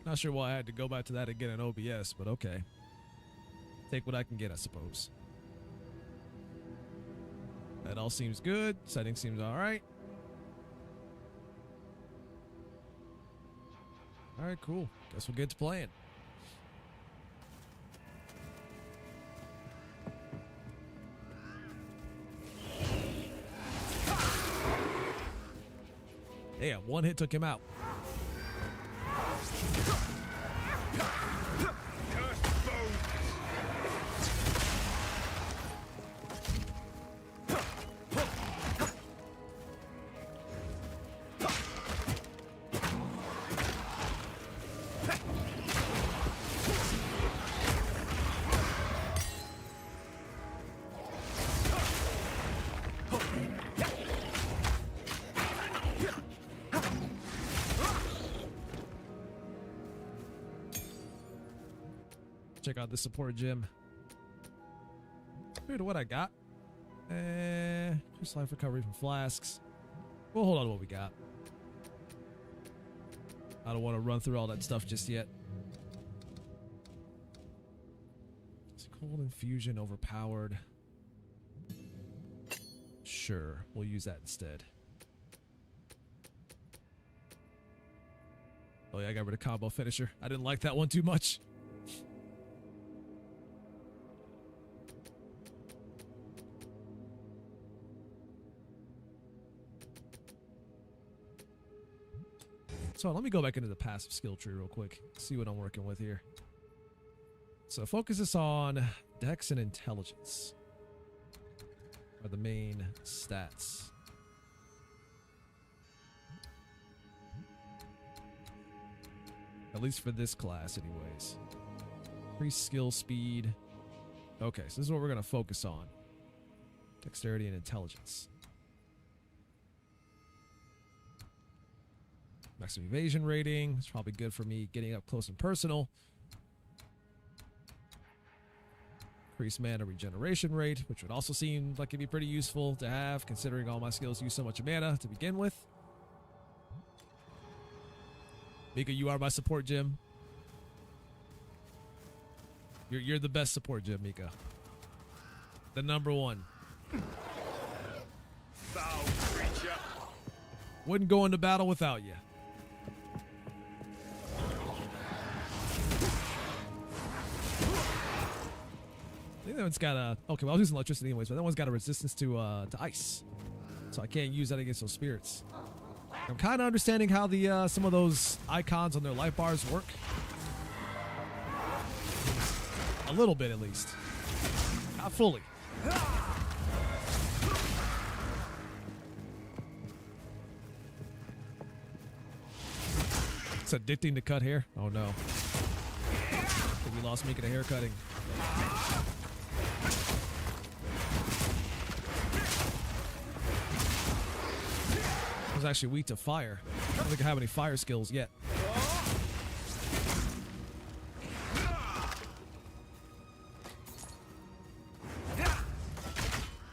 Not sure why I had to go back to that again in OBS, but okay. Take what I can get, I suppose. That all seems good. Setting seems alright. Alright, cool. Guess we'll get to playing. Damn, one hit took him out. Check out the support gym. Compared to what I got. Just life recovery from flasks. We'll hold on to what we got. I don't want to run through all that stuff just yet. Is cold infusion overpowered? Sure, we'll use that instead. Oh yeah, I got rid of combo finisher. I didn't like that one too much. So let me go back into the passive skill tree real quick. See what I'm working with here. So focus this on Dex and Intelligence. Are the main stats. At least for this class anyways. Increase skill speed. Okay, so this is what we're going to focus on. Dexterity and Intelligence. Maximum evasion rating. It's probably good for me getting up close and personal. Increased mana regeneration rate, which would also seem like it'd be pretty useful to have, considering all my skills use so much mana to begin with. Mika, you are my support gym. You're the best support gym, Mika. The number one. Foul creature. Wouldn't go into battle without you. I think that one's got a... Okay, well, I was using electricity anyways, but that one's got a resistance to ice. So I can't use that against those spirits. I'm kind of understanding how the some of those icons on their life bars work. A little bit, at least. Not fully. It's addicting to cut hair. Oh, no. I think we lost Mika to hair cutting. I was actually weak to fire. I don't think I have any fire skills yet.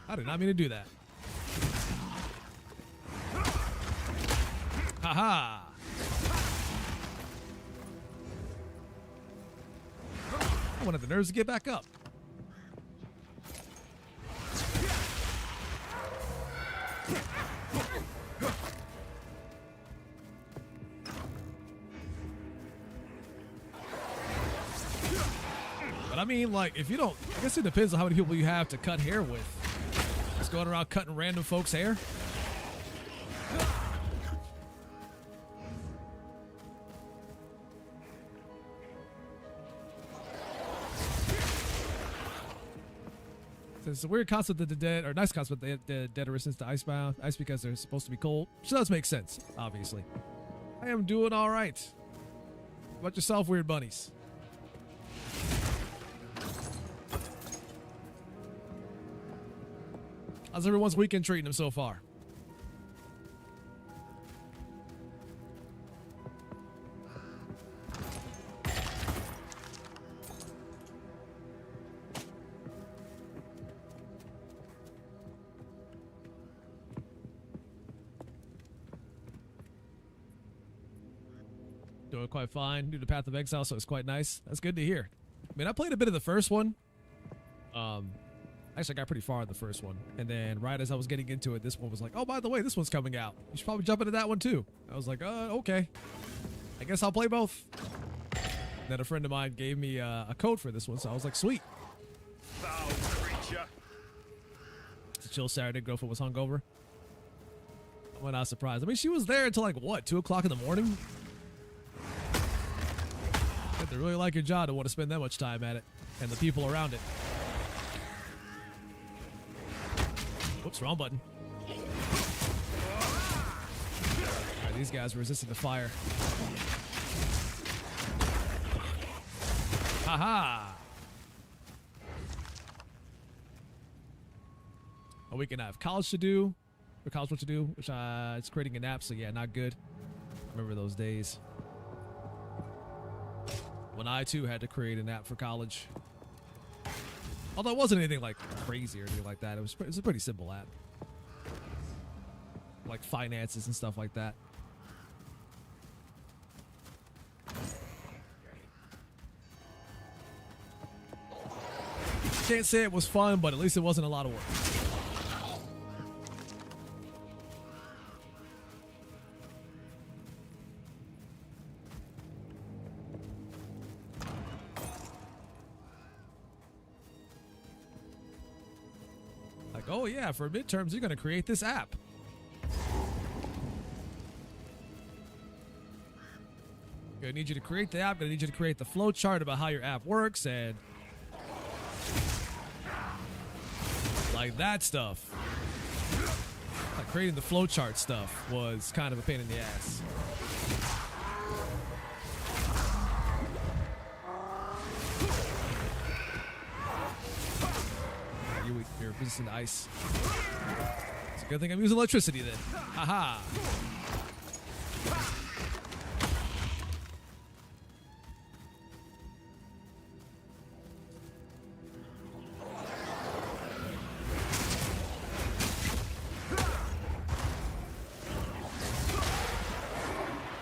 I did not mean to do that. Haha! I wanted the nerves to get back up. But I mean, like, if you don't... I guess it depends on how many people you have to cut hair with. Just going around cutting random folks' hair. It's a weird concept that the dead, or nice concept that the dead are resistant to icebound. Ice because they're supposed to be cold. Which does make sense, obviously. I am doing alright. How about yourself, weird bunnies? How's everyone's weekend treating them so far? Doing quite fine. New to Path of Exile, so it's quite nice. That's good to hear. I mean, I played a bit of the first one. Actually, I got pretty far in the first one. And then right as I was getting into it, this one was like, oh, by the way, this one's coming out. You should probably jump into that one too. I was like, okay. I guess I'll play both. And then a friend of mine gave me a code for this one, so I was like, sweet. Foul creature. It's a chill Saturday. Girlfriend was hungover. I'm not surprised. I mean, she was there until like, what, 2 o'clock in the morning? You have to really like your job to want to spend that much time at it. And the people around it. Whoops, wrong button. Alright, these guys are resisting the fire. Haha! A week and I have college to do. Or college work to do, which it's creating an app, so yeah, not good. Remember those days. When I too had to create an app for college. Although it wasn't anything like crazy or anything like that. It was a pretty simple app. Like finances and stuff like that. Can't say it was fun, but at least it wasn't a lot of work. Like, oh yeah, for midterms, you're going to create this app. Gonna need you to create the app, gonna need you to create the flow chart about how your app works, and like that stuff. Like creating the flow chart stuff was kind of a pain in the ass. You're resistant to ice. It's a good thing I'm using electricity then. Haha.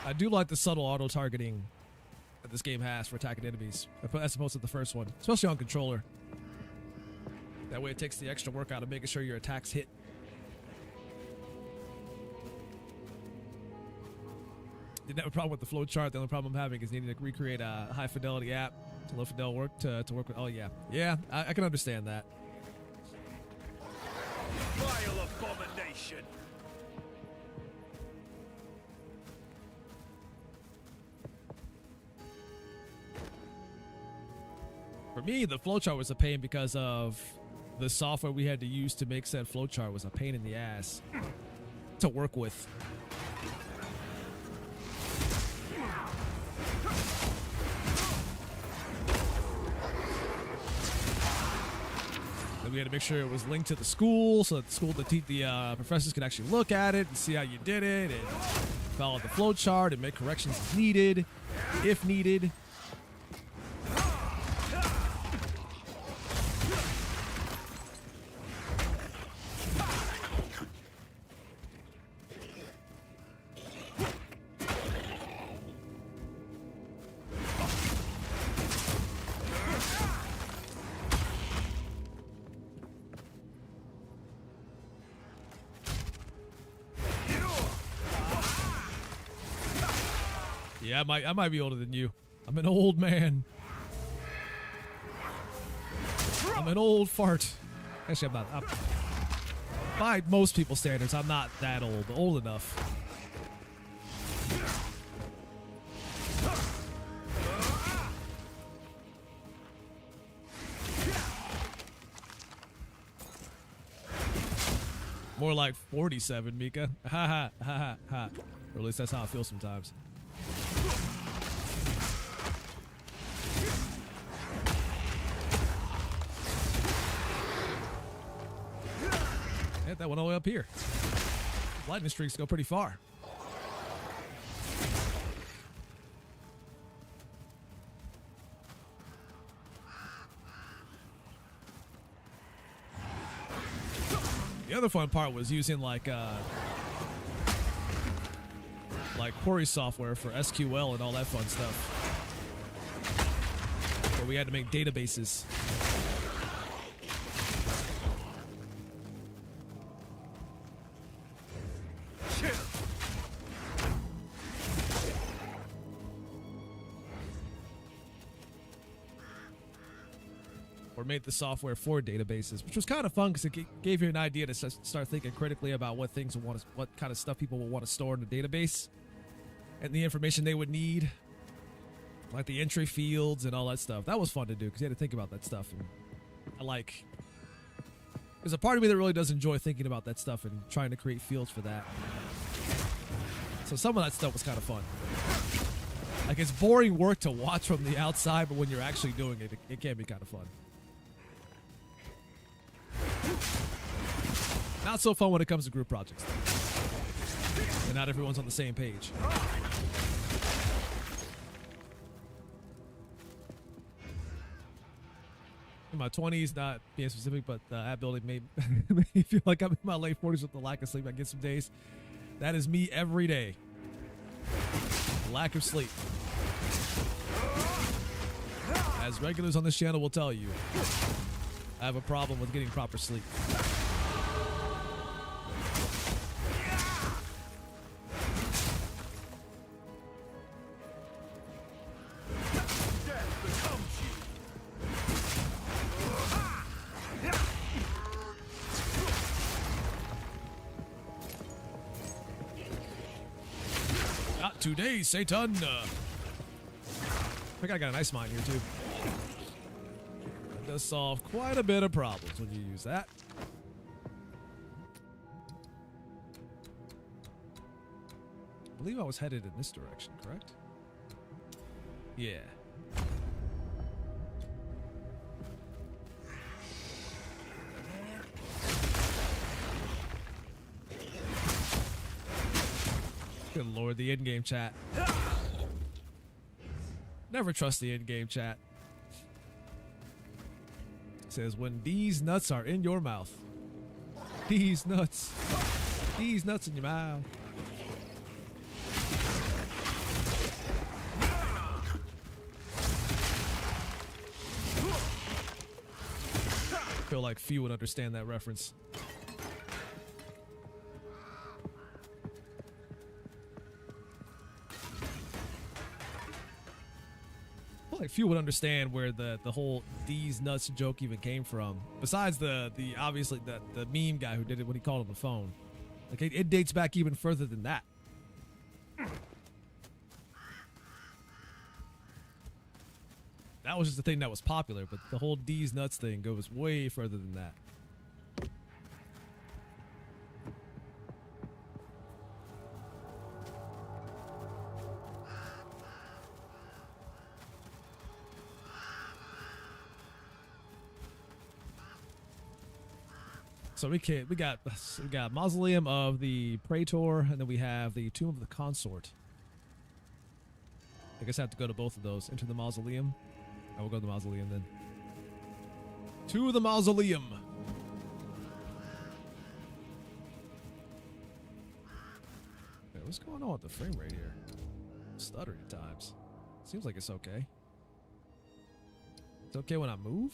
I do like the subtle auto-targeting that this game has for attacking enemies, as opposed to the first one, especially on controller. That way it takes the extra work out of making sure your attacks hit. Didn't have a problem with the flow chart. The only problem I'm having is needing to recreate a high-fidelity app to low-fidelity work to work with. Oh, yeah. Yeah, I can understand that. Vile abomination. For me, the flowchart was a pain because of the software we had to use to make said flowchart was a pain in the ass to work with. Then we had to make sure it was linked to the school so that the professors could actually look at it and see how you did it and follow the flowchart and make corrections as needed, if needed. Yeah, I might be older than you. I'm an old man. I'm an old fart. Actually, I'm not. By most people's standards, I'm not that old. Old enough. More like 47, Mika. Ha ha ha ha ha. Or at least that's how I feel sometimes. Hit that one all the way up here. Lightning streaks go pretty far. The other fun part was using like like query software for SQL and all that fun stuff. Where we had to make databases. Or made the software for databases, which was kind of fun because it gave you an idea to start thinking critically about what things would want to, what kind of stuff people will want to store in the database, and the information they would need, like the entry fields and all that stuff. That was fun to do because you had to think about that stuff. And there's a part of me that really does enjoy thinking about that stuff and trying to create fields for that. So some of that stuff was kind of fun. Like, it's boring work to watch from the outside, but when you're actually doing it, it can be kind of fun. Not so fun when it comes to group projects, and not everyone's on the same page. In my 20s, not being specific, but that building made me feel like I'm in my late 40s with the lack of sleep I get some days. That is me every day. Lack of sleep. As regulars on this channel will tell you, I have a problem with getting proper sleep. Not today, Satan. I think I got an ice mine here too. That does solve quite a bit of problems when you use that. I believe I was headed in this direction, correct? Yeah. Good lord, the in-game chat. Never trust the in-game chat. It says, when these nuts are in your mouth. These nuts. These nuts in your mouth. I feel like few would understand that reference. Like few would understand where the whole "these nuts" joke even came from. Besides the obviously the meme guy who did it when he called on the phone. Like it dates back even further than that. That was just the thing that was popular, but the whole "these nuts" thing goes way further than that. So we got Mausoleum of the Praetor, and then we have the Tomb of the Consort. I guess I have to go to both of those. Enter the Mausoleum. I will go to the Mausoleum then. To the Mausoleum. Hey, what's going on with the frame rate here? Stuttering at times. Seems like it's okay. It's okay when I move?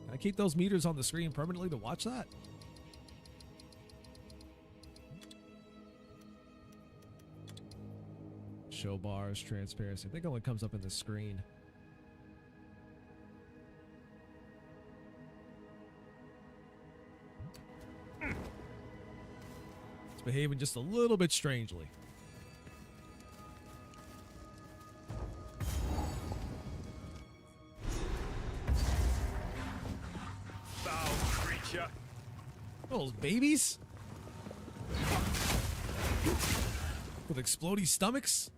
Can I keep those meters on the screen permanently to watch that? Show bars, transparency. I think it only comes up in the screen. It's behaving just a little bit strangely. Foul creature. Those babies? With explodey stomachs?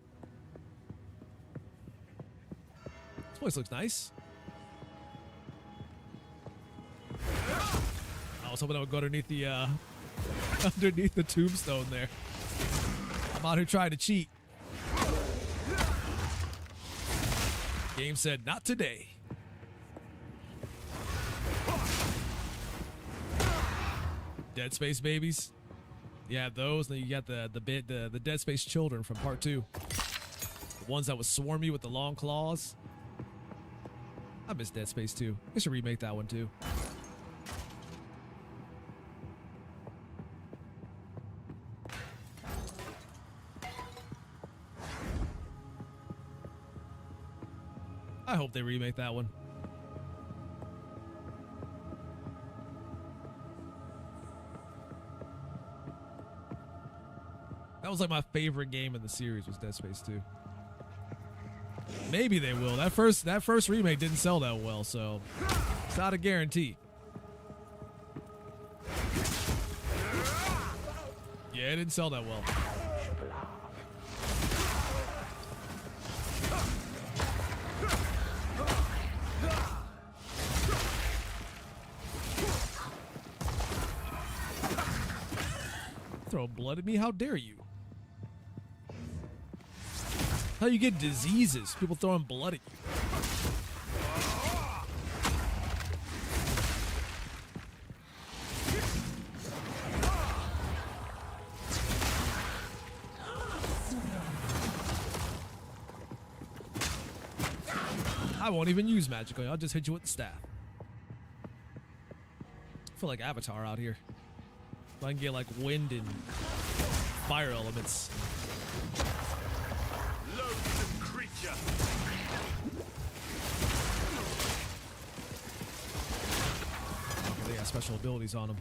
This place looks nice. I was hoping I would go underneath the underneath the tombstone there. I'm out here trying to cheat. Game said, not today. Dead Space babies. Yeah, those. Then you got the Dead Space children from Part 2. The ones that would swarm you with the long claws. I miss Dead Space 2. They should remake that one too. I hope they remake that one. That was like my favorite game in the series was Dead Space 2. Maybe they will. That first remake didn't sell that well, so it's not a guarantee. Yeah, it didn't sell that well. Throw blood at me? How dare you? How you get diseases? People throwing blood at you. I won't even use magic on you. I'll just hit you with the staff. I feel like Avatar out here. If I can get like wind and fire elements. Loathsome creature. Okay, they got special abilities on them.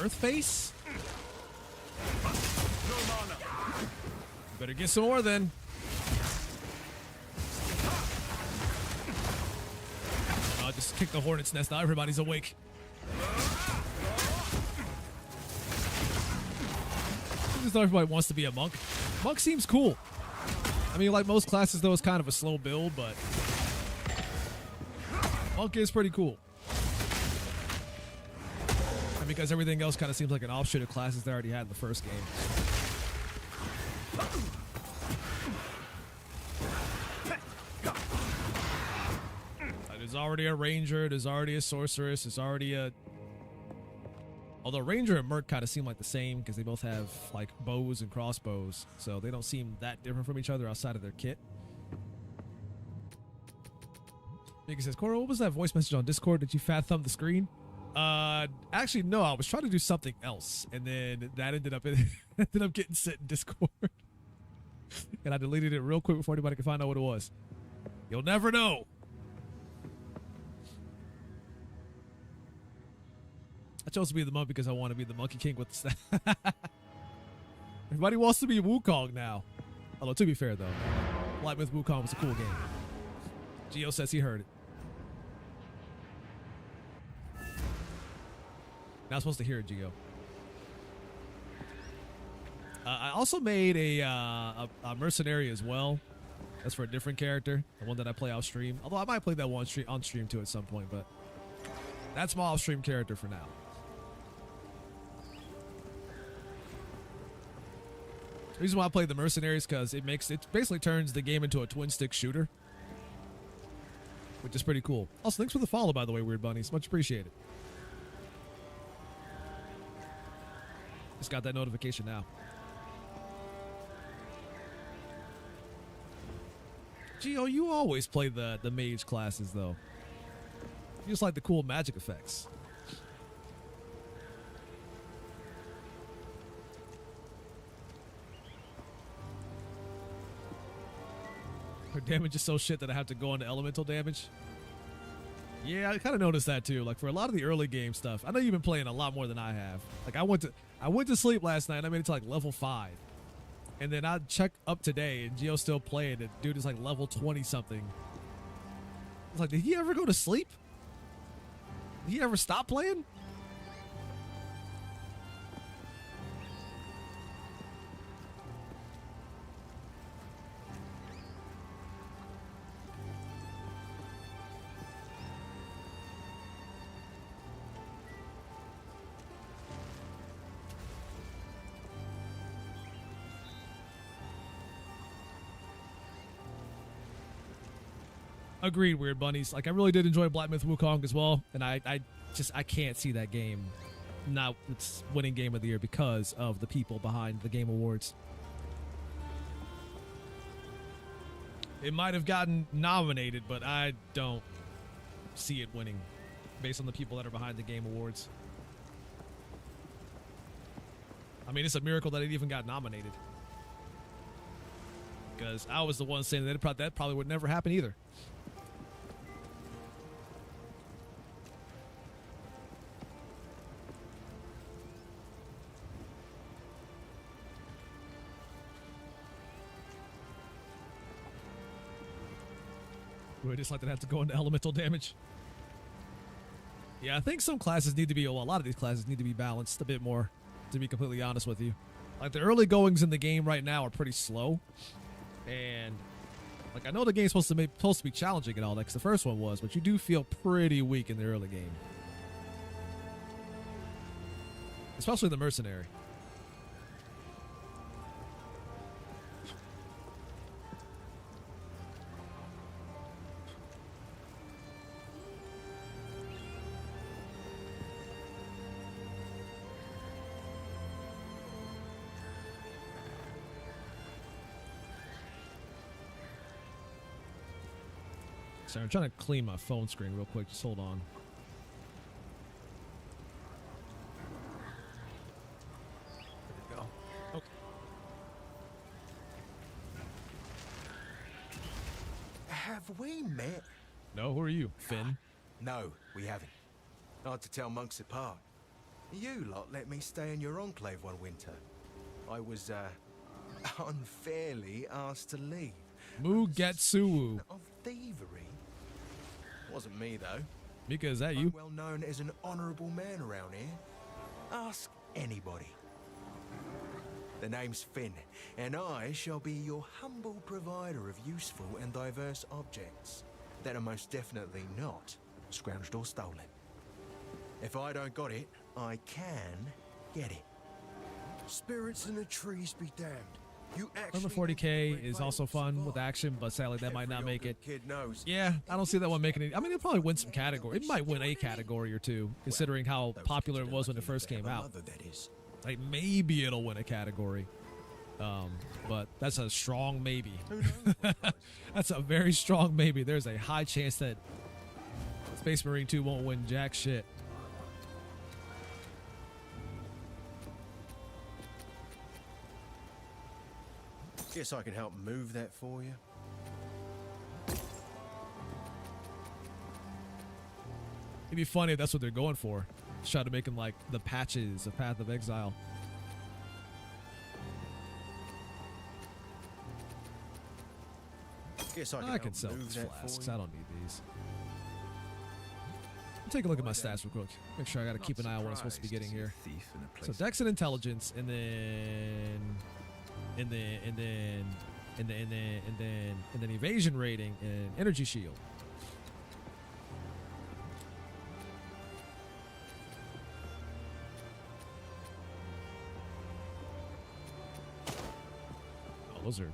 Earth face? Better get some more then. I'll just kick the hornet's nest. Now everybody's awake. Just everybody wants to be a monk. Monk seems cool. I mean, like most classes, though, it's kind of a slow build, but monk is pretty cool. And because everything else kind of seems like an offshoot of classes they already had in the first game. There's already a ranger, there's already a sorceress, there's already a... Although ranger and merc kind of seem like the same because they both have like bows and crossbows, so they don't seem that different from each other outside of their kit. Mika says, Cora, what was that voice message on Discord? Did you fat thumb the screen? Actually, no, I was trying to do something else, and then that ended up getting sent in Discord. And I deleted it real quick before anybody could find out what it was. You'll never know. I chose to be the monk because I want to be the Monkey King with the staff. Everybody wants to be Wukong now. Although, to be fair, though, Black Myth Wukong was a cool game. Geo says he heard it. Not supposed to hear it, Geo. I also made a mercenary as well. That's for a different character, the one that I play off stream. Although I might play that one on stream too at some point, but that's my off stream character for now. The reason why I play the mercenaries because it basically turns the game into a twin stick shooter, which is pretty cool. Also, thanks for the follow, by the way, Weird Bunnies. Much appreciated. Just got that notification now. Gio, you always play the mage classes, though. You just like the cool magic effects. Her damage is so shit that I have to go into elemental damage. Yeah, I kind of noticed that too. Like for a lot of the early game stuff, I know you've been playing a lot more than I have. Like I went to sleep last night and I made it to like level 5. And then I checked up today and Gio's still playing and dude is like level 20 something. I was like, did he ever go to sleep? Did he ever stop playing? Agreed, Weird Bunnies. Like, I really did enjoy Black Myth Wukong as well, and I can't see that game not its winning game of the year because of the people behind the Game Awards. It might have gotten nominated, but I don't see it winning based on the people that are behind the Game Awards. I mean, it's a miracle that it even got nominated. Because I was the one saying that that probably would never happen either. We just like to have to go into elemental damage. Yeah, I think some classes need to be, well, a lot of these classes need to be balanced a bit more, to be completely honest with you. Like, the early goings in the game right now are pretty slow. And, like, I know the game's supposed to be challenging and all that, because the first one was, but you do feel pretty weak in the early game. Especially the mercenary. Sorry, I'm trying to clean my phone screen real quick. Just hold on. There we go. Okay. Have we met? No, who are you, Finn? No, we haven't. Hard to tell monks apart. You lot let me stay in your enclave one winter. I was, unfairly asked to leave. Mugetsuwu. Of thievery? Wasn't me, though. Mika, is that I'm you? well known as an honourable man around here. Ask anybody. The name's Finn, and I shall be your humble provider of useful and diverse objects that are most definitely not scrounged or stolen. If I don't got it, I can get it. Spirits in the trees be damned. You actually Number 40K is also fun with action, but sadly that might not make it. Kid knows. Yeah, I don't see that one making it. I mean, it'll probably win some category. It might win a category or two, considering how popular it was when it first came out. Like, maybe it'll win a category. But that's a strong maybe. That's a very strong maybe. There's a high chance that Space Marine 2 won't win jack shit. Guess I can help move that for you. It'd be funny if that's what they're going for. Just try to make them like the patches of Path of Exile. Guess I can sell these flasks. I don't need these. Take a look at my stats real quick. Make sure I got to keep an eye on what I'm supposed to be getting here. So Dex and Intelligence, and then Evasion Rating and Energy Shield. Oh, those are.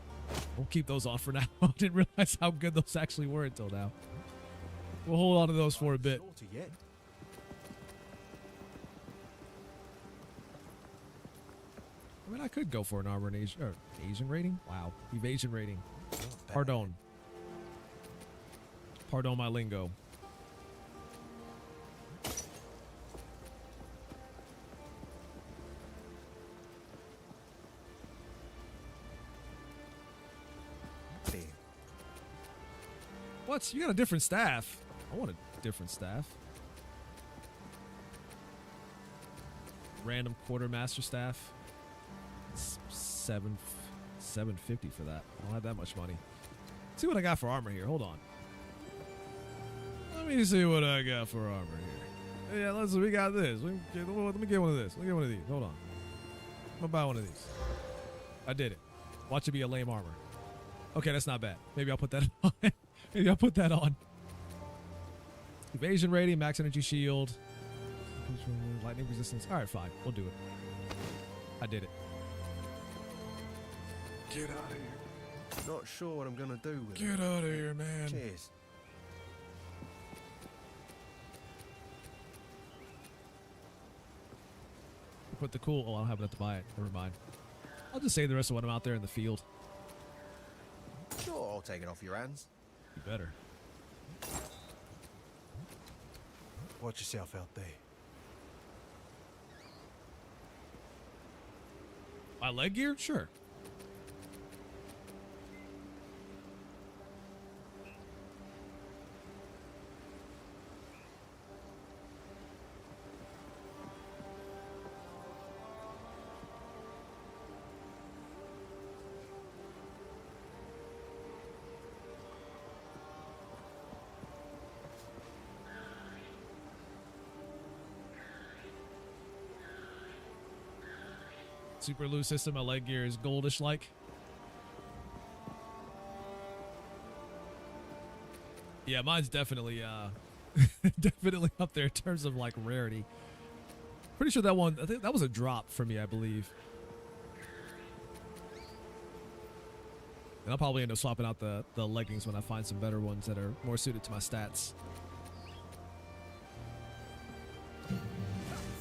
We'll keep those on for now. I didn't realize how good those actually were until now. We'll hold on to those for a bit. I mean, I could go for an armor and Asian rating. Wow, evasion rating. Pardon. Pardon my lingo. What? You got a different staff? I want a different staff. Random quartermaster staff. It's $750 for that. I don't have that much money. Let's see what I got for armor here. Hold on. Let me see what I got for armor here. Yeah, we got this. Let me get one of this. Let me get one of these. Hold on. I'm gonna buy one of these. I did it. Watch it be a lame armor. Okay, that's not bad. Maybe I'll put that on. Maybe I'll put that on. Evasion rating, max energy shield, lightning resistance. All right, fine. We'll do it. I did it. Get out of here. Not sure what I'm gonna do with it. Get out of here, man. Cheers. Put the cool. Oh, I don't have enough to buy it. Never mind. I'll just save the rest of what I'm out there in the field. Sure, I'll take it off your hands. You better. Watch yourself out there. My leg gear? Sure. Super loose system. My leg gear is goldish like. Yeah, mine's definitely definitely up there in terms of like rarity. Pretty sure that one, I think that was a drop for me, I believe. And I'll probably end up swapping out the leggings when I find some better ones that are more suited to my stats.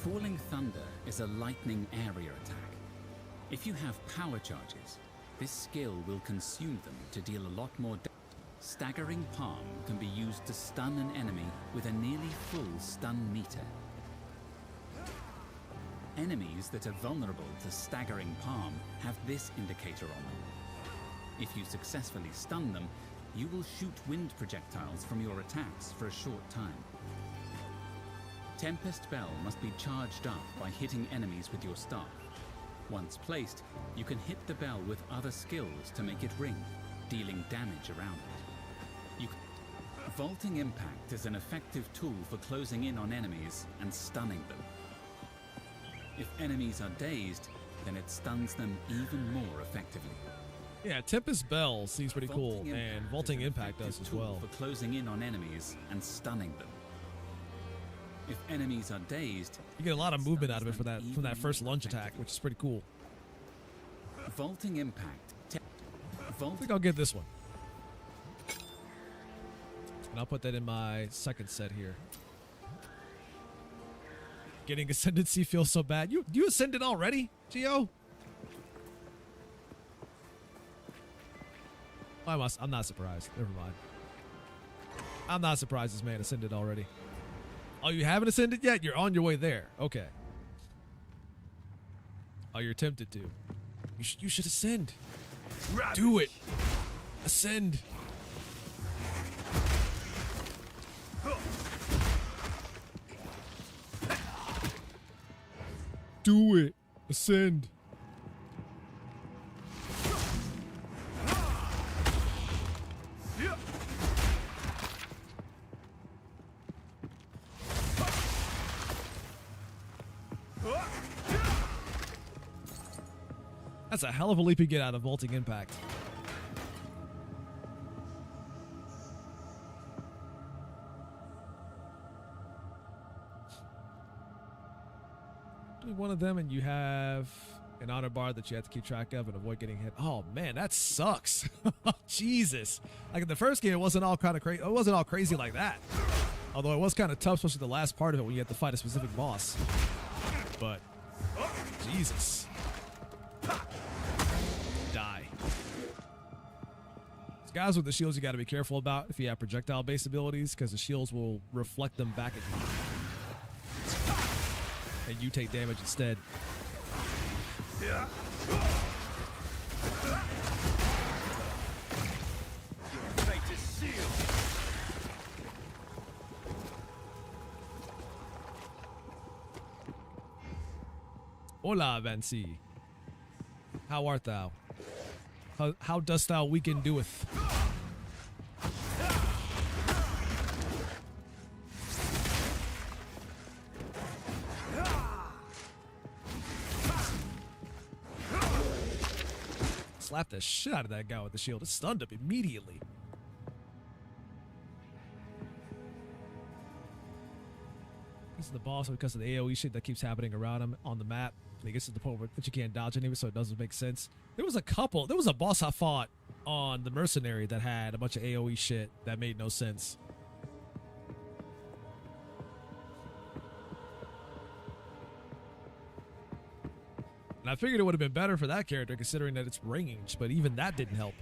Falling Thunder is a lightning area attack. If you have power charges, this skill will consume them to deal a lot more damage. Staggering Palm can be used to stun an enemy with a nearly full stun meter. Enemies that are vulnerable to Staggering Palm have this indicator on them. If you successfully stun them, you will shoot wind projectiles from your attacks for a short time. Tempest Bell must be charged up by hitting enemies with your staff. Once placed, you can hit the bell with other skills to make it ring, dealing damage around it. Vaulting Impact is an effective tool for closing in on enemies and stunning them. If enemies are dazed, then it stuns them even more effectively. Yeah, Tempest Bell seems pretty cool, and Vaulting Impact does as well. For closing in on enemies and stunning them. If enemies are dazed, you get a lot of movement out of it for that from that first lunge attack, which is pretty cool. Vaulting Impact. I think I'll get this one. And I'll put that in my second set here. Getting Ascendancy feels so bad. You ascended already, Gio? I'm not surprised. Never mind. I'm not surprised this man ascended already. Oh, you haven't ascended yet? You're on your way there. Okay. Oh, you're tempted to. You should ascend. Do it. Ascend. Do it. Ascend. That's a hell of a leap you get out of Vaulting Impact. Do one of them and you have an honor bar that you have to keep track of and avoid getting hit. Oh man, that sucks. Jesus. Like in the first game, it wasn't all kind of crazy. It wasn't all crazy like that. Although it was kind of tough, especially the last part of it when you had to fight a specific boss. But Jesus. Die. These guys with the shields you got to be careful about if you have projectile based abilities, because the shields will reflect them back at you and you take damage instead. Yeah. Your fate is sealed. Hola, Vancy. How art thou? How dost thou weaken doeth? Slapped the shit out of that guy with the shield. It stunned him immediately. This is the boss because of the AoE shit that keeps happening around him on the map. And he gets to the point where you can't dodge anyway, so it doesn't make sense. There was a boss I fought on the Mercenary that had a bunch of AoE shit that made no sense. And I figured it would have been better for that character considering that it's ranged, but even that didn't help.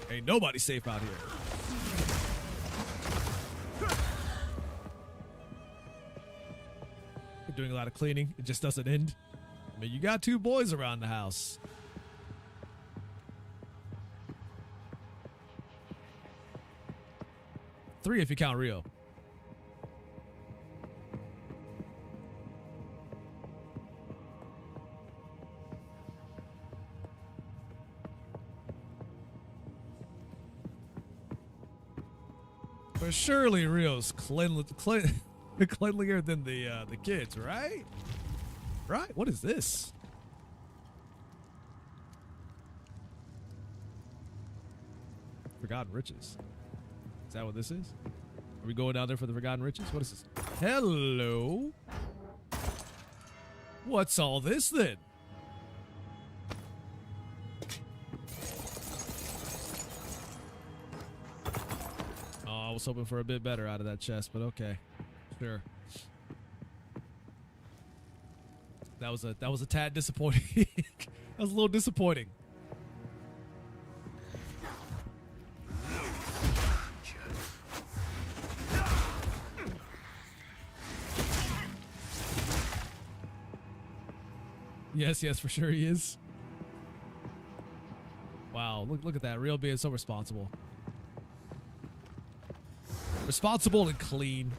Ain't nobody safe out here. We're doing a lot of cleaning. It just doesn't end. I mean, you got 2 boys around the house. Three if you count Rio. But surely Rio's cleanlier than the kids, right? Right? What is this? Forgotten Riches. Is that what this is? Are we going down there for the Forgotten Riches? What is this? Hello? What's all this then? Oh, I was hoping for a bit better out of that chest, but okay. Sure. That was a tad disappointing. That was a little disappointing. Yes, yes, for sure he is. Wow, look at that. Real being so responsible. Responsible and clean.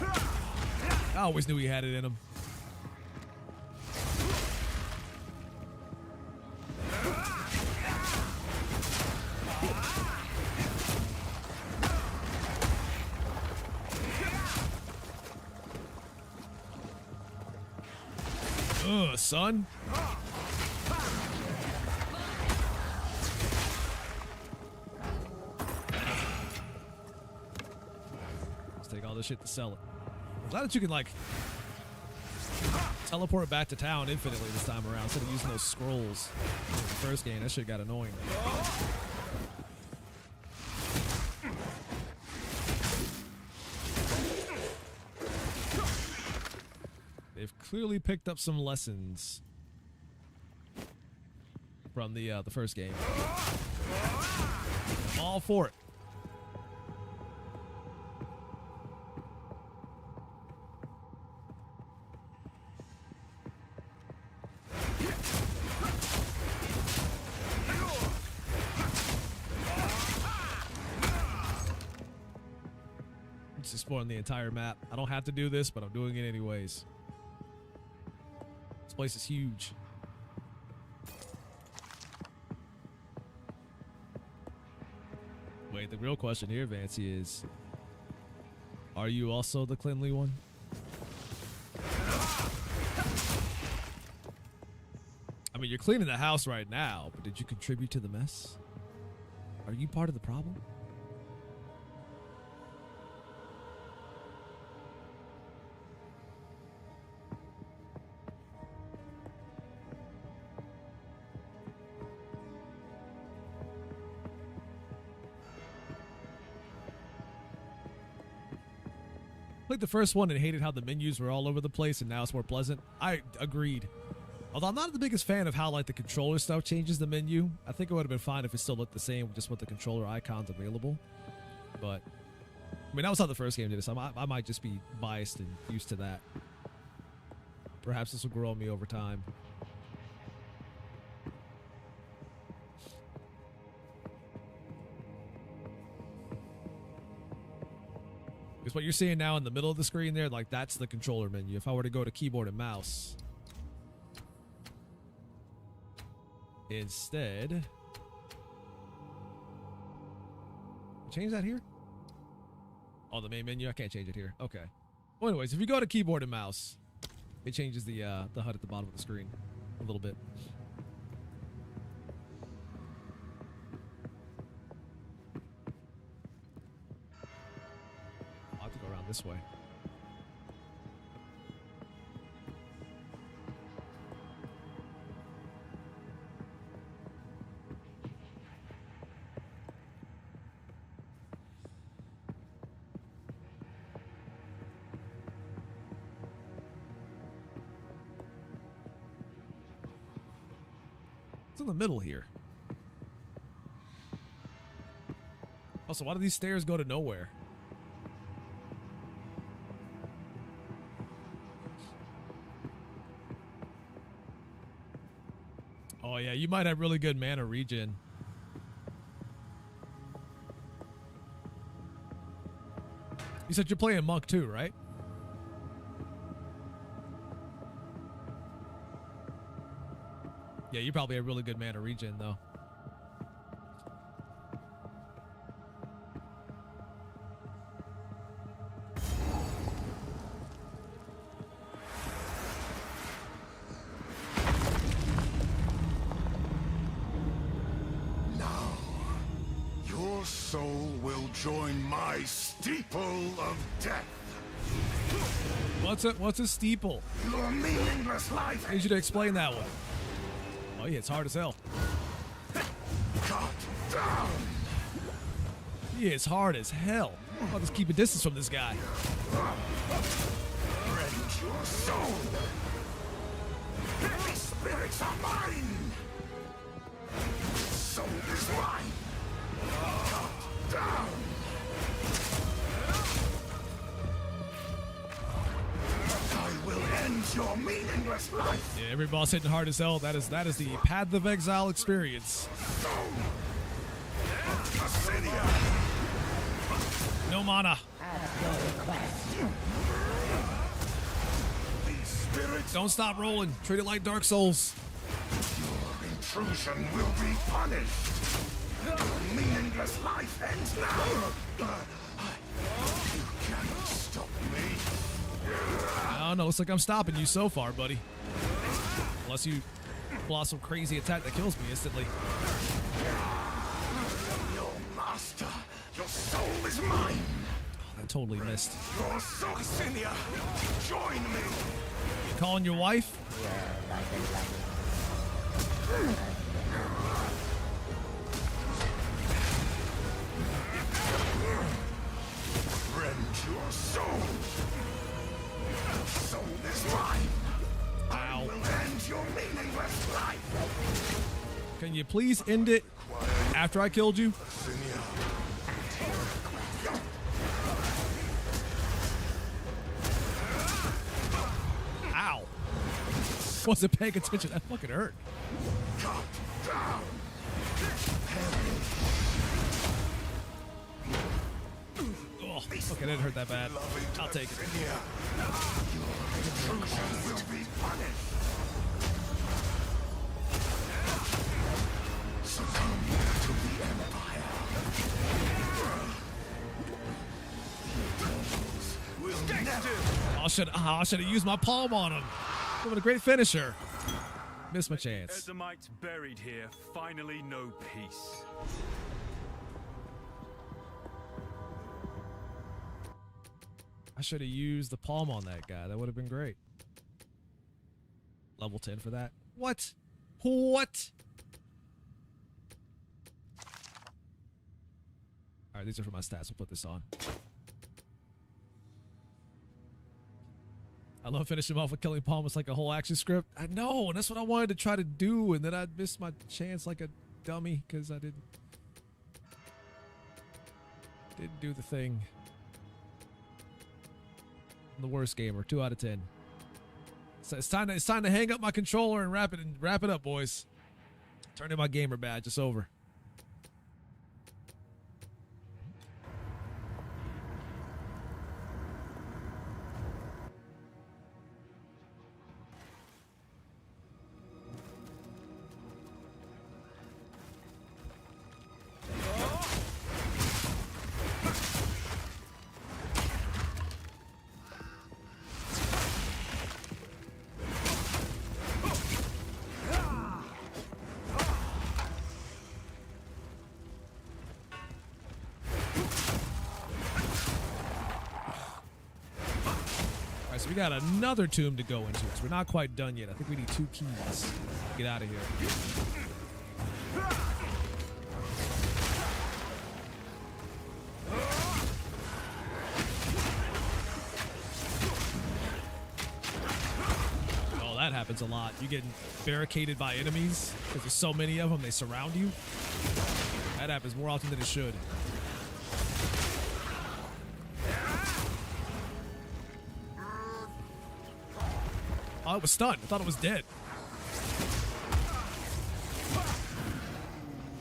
I always knew he had it in him. Ugh, son. Let's take all this shit to sell it. I'm glad that you can, like, teleport back to town infinitely this time around instead of using those scrolls. In the first game, that shit got annoying. They've clearly picked up some lessons from the first game. I'm all for it. Just exploring the entire map. I don't have to do this, but I'm doing it anyways. This place is huge. Wait, the real question here, Vancy, is are you also the cleanly one? I mean, you're cleaning the house right now, but did you contribute to the mess? Are you part of the problem? Played the first one and hated how the menus were all over the place, and now it's more pleasant. I agreed. Although I'm not the biggest fan of how, like, the controller stuff changes the menu. I think it would have been fine if it still looked the same just with the controller icons available. But I mean, that was how the first game did it, so I might just be biased and used to that. Perhaps this will grow on me over time. Because what you're seeing now in the middle of the screen there, like, that's the controller menu. If I were to go to keyboard and mouse instead, change that here? Oh, the main menu? I can't change it here. Okay. Well, anyways, if you go to keyboard and mouse, it changes the HUD at the bottom of the screen a little bit. I'll have to go around this way. What's in the middle here? Also, why do these stairs go to nowhere? Oh yeah, you might have really good mana regen. You said you're playing monk too, right? Yeah, you probably have really good mana regen though. Your soul will join my steeple of death. What's a steeple? Your meaningless life. I need you to explain that one. Oh yeah, it's hard as hell. Cut down. Yeah, it's hard as hell. I'll just keep a distance from this guy. Rend your soul. Heavy spirits are mine. Soul is mine. Cut down. I will end your meaningless life. Yeah, every boss hitting hard as hell. That is the Path of Exile experience. No mana. These spirits. Don't stop rolling. Treat it like Dark Souls. Your intrusion will be punished. Your meaningless life ends now. You can't stop me. I don't know. Looks like I'm stopping you so far, buddy. Unless you pull out some crazy attack that kills me instantly. Your master, your soul is mine. I totally missed. Your soul, Ksinia, join me. You calling your wife? Rend your soul. Soul is mine. I will end your meaningless life. Can you please end it after I killed you? Ksinia. Ow. Wasn't paying attention. That fucking hurt. Cut down. Oh, okay, that didn't hurt that bad. I'll take it. Your intrusion will be punished. Succumb to the Empire. The Eternals will never. I should have used my palm on him. What a great finisher. Missed my chance. Edomites buried here finally know peace. I should have used the palm on that guy. That would have been great. Level 10 for that. What? What? Alright, these are for my stats. We'll put this on. I love finishing him off with killing Palm. It's like a whole action script. I know, and that's what I wanted to try to do, and then I missed my chance like a dummy because I didn't do the thing. I'm the worst gamer. 2 out of 10. So it's time to hang up my controller and wrap it up, boys. Turn in my gamer badge. It's over. So we got another tomb to go into. So we're not quite done yet. I think we need 2 keys to get out of here. Oh, that That happens a lot. You get barricaded by enemies because there's so many of them. They surround you. That happens more often than it should. Oh, it was stunned. I thought it was dead.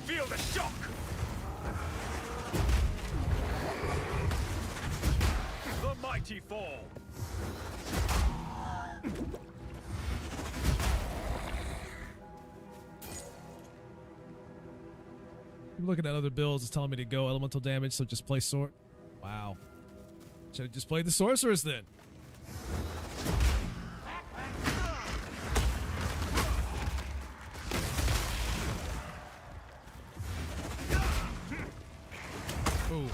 Feel the shock! The mighty fall! I'm looking at other builds. It's telling me to go elemental damage, so just play sword. Wow. Should have just played the sorceress then. Boom.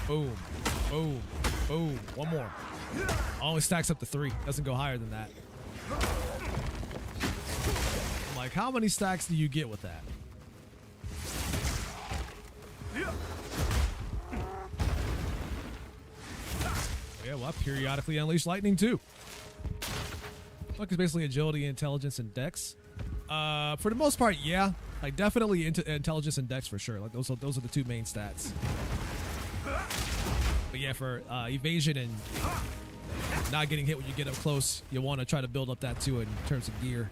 Boom. Boom. Boom. One more. Only stacks up to 3. Doesn't go higher than that. I'm like, how many stacks do you get with that? Yeah, well, I periodically unleash lightning too. Look, it's basically agility, intelligence, and dex. For the most part, yeah. Like definitely into intelligence and dex for sure. Like those are the 2 main stats. But yeah, for evasion and not getting hit when you get up close, you want to try to build up that too in terms of gear.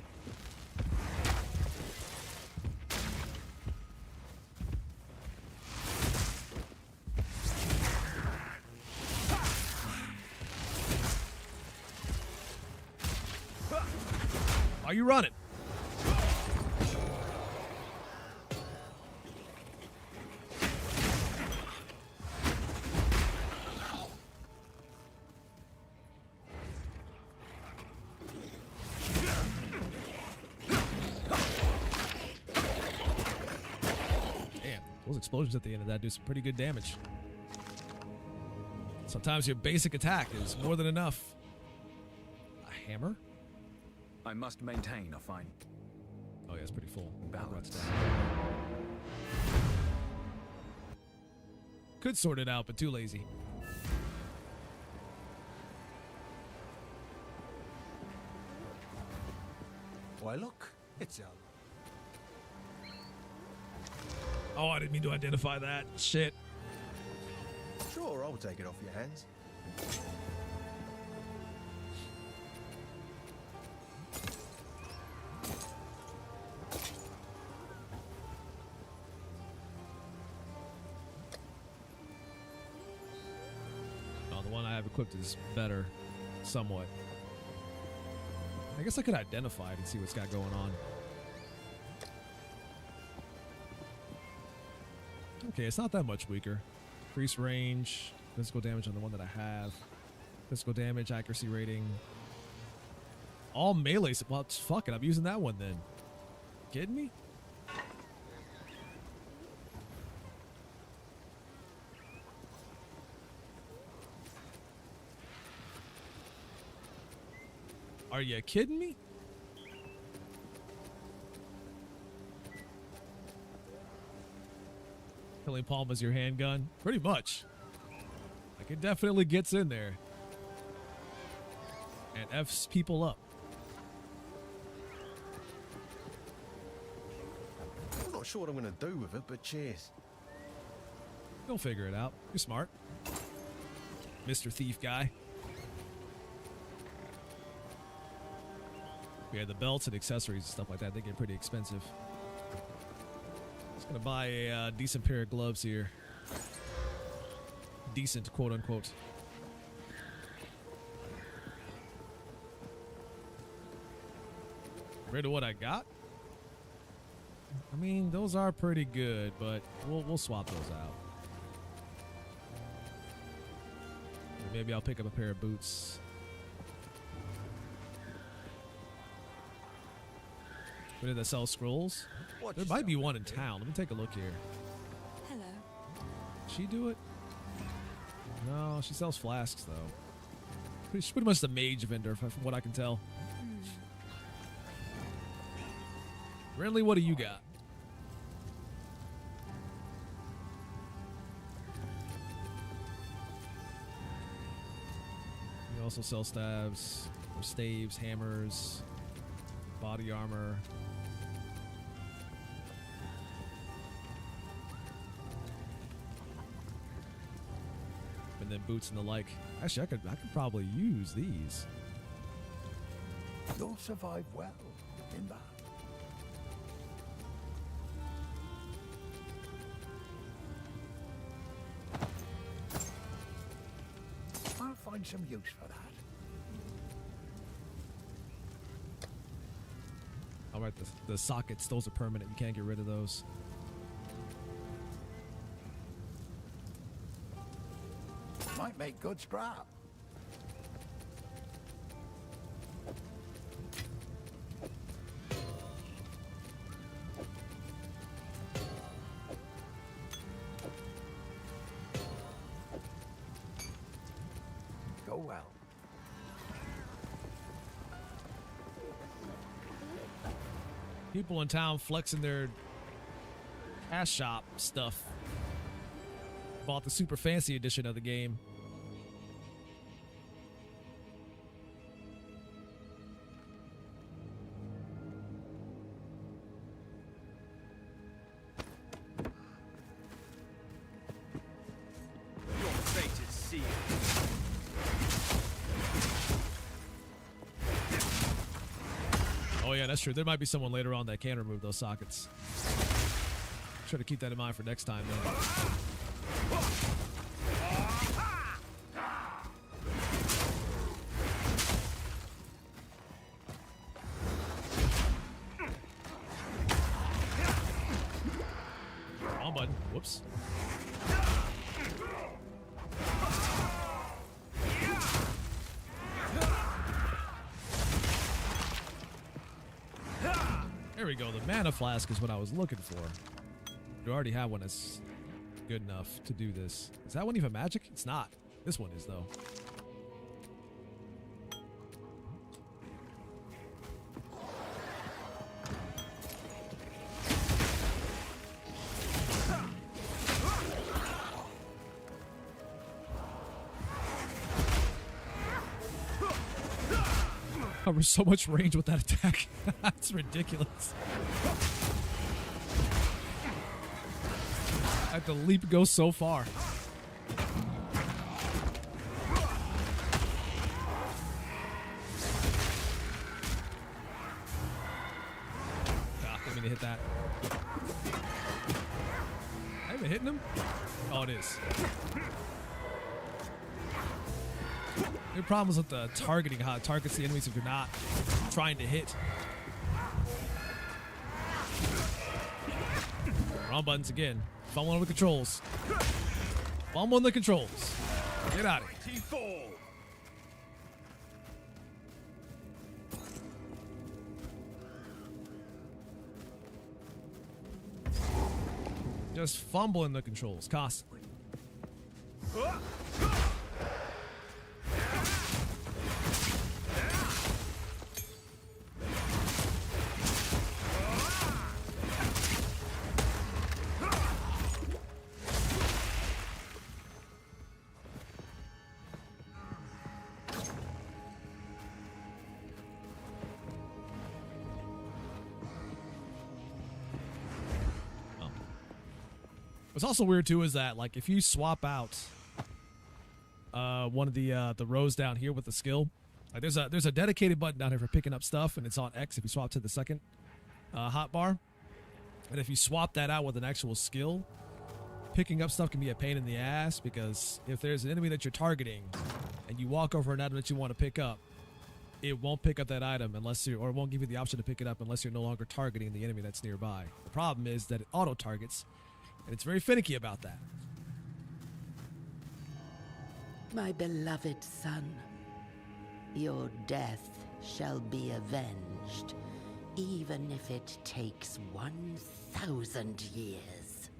Are you running? Damn, those explosions at the end of that do some pretty good damage. Sometimes your basic attack is more than enough. A hammer? I must maintain a fine Oh yeah, it's pretty full. balance. Could sort it out, but too lazy. Why, look, it's out. Oh, I didn't mean to identify that. Shit. Sure, I'll take it off your hands. Oh, the one I have equipped is better, somewhat. I guess I could identify it and see what's got going on. Okay, it's not that much weaker. Increase range, physical damage on the one that I have. Physical damage, accuracy rating. All melee. Well, fuck it. I'm using that one then. Kidding me? Are you kidding me? Killing Palm is your handgun? Pretty much. Like, it definitely gets in there. And F's people up. I'm not sure what I'm going to do with it, but cheers. You'll figure it out. You're smart. Mr. Thief guy. Yeah, the belts and accessories and stuff like that, they get pretty expensive. Just gonna buy a decent pair of gloves here. Decent, quote unquote. Compared to what I got? I mean, those are pretty good, but we'll swap those out. Maybe I'll pick up a pair of boots. Where did that sell scrolls? There might be one in town. Let me take a look here. Hello. She do it? No, she sells flasks though. She's pretty much the mage vendor, from what I can tell. Renly, what do you got? You also sell staves, or staves, hammers. Body armor. And then boots and the like. Actually, I could probably use these. You'll survive well in that. I'll find some use for that. All right, the sockets, those are permanent. You can't get rid of those. Might make good scrap. Go well. People in town flexing their cash shop stuff. Bought the super fancy edition of the game. Your fate is sealed. Oh yeah, that's true. There might be someone later on that can remove those sockets. Try to keep that in mind for next time, man. Wrong button. Whoops. There we go. The mana flask is what I was looking for. We already have one that's good enough to do this. Is that one even magic? It's not. This one is, though. Covers so much range with that attack. That's ridiculous. The leap goes so far. Didn't mean to hit that. I even hitting him? Oh, it is. The problem is with the targeting, how it targets the enemies if you're not trying to hit. Wrong buttons again. Fumble on the controls. Fumble on the controls. Get out of here. Just fumbling the controls constantly. What's also weird too is that, like, if you swap out one of the rows down here with the skill, like there's a dedicated button down here for picking up stuff, and it's on X if you swap to the second hotbar. And if you swap that out with an actual skill, picking up stuff can be a pain in the ass, because if there's an enemy that you're targeting and you walk over an item that you want to pick up, it won't pick up that item unless you, or it won't give you the option to pick it up unless you're no longer targeting the enemy that's nearby. The problem is that it auto targets. And it's very finicky about that. My beloved son, your death shall be avenged, even if it takes 1,000 years.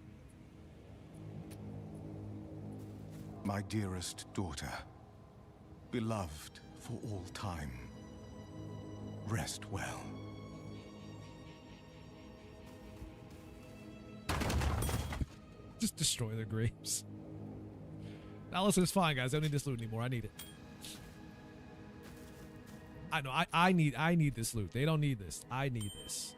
My dearest daughter, beloved for all time, rest well. Just destroy their graves. Now listen, it's fine, guys. I don't need this loot anymore. I need it. I know. I need this loot. They don't need this. I need this.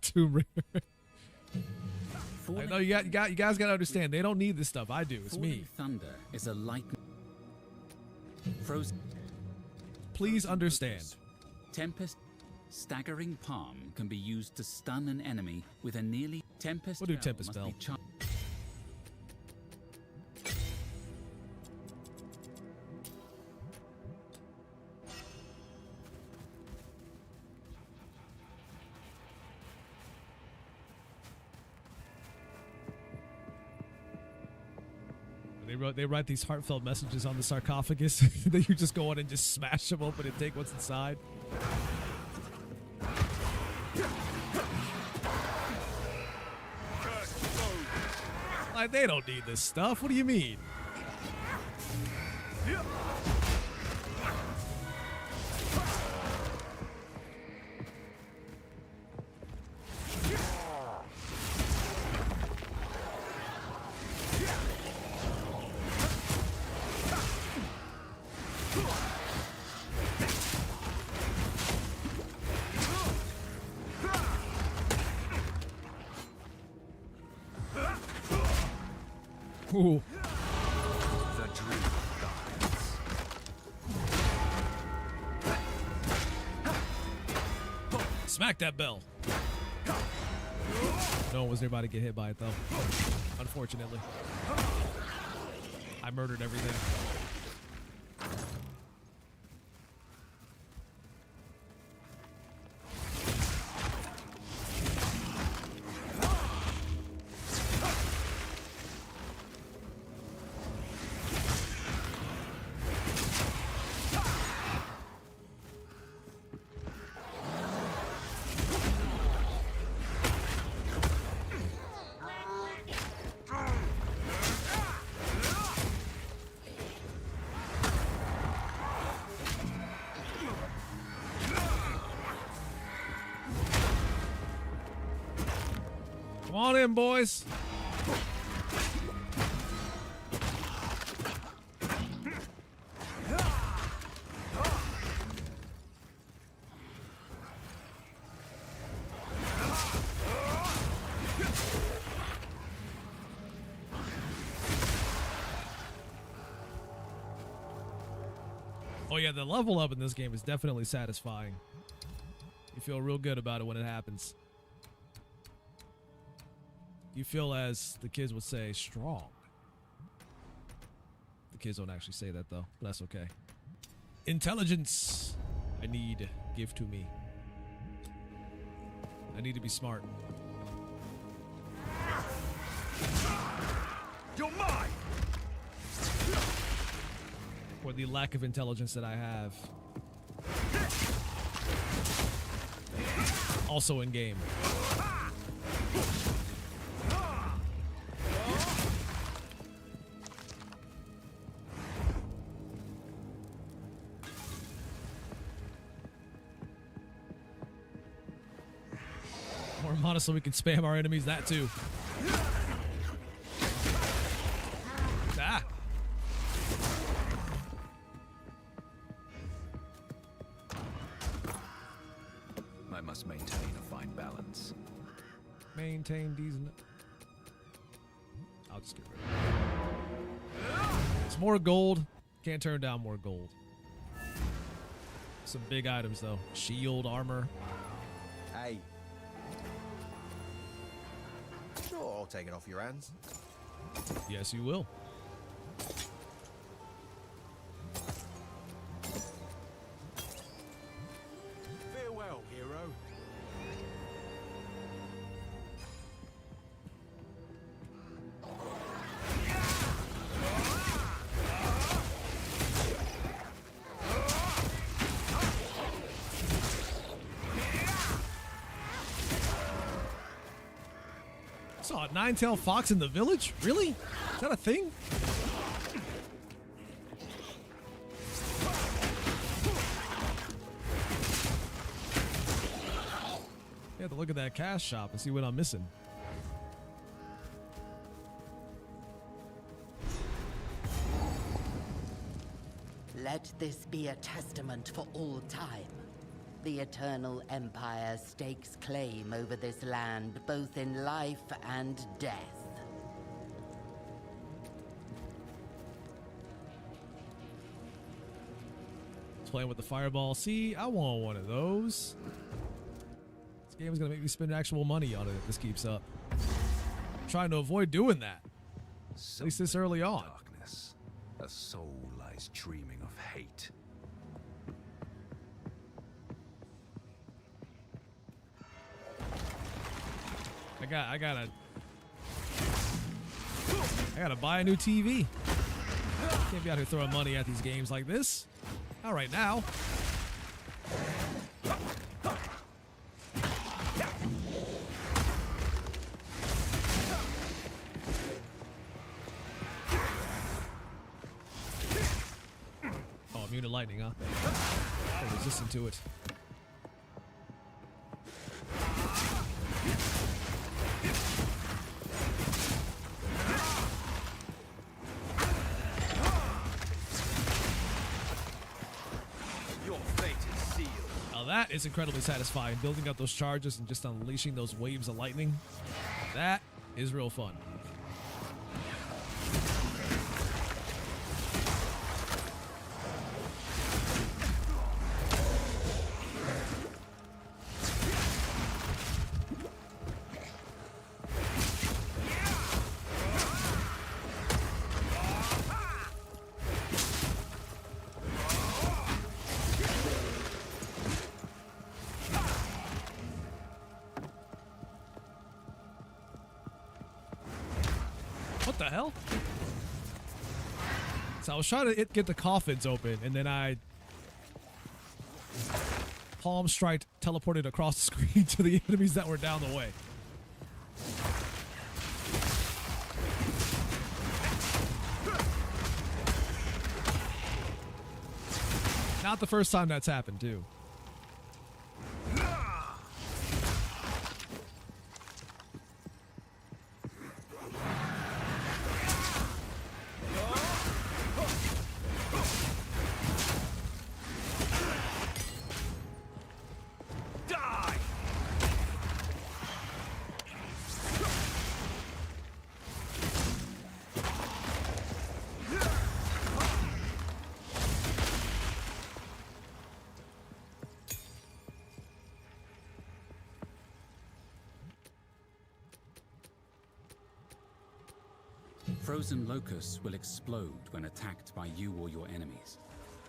Tomb Raider. I know you guys got to understand. They don't need this stuff. I do. It's me. Thunder is a lightning. Frozen. Please understand. Tempest. Staggering Palm can be used to stun an enemy with a nearly Tempest. What do Bell Tempest must Bell? be char- They write these heartfelt messages on the sarcophagus. That you just go in and just smash them open and take what's inside. Like, they don't need this stuff. What do you mean? Ooh. The dream dies. Smack that bell. No one was nearby to get hit by it, though. Unfortunately. I murdered everything. Come on in, boys. Oh yeah, the level up in this game is definitely satisfying. You feel real good about it when it happens. You feel, as the kids would say, strong. The kids don't actually say that, though. But that's okay. Intelligence. I need. Give to me. I need to be smart. You're mine! For the lack of intelligence that I have. Also in game. More mana so we can spam our enemies, that too. Ah! I must maintain a fine balance. Maintain decent. I'll just get rid of it. It's more gold. Can't turn down more gold. Some big items, though. Shield, armor. Hey. Sure, I'll take it off your hands. Yes, you will. Farewell, hero. Saw a nine-tailed fox in the village? Really? Is that a thing? You have to look at that cash shop and see what I'm missing. Let this be a testament for all time. The Eternal Empire stakes claim over this land, both in life and death. Playing with the fireball. See, I want one of those. This game is going to make me spend actual money on it if this keeps up. I'm trying to avoid doing that. At least this early on. Darkness. A soul lies dreaming of hate. I gotta buy a new TV. Can't be out here throwing money at these games like this. Not right now. Oh, immune to lightning, huh? Oh, resistant to it. That is incredibly satisfying, building up those charges and just unleashing those waves of lightning. That is real fun. What the hell? So I was trying to get the coffins open, and then I palm strike teleported across the screen to the enemies that were down the way. Not the first time that's happened, too. Frozen locusts will explode when attacked by you or your enemies.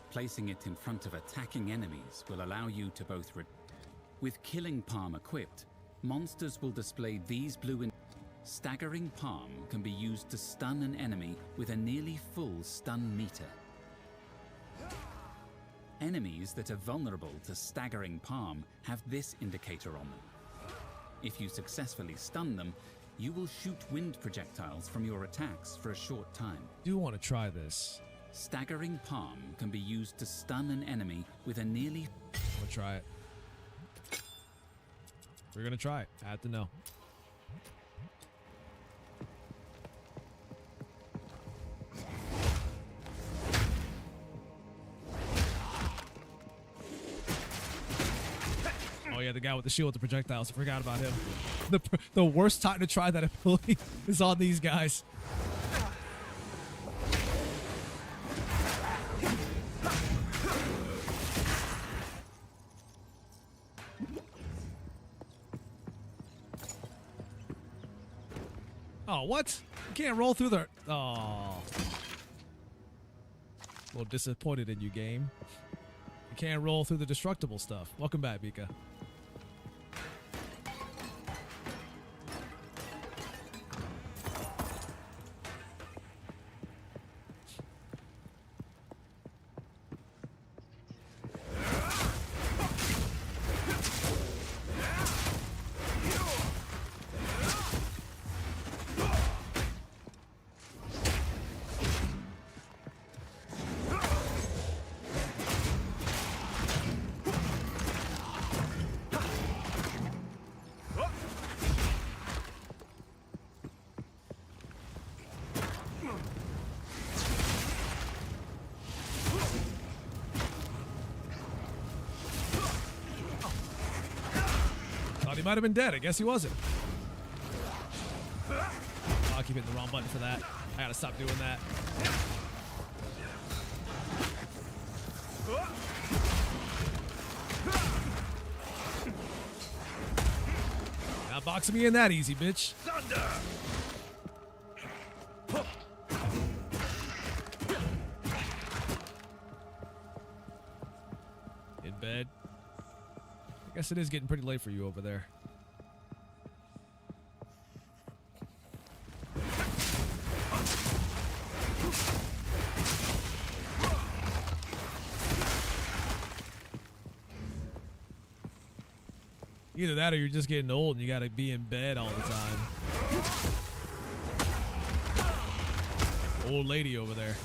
Placing it in front of attacking enemies will allow you to both with Killing Palm equipped, monsters will display these blue Staggering Palm can be used to stun an enemy with a nearly full stun meter. Enemies that are vulnerable to Staggering Palm have this indicator on them. If you successfully stun them, you will shoot wind projectiles from your attacks for a short time. Do want to try this. Staggering Palm can be used to stun an enemy with a nearly... We'll try it. We're gonna try it. I have to know. Oh yeah, the guy with the shield with the projectiles. I forgot about him. The worst time to try that ability is on these guys. Oh, what? You can't roll through the... Oh. A little disappointed in you, game. You can't roll through the destructible stuff. Welcome back, Mika. Thought he might have been dead. I guess he wasn't. Oh, I keep hitting the wrong button for that. I gotta stop doing that. Not boxing me in that easy, bitch. Thunder! In bed. I guess it is getting pretty late for you over there. Either that or you're just getting old and you gotta be in bed all the time. Old lady over there.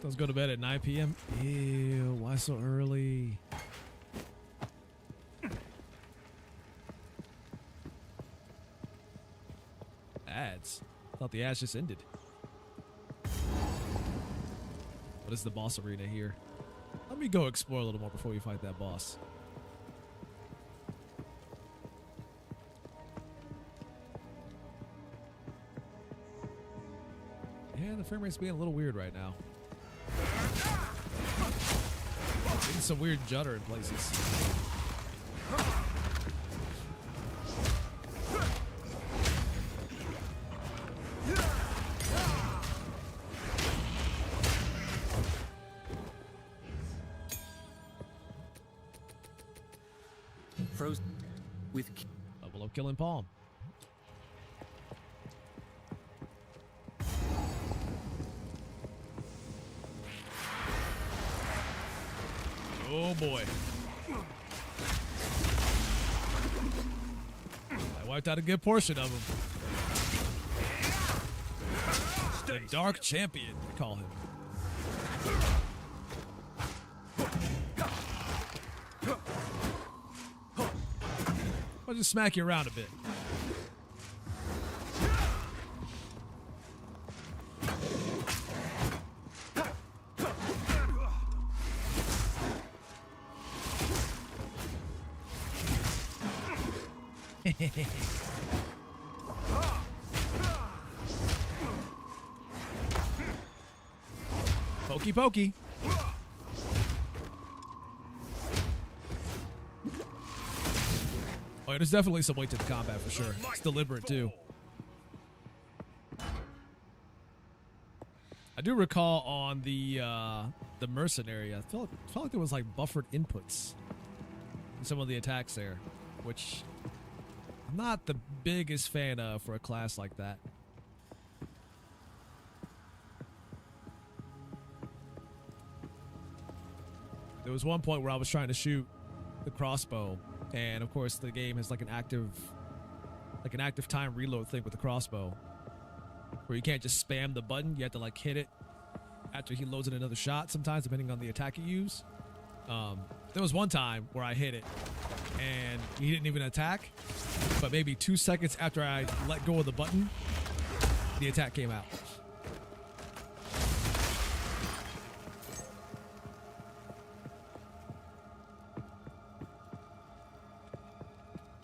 Let's go to bed at 9 p.m. Ew, why so early? Ads. Thought the ads just ended. What is the boss arena here? Let me go explore a little more before we fight that boss. Yeah, the frame rate's being a little weird right now. Getting some weird judder in places. Frozen with Level up killing palm. Oh boy. I wiped out a good portion of him. The Dark Champion, they call him. I'll just smack you around a bit. Pokey pokey. Oh, there's definitely some weight to the combat for sure. It's deliberate too. I do recall on the mercenary, I felt like there was like buffered inputs in some of the attacks there, which I'm not the biggest fan of for a class like that. There was one point where I was trying to shoot the crossbow, and of course the game has like an active time reload thing with the crossbow, where you can't just spam the button. You have to like hit it after he loads in another shot sometimes, depending on the attack you use. There was one time where I hit it and he didn't even attack, but maybe 2 seconds after I let go of the button, the attack came out.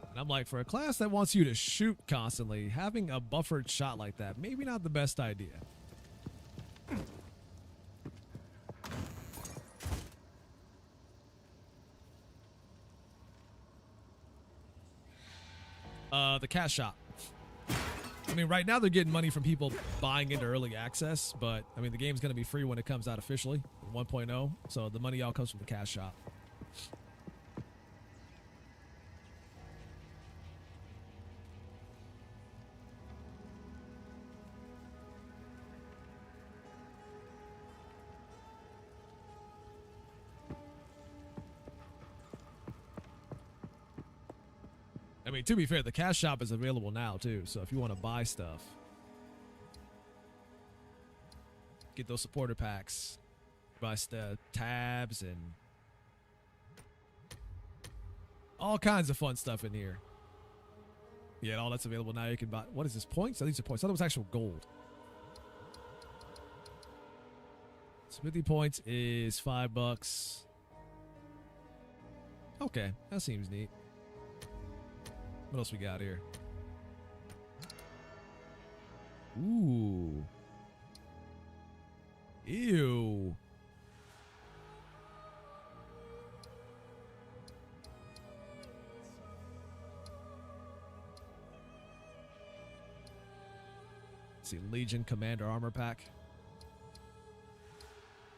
And I'm like, for a class that wants you to shoot constantly, having a buffered shot like that, maybe not the best idea. The cash shop. I mean, right now they're getting money from people buying into early access, but I mean, the game's going to be free when it comes out officially, 1.0, so the money all comes from the cash shop. I mean, to be fair, the cash shop is available now too, so if you want to buy stuff. get those supporter packs. Buy tabs and all kinds of fun stuff in here. Yeah, all that's available now. You can buy. What is this? Points? I think these are points. I thought it was actual gold. Smithy points is $5. Okay, that seems neat. What else we got here? Ooh. Ew. Let's see, Legion Commander Armor Pack.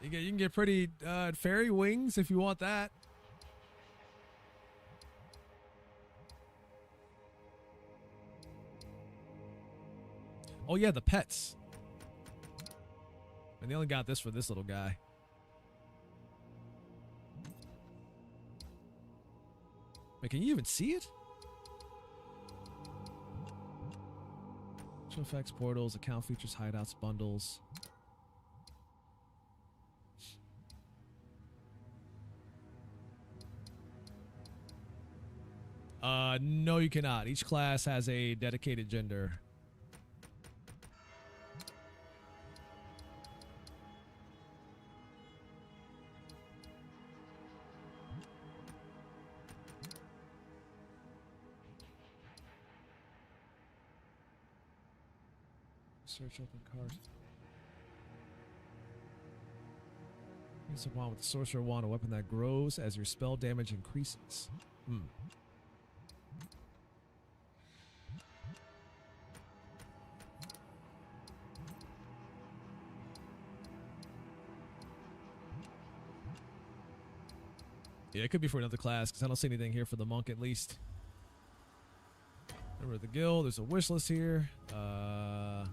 You can get pretty fairy wings if you want that. Oh yeah, the pets. And they only got this for this little guy. Wait, can you even see it? Special effects, portals, account features, hideouts, bundles. No, you cannot. Each class has a dedicated gender. Search open cards. Use a wand with the sorcerer wand, a weapon that grows as your spell damage increases. Yeah, it could be for another class because I don't see anything here for the monk at least. Remember the guild. There's a wish list here. Oh,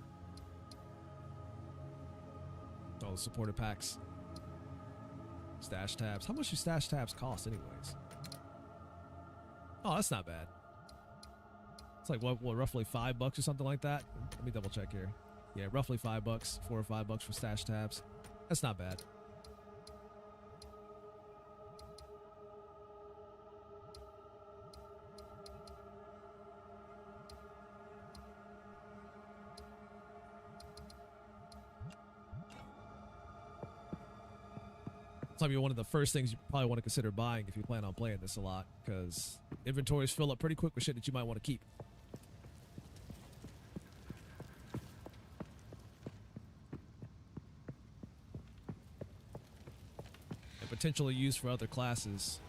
the supporter packs. Stash tabs. How much do stash tabs cost anyways? Oh, that's not bad. It's like what roughly $5 or something like that. Let me double check here. Yeah, roughly $5, $4 or $5 for stash tabs. That's not bad. It's probably one of the first things you probably want to consider buying if you plan on playing this a lot, because inventories fill up pretty quick with shit that you might want to keep. And potentially used for other classes.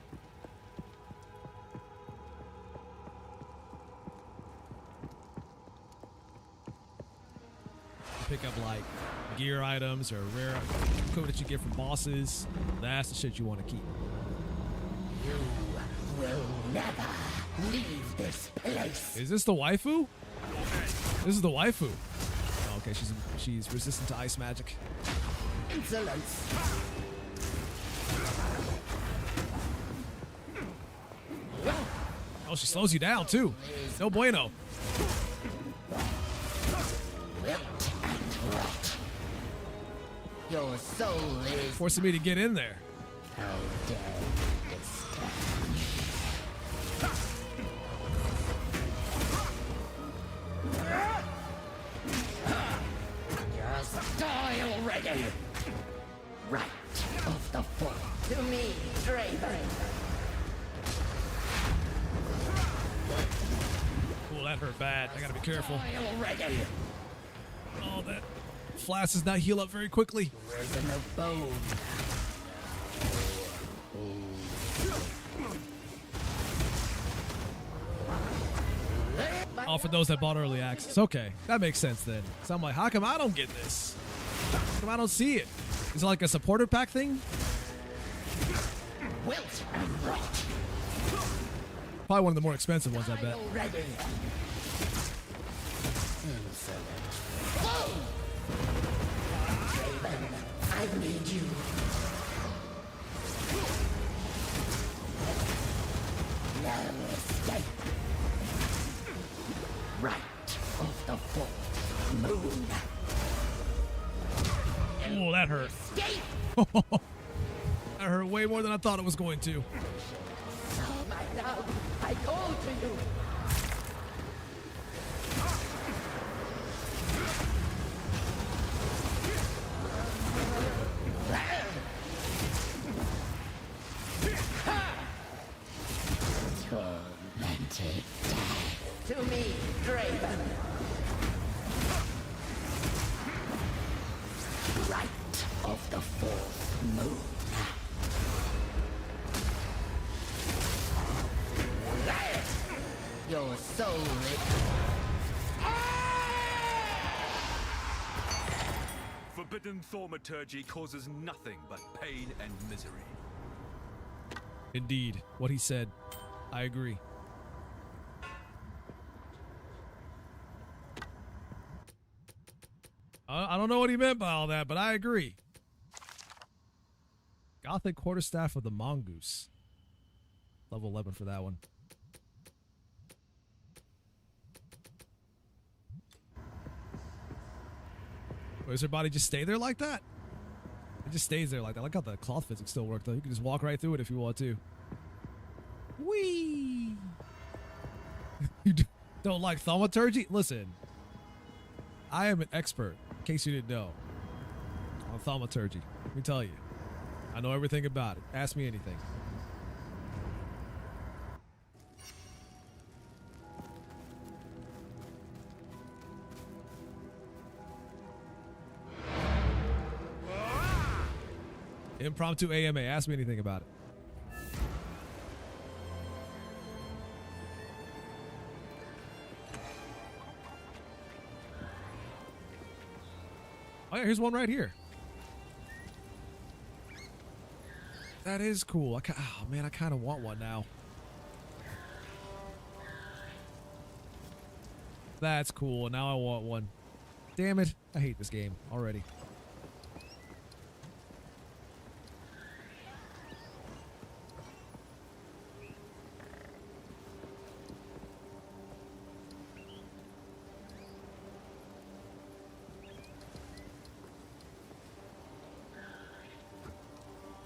Pick up like gear items or rare equipment that you get from bosses. That's the shit you want to keep. You will never leave this place. Is this the waifu? This is the waifu. Oh, okay, she's resistant to ice magic. Insolence. Oh, she slows you down too. No bueno. Your soul is Forcing me to get in there. how dare you stand. Just die already. Right of the fall. To me, Draven. Cool, that hurt bad. I gotta be careful. Die already. Oh, that flask does not heal up very quickly. Risen of bone. Oh, for those that bought early access. Okay, that makes sense then. So I'm like, how come I don't get this? How come I don't see it? Is it like a supporter pack thing? Wilt and rot. Probably one of the more expensive ones, I bet. Already. Whoa! Draven, I need you. No escape. Right of the full moon. Oh, that hurt. Escape! That hurt way more than I thought it was going to. Oh, my love, I call to you. Tormented death. To me, Draven. Right of the fourth moon. Your soul is... Forbidden thaumaturgy causes nothing but pain and misery. Indeed, what he said. I agree. I don't know what he meant by all that, but I agree. Gothic Quarterstaff of the Mongoose. Level 11 for that one. Wait, does her body just stay there like that? It just stays there like that. I like how the cloth physics still work, though. You can just walk right through it if you want to. Whee! You don't like thaumaturgy? Listen, I am an expert, in case you didn't know, on thaumaturgy. Let me tell you. I know everything about it. Ask me anything. Impromptu AMA. Ask me anything about it. Oh yeah, here's one right here. That is cool. Oh man, I kind of want one now. That's cool. Now I want one. Damn it. I hate this game already.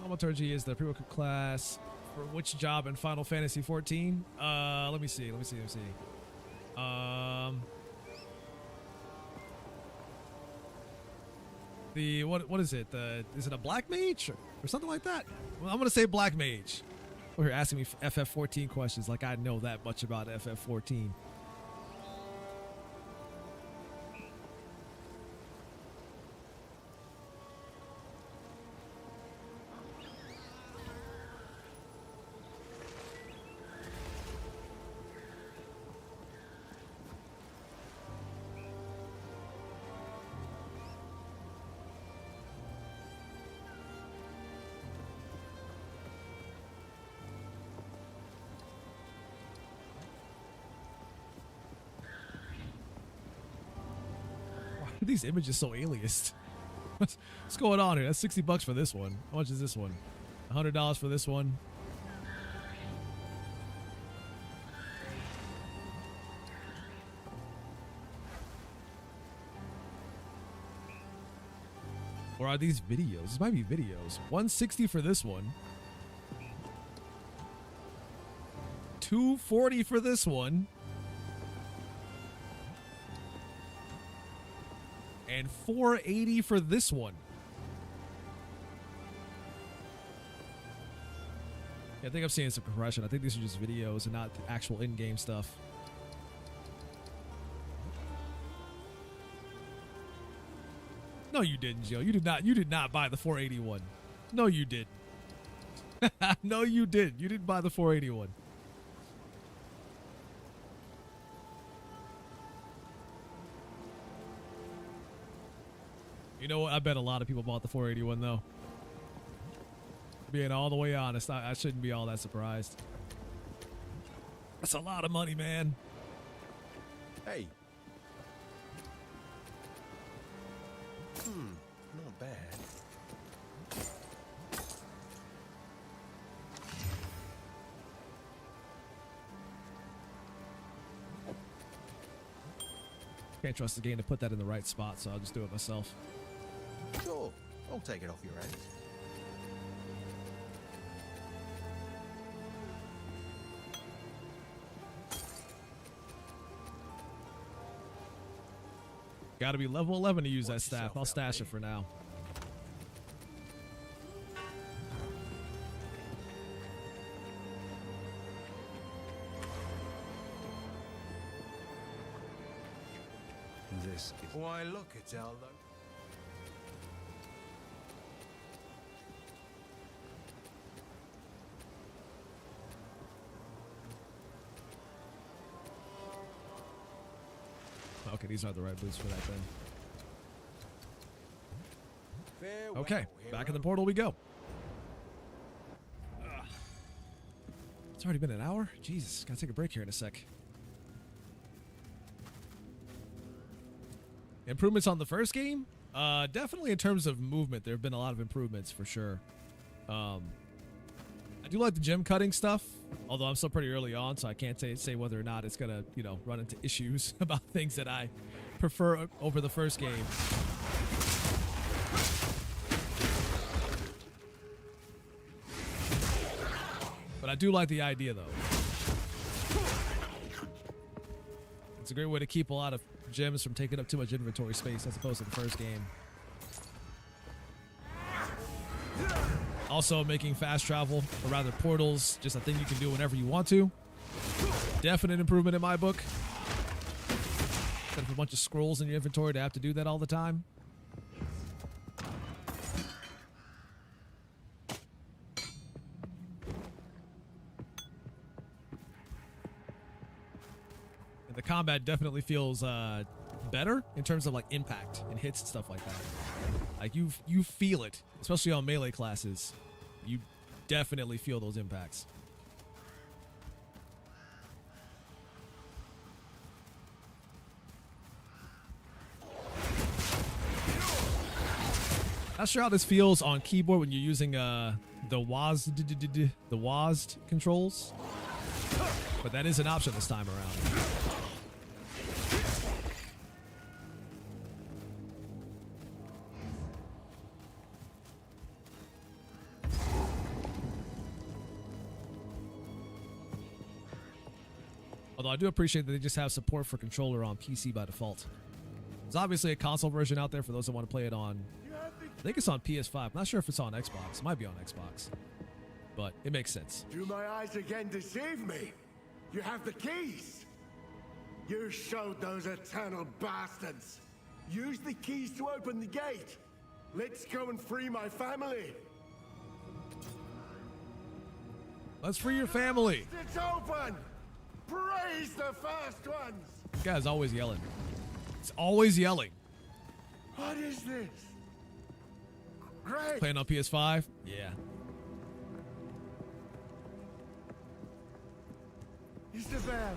Thaumaturgy is the prerequisite class for which job in Final Fantasy 14? Let me see. The what is it? Is it a black mage or something like that? Well, I'm gonna say black mage. Well, you're asking me FF14 questions like I know that much about FF14. These images so aliased. What's going on here? That's $60 for this one. How much is this one? $100 for this one. Or are these videos? This might be videos. $160 for this one. $240 for this one. And $480 for this one. Yeah, I think I'm seeing some compression. I think these are just videos and not the actual in-game stuff. No, you didn't, Joe. You did not buy the 481. No, you didn't. No, you didn't. You didn't buy the 481. You know what? I bet a lot of people bought the 481 though. Being all the way honest, I shouldn't be all that surprised. That's a lot of money, man. Hey. Not bad. Can't trust the game to put that in the right spot, so I'll just do it myself. Sure. I'll take it off your hands. Got to be level 11 to use that Watch staff. yourself I'll out stash there. it for now. This is... Why, look, it's Aldo. Okay, these are the right boots for that then. Farewell, Okay, back in hero. the portal we go. Ugh. It's already been an hour? Jesus, gotta take a break here in a sec. Improvements on the first game? Definitely in terms of movement, there have been a lot of improvements for sure. I do like the gem cutting stuff, although I'm still pretty early on, so I can't say whether or not it's gonna, you know, run into issues about things that I prefer over the first game. But I do like the idea, though. It's a great way to keep a lot of gems from taking up too much inventory space as opposed to the first game. Also, making fast travel, or rather portals, just a thing you can do whenever you want to. Definite improvement in my book. Instead of a bunch of scrolls in your inventory to have to do that all the time. And the combat definitely feels better in terms of like impact and hits and stuff like that. Like you feel it, especially on melee classes. You definitely feel those impacts. Not sure how this feels on keyboard when you're using the WASD controls, but that is an option this time around. Although I do appreciate that they just have support for controller on PC by default. There's obviously a console version out there for those that want to play it on. I think it's on PS5. I'm not sure if it's on Xbox. It might be on Xbox. But it makes sense. Do my eyes again deceive me? You have the keys. You showed those eternal bastards. Use the keys to open the gate. Let's go and free my family. Let's free your family. It's open. Praise the first ones. This guy's always yelling. It's always yelling. What is this? Great. Playing on PS5? Yeah. Isabel.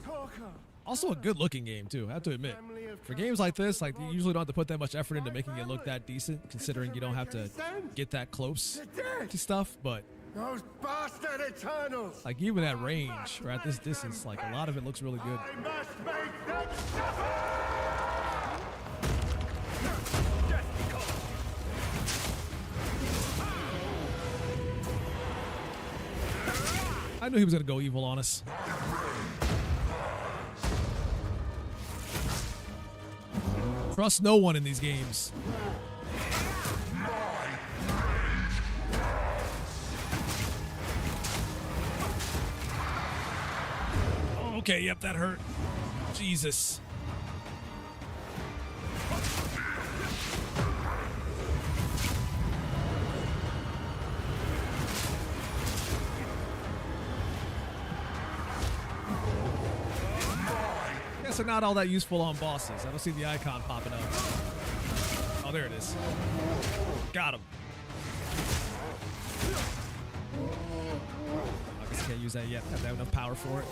Talker. Also a good looking game too, I have to admit. For games like this, like you usually don't have to put that much effort into making it look that decent, considering you don't have to get that close to stuff, but Those bastard Eternals. like even at range or at this distance, like a lot of it looks really good. I must make them suffer. I knew he was gonna go evil on us. Trust no one in these games. Okay, yep, that hurt. Jesus. Guess they're not all that useful on bosses. I don't see the icon popping up. Oh, there it is. Got him. I guess I can't use that yet. Have to have enough power for it.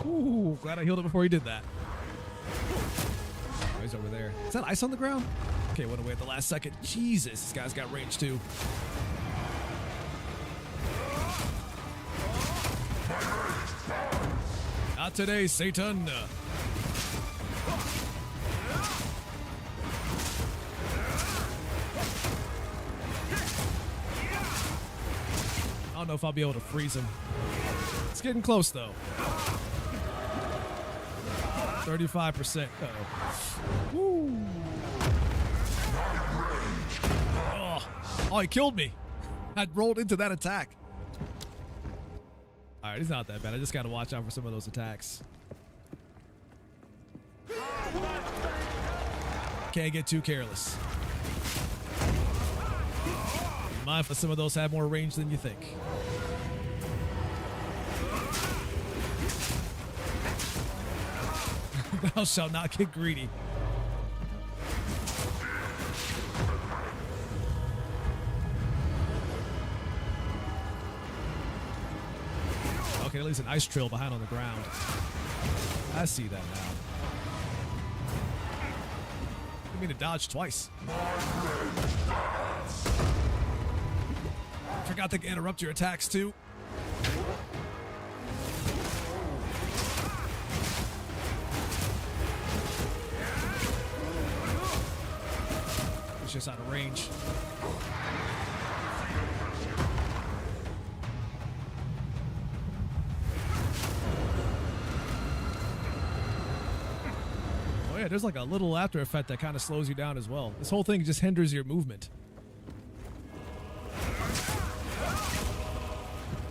Ooh, glad I healed it before he did that. Oh, he's over there. Is that ice on the ground? Okay, went away at the last second. Jesus, this guy's got range too. Not today, Satan. I don't know if I'll be able to freeze him. It's getting close, though. 35%. Uh-oh. Woo. Oh, he killed me. I rolled into that attack. All right, he's not that bad. I just got to watch out for some of those attacks. Can't get too careless. Be mindful, some of those have more range than you think. Thou shalt not get greedy. Okay, at least an ice trail behind on the ground. I see that now. I mean to dodge twice. Forgot to interrupt your attacks too. It's just out of range. Oh yeah, there's like a little after effect that kind of slows you down as well. This whole thing just hinders your movement.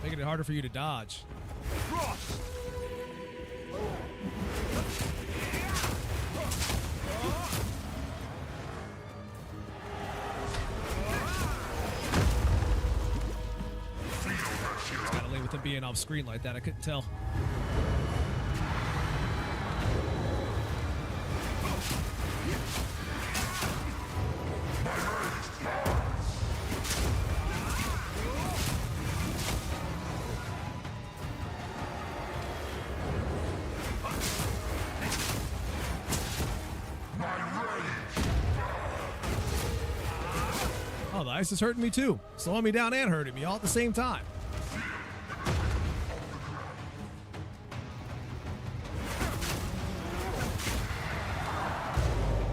Making it harder for you to dodge. Gotta leave with him being off screen like that. I couldn't tell. Oh, the ice is hurting me too. Slowing me down and hurting me all at the same time.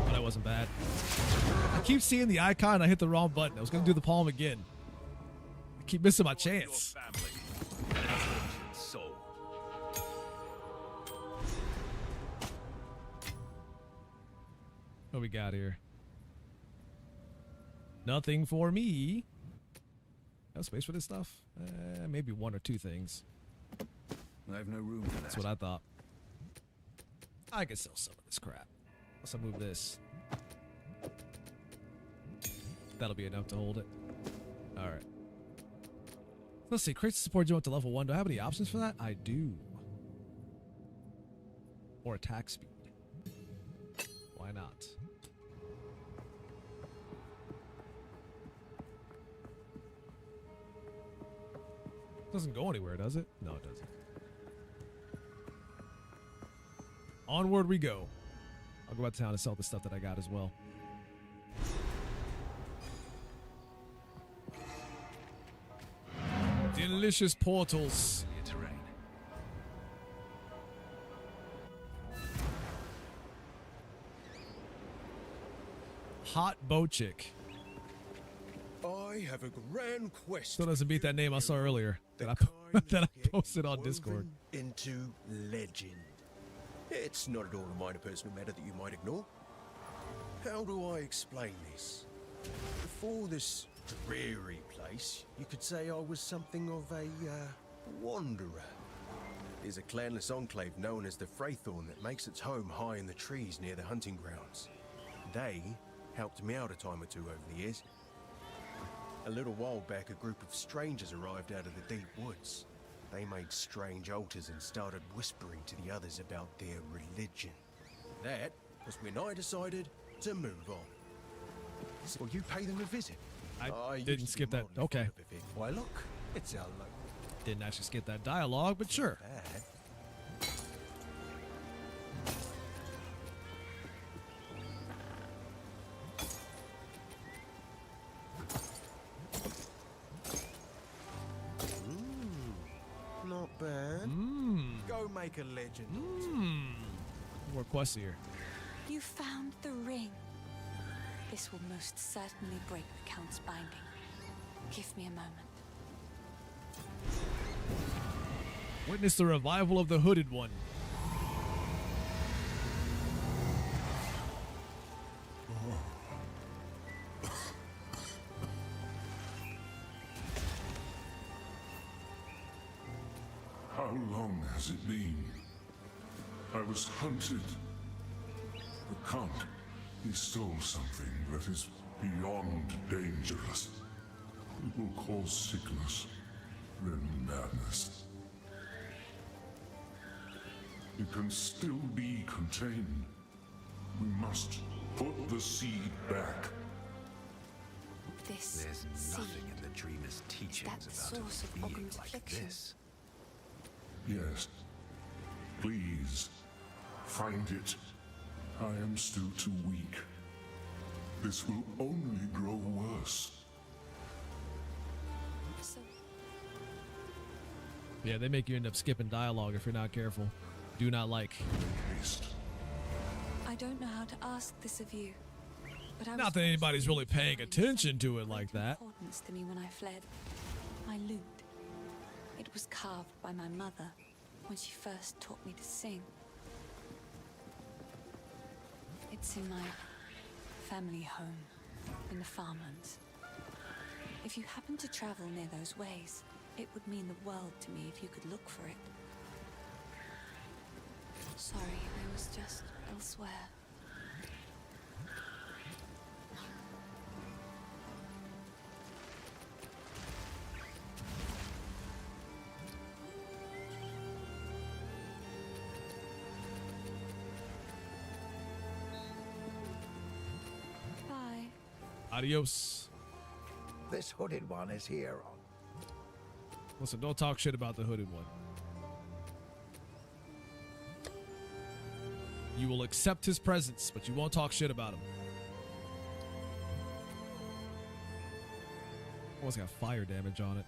But that wasn't bad. I keep seeing the icon and I hit the wrong button. I was going to do the palm again. I keep missing my chance. What we got here? Nothing for me. No space for this stuff? Maybe one or two things. I have no room for that. That's what I thought. I can sell some of this crap. Unless I move this. That'll be enough to hold it. Alright. Let's see. Crates to support you up to level 1. Do I have any options for that? I do. Or attack speed. Why not? Doesn't go anywhere, does it? No, it doesn't. Onward we go. I'll go out to town and sell the stuff that I got as well. Delicious portals. Terrain. Hot bow chick. I have a grand quest. Still doesn't beat that name I saw earlier that I posted on Discord. Into legend. It's not at all a minor personal matter that you might ignore. How do I explain this? Before this dreary place, you could say I was something of a wanderer. There's a clanless enclave known as the Fraythorn that makes its home high in the trees near the hunting grounds. They helped me out a time or two over the years. A little while back, a group of strangers arrived out of the deep woods. They made strange altars and started whispering to the others about their religion. That was when I decided to move on. So you pay them a visit. I didn't skip that. Okay. Why look, it's our local. Didn't actually skip that dialogue, but sure. Bad. Not bad. Go make a legend. More quests here. You found the ring. This will most certainly break the Count's binding. Give me a moment. Witness the revival of the Hooded One. How long has it been? I was hunted. The Count, he stole something that is beyond dangerous. It will cause sickness, then madness. It can still be contained. We must put the seed back. This There's seed, nothing in the dreamer's is that teachings the about source a of being Ogren's like affliction? this. Yes. Please, find it. I am still too weak. This will only grow worse. So, Yeah, they make you end up skipping dialogue if you're not careful. Do not like. Haste. I don't know how to ask this of you, but I Not was that anybody's really forced to paying find attention to something it of like great that. Importance to me when I fled. My lute. It was carved by my mother when she first taught me to sing. It's in my family home in the farmlands. If you happen to travel near those ways, it would mean the world to me if you could look for it. Sorry, I was just elsewhere. Bye. Adios. This hooded one is here on. Listen, don't talk shit about the Hooded One. You will accept his presence, but you won't talk shit about him. Almost got fire damage on it.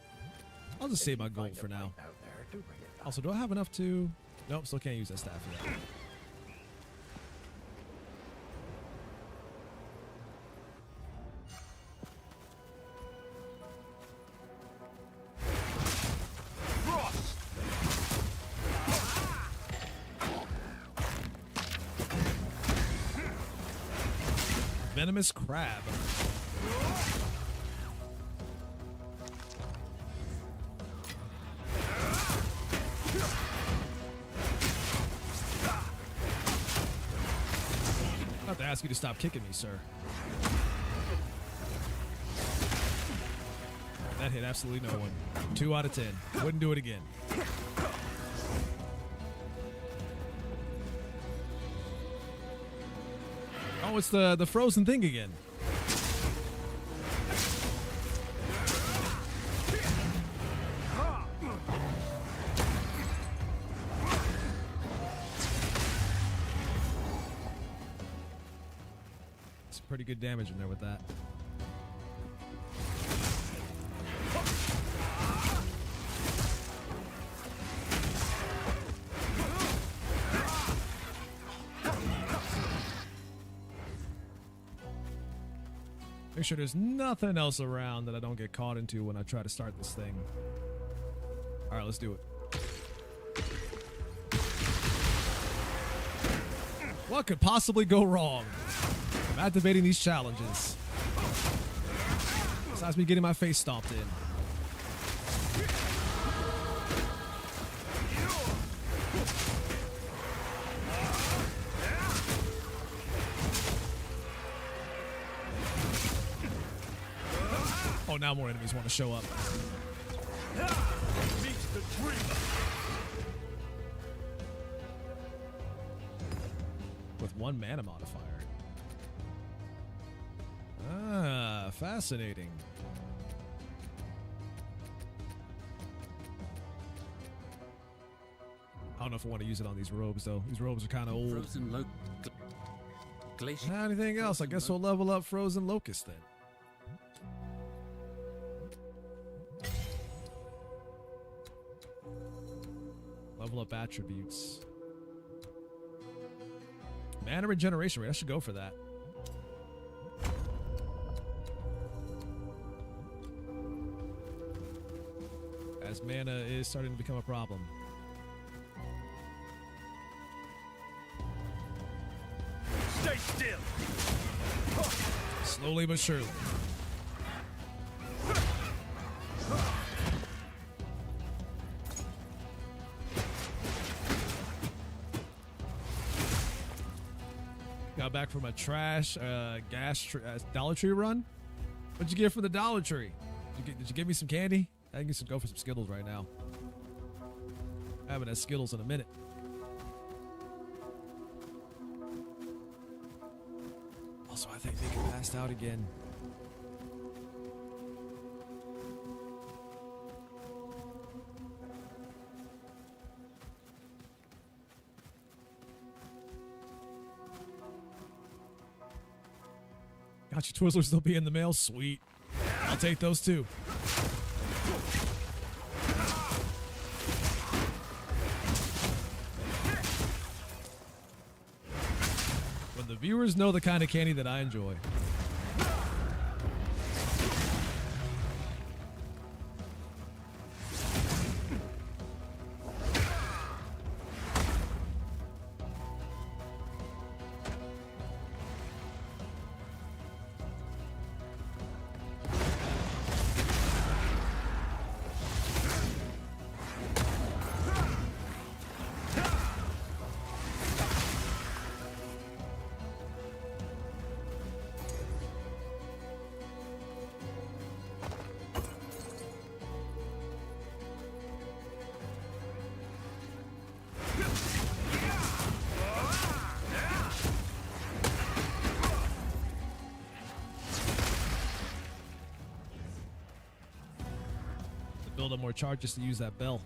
I'll just save my gold for now. Out there, do bring it back. Also, do I have enough to... Nope, still can't use that staff for that. Venomous crab. I have to ask you to stop kicking me, sir. That hit absolutely no one. 2 out of 10. Wouldn't do it again. Oh, it's the frozen thing again. It's pretty good damage in there with that. Make sure there's nothing else around that I don't get caught into when I try to start this thing. All right, let's do it. What could possibly go wrong? I'm activating these challenges. Besides me getting my face stomped in. Oh, now more enemies want to show up. Meet the dreamer. With 1 mana modifier. Ah, fascinating. I don't know if I want to use it on these robes, though. These robes are kind of old. Frozen glacier. Anything else? I guess we'll level up Frozen Locust then. Level up attributes. Mana regeneration rate. I should go for that. As mana is starting to become a problem. Stay still. Slowly but surely. Got back from a trash Dollar Tree run. What'd you get from the Dollar Tree? Did you give me some candy? I can go for some Skittles right now. I haven't had Skittles in a minute. Also, I think they passed out again. Got your Twizzlers, they'll be in the mail. Sweet. I'll take those too. When the viewers know the kind of candy that I enjoy. Build up more charges to use that bell.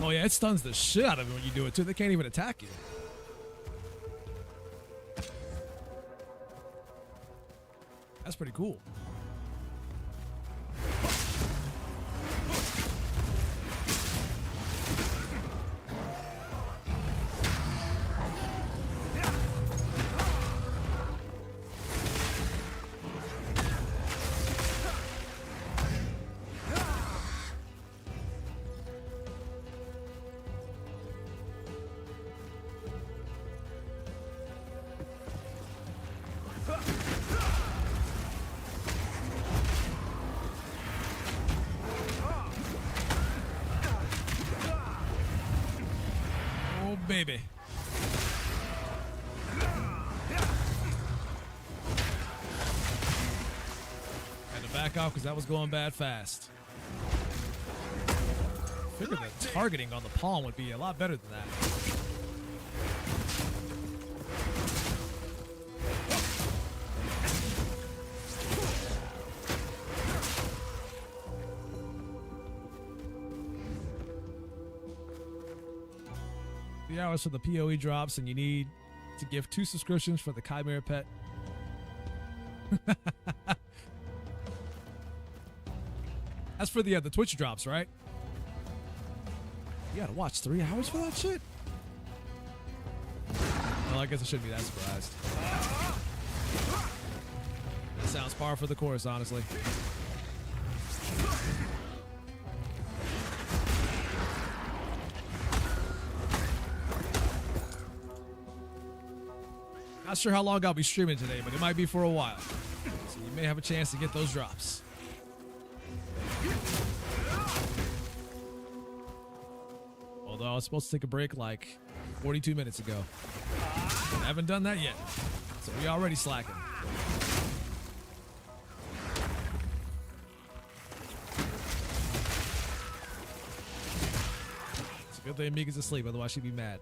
Oh yeah, it stuns the shit out of you when you do it too. They can't even attack you. That's pretty cool. Baby. Had to back off because that was going bad fast. I figured the targeting on the palm would be a lot better than that. $3 for the PoE drops, and you need to give 2 subscriptions for the Chimera Pet. That's for the Twitch drops, right? You gotta watch 3 hours for that shit? Well, I guess I shouldn't be that surprised. That sounds par for the course, honestly. Not sure how long I'll be streaming today, but it might be for a while. So you may have a chance to get those drops. Although I was supposed to take a break like 42 minutes ago. I haven't done that yet. So we already slacking. It's a good thing Mika's asleep, otherwise she'd be mad.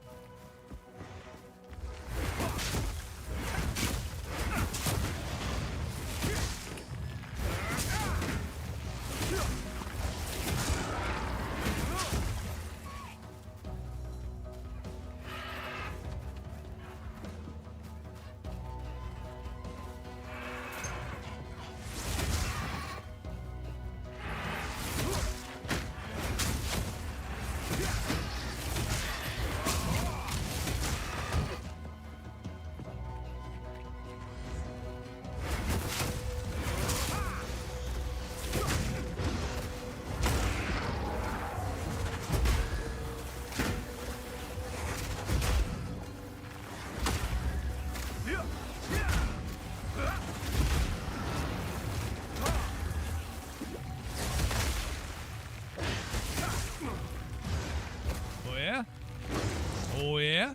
yeah? Oh, yeah?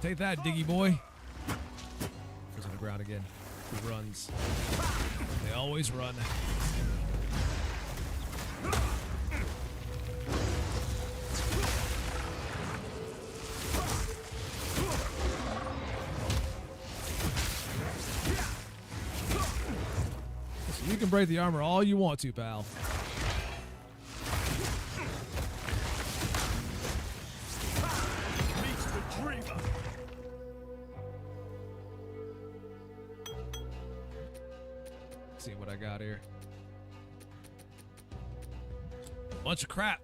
Take that, Diggy boy. Goes on the ground again. He runs. They always run. So you can break the armor all you want to, pal. See what I got here. Bunch of crap.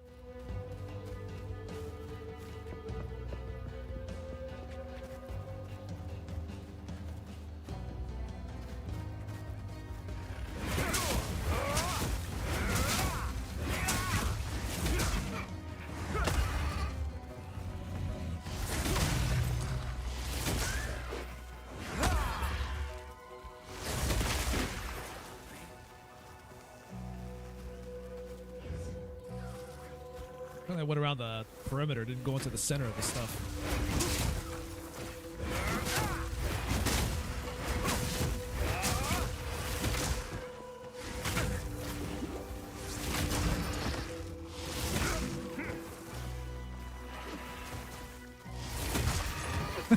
I went around the perimeter, didn't go into the center of the stuff.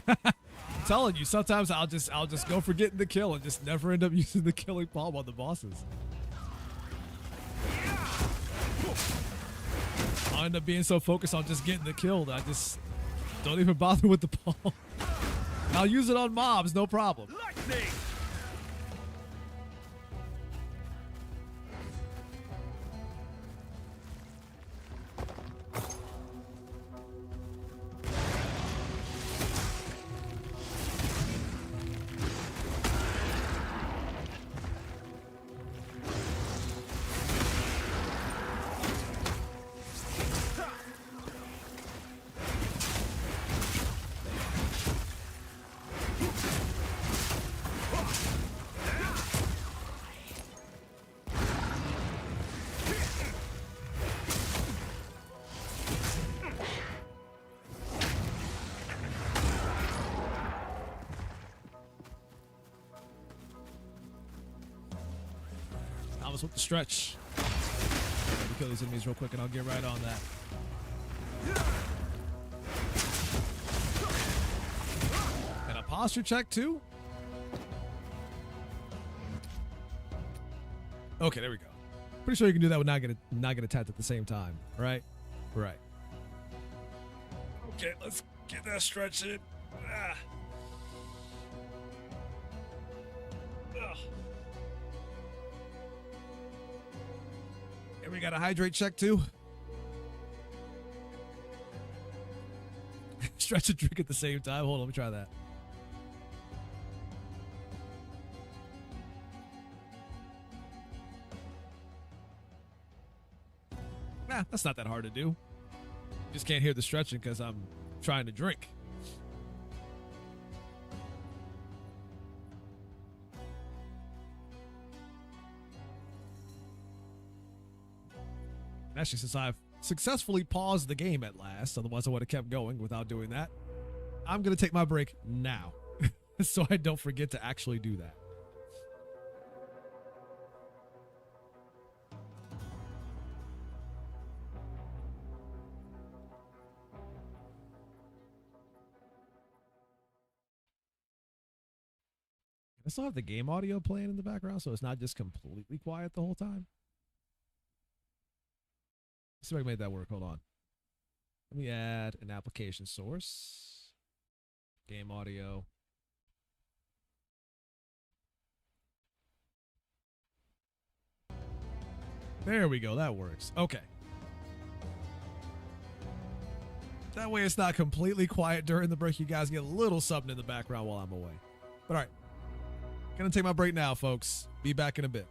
I'm telling you, sometimes I'll just go for getting the kill and just never end up using the killing palm on the bosses. I'll end up being so focused on just getting the kill that I just don't even bother with the palm. I'll use it on mobs, no problem. Lightning! With the stretch. Let me kill these enemies real quick and I'll get right on that. And a posture check too? Okay, there we go. Pretty sure you can do that with not get attacked at the same time, right? Right. Okay, let's get that stretch in. Ah. Ugh. And we got a hydrate check too. Stretch and drink at the same time. Hold on, let me try that. Nah, that's not that hard to do. Just can't hear the stretching because I'm trying to drink. Actually, since I've successfully paused the game at last, otherwise I would have kept going without doing that, I'm going to take my break now so I don't forget to actually do that. I still have the game audio playing in the background, so it's not just completely quiet the whole time. Let's see if I can make that work. Hold on. Let me add an application source. Game audio. There we go. That works. Okay. That way it's not completely quiet during the break. You guys get a little something in the background while I'm away. But all right. Gonna take my break now, folks. Be back in a bit.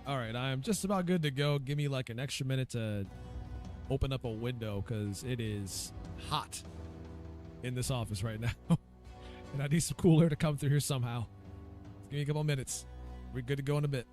All right, I am just about good to go. Give me like an extra minute to open up a window because it is hot in this office right now. And I need some cool air to come through here somehow. Give me a couple minutes. We're good to go in a bit.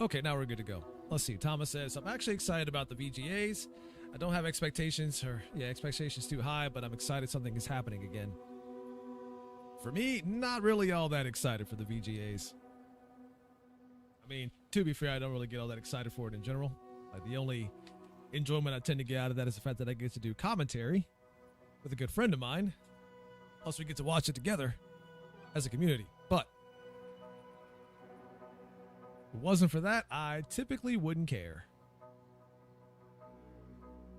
Okay, now we're good to go. Let's see. Thomas says, I'm actually excited about the VGAs. I don't have expectations expectations too high, but I'm excited something is happening again. For me, not really all that excited for the VGAs. I mean, to be fair, I don't really get all that excited for it in general. Like, the only enjoyment I tend to get out of that is the fact that I get to do commentary with a good friend of mine. Plus, we get to watch it together as a community. But if it wasn't for that, I typically wouldn't care,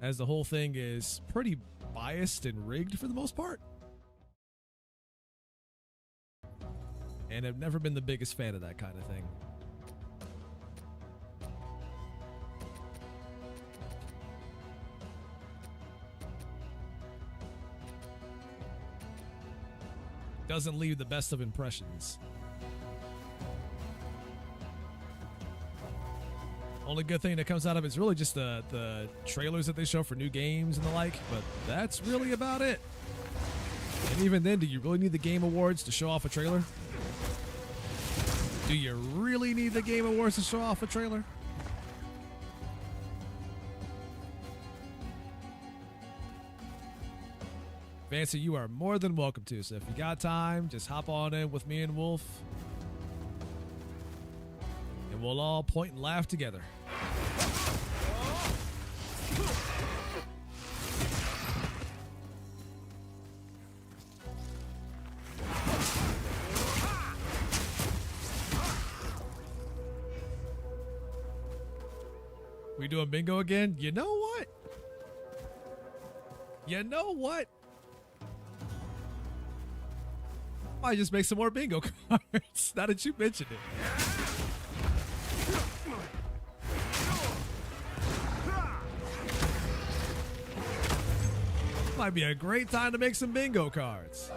as the whole thing is pretty biased and rigged for the most part. And I've never been the biggest fan of that kind of thing. Doesn't leave the best of impressions. Only good thing that comes out of it is really just the trailers that they show for new games and the like, but that's really about it. And even then, do you really need the Game Awards to show off a trailer? Do you really need the Game Awards to show off a trailer? Fancy, you are more than welcome to. So if you got time, just hop on in with me and Wolf, and we'll all point and laugh together. We doing bingo again? You know what? You know what? Might just make some more bingo cards. Now that you mentioned it. Might be a great time to make some bingo cards.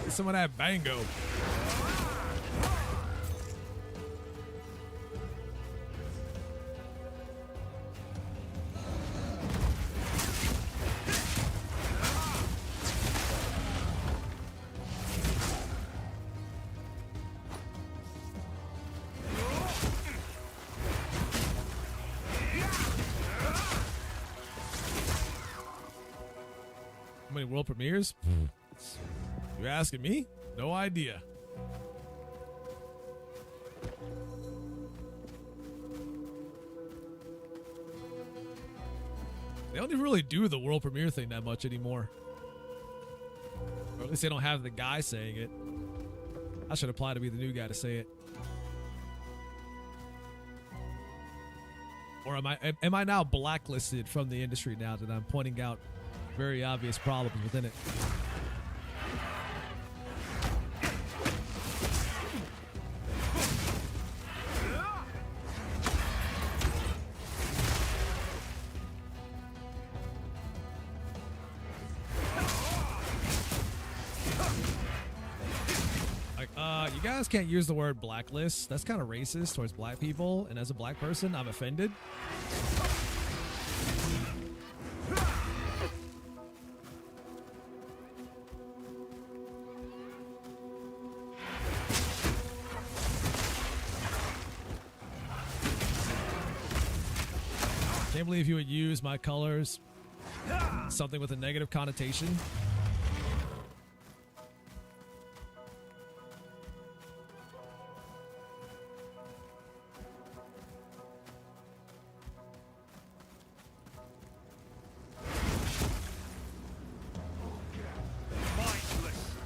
Get some of that bango. World premieres? You asking me? No idea. They don't even really do the world premiere thing that much anymore. Or at least they don't have the guy saying it. I should apply to be the new guy to say it. Or am I now blacklisted from the industry now that I'm pointing out very obvious problems within it? You guys can't use the word blacklist. That's kind of racist towards black people, and as a black person, I'm offended. Can't believe you would use my colors, something with a negative connotation.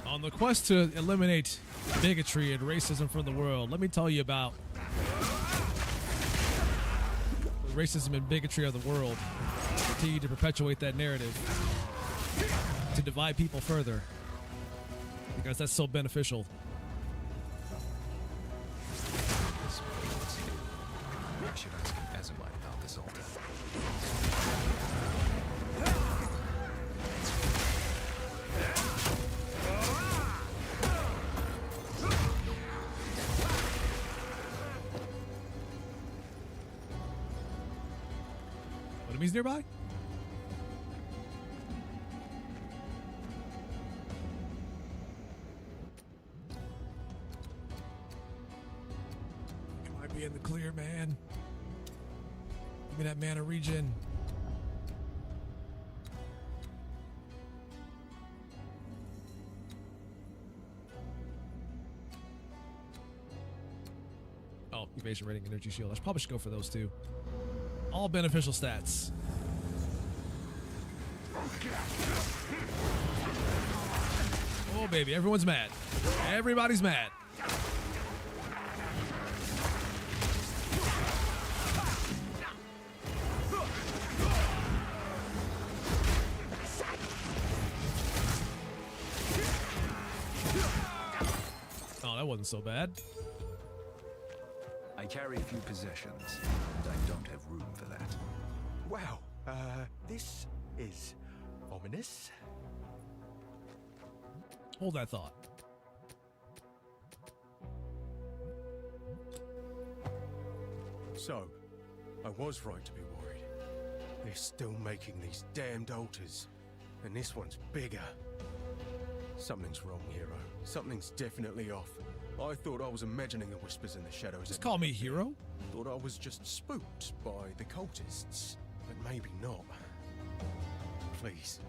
On the quest to eliminate bigotry and racism from the world, let me tell you about the racism and bigotry of the world. Continue to perpetuate that narrative to divide people further, because that's so beneficial. I should ask an Exile about this altar. Enemies nearby? You might be in the clear, man. Give me that mana regen. Oh, evasion rating, energy shield. I probably should go for those two. All beneficial stats. Oh, baby. Everyone's mad. Everybody's mad. Oh, that wasn't so bad. I carry a few possessions, and I don't have room for that. Wow, this is ominous. Hold that thought. So, I was right to be worried. They're still making these damned altars, and this one's bigger. Something's wrong, hero. Something's definitely off. I thought I was imagining the whispers in the shadows. Just call me hero. Thought I was just spooked by the cultists, but maybe not. Please,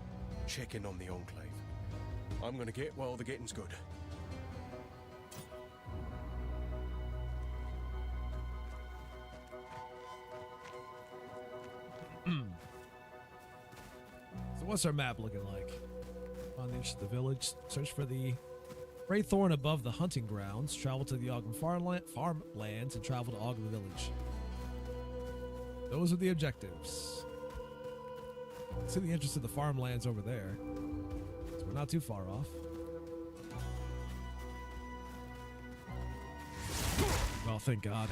check in on the Enclave. I'm gonna get while the getting's good. So what's our map looking like? On the village, search for the Wraithorn above the hunting grounds, travel to the Ogden farmlands, and travel to Ogden Village. Those are the objectives. See the entrance to the farmlands over there. So we're not too far off. Oh, thank God.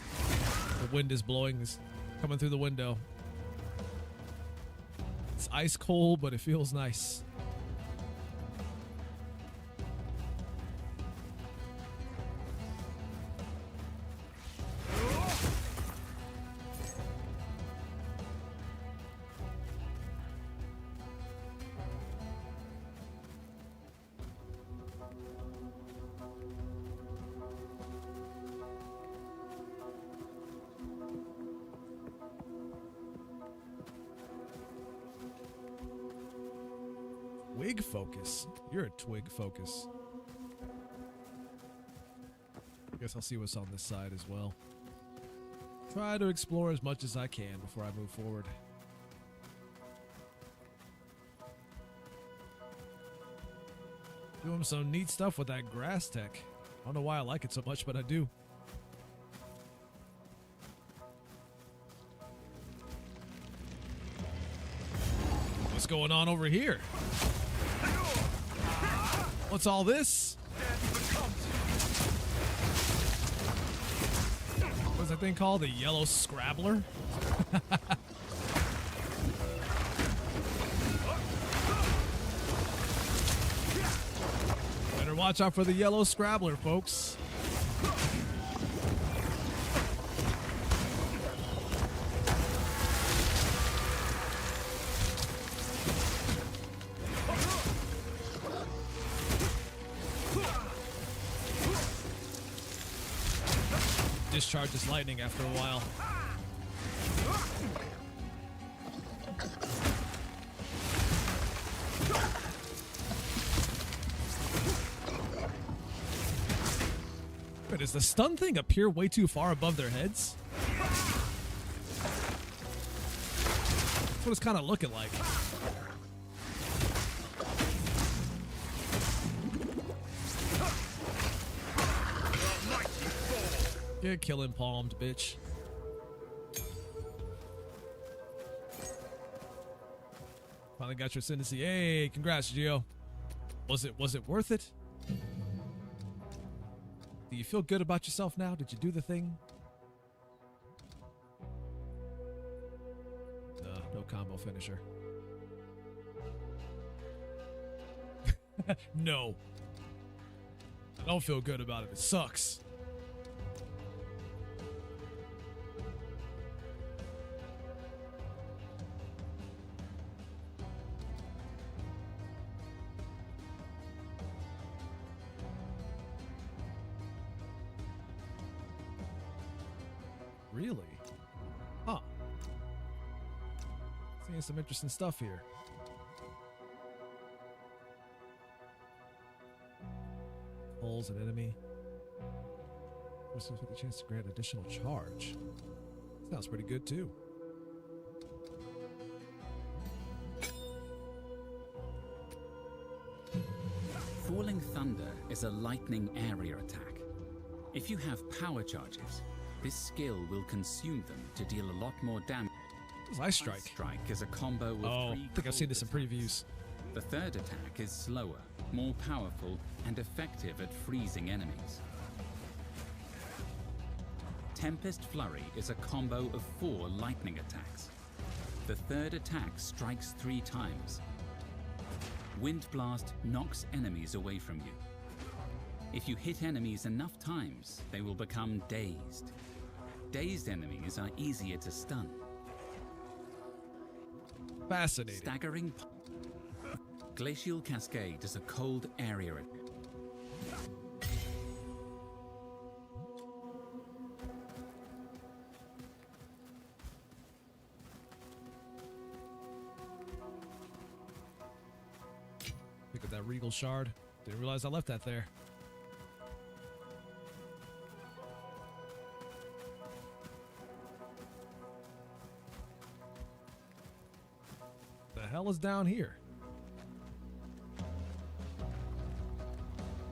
The wind is blowing, is coming through the window. It's ice cold, but it feels nice. Twig focus. You're a twig focus. I guess I'll see what's on this side as well. Try to explore as much as I can before I move forward. Doing some neat stuff with that grass tech. I don't know why I like it so much, but I do. What's going on over here? What's all this? What's that thing called? The yellow scrabbler? Better watch out for the yellow scrabbler, folks. Discharges lightning after a while. Wait, does the stun thing appear way too far above their heads? That's what it's kind of looking like. Get killing palmed, bitch. Finally got your ascendancy. Hey, congrats, Gio. Was it worth it? Do you feel good about yourself now? Did you do the thing? No combo finisher. No. I don't feel good about it. It sucks. Really? Huh. Seeing some interesting stuff here. Pulls an enemy. With a chance to grant additional charge. Sounds pretty good too. Falling Thunder is a lightning area attack. If you have power charges, this skill will consume them to deal a lot more damage. Ice Strike. Ice Strike is a combo with I three think I've seen this in cold previews. The third attack is slower, more powerful, and effective at freezing enemies. Tempest Flurry is a combo of 4 lightning attacks. The third attack strikes 3 times. Wind Blast knocks enemies away from you. If you hit enemies enough times, they will become dazed. Dazed enemies are easier to stun. Fascinating. Staggering. Glacial Cascade is a cold area. Pick up that Regal Shard. Didn't realize I left that there. The hell is down here?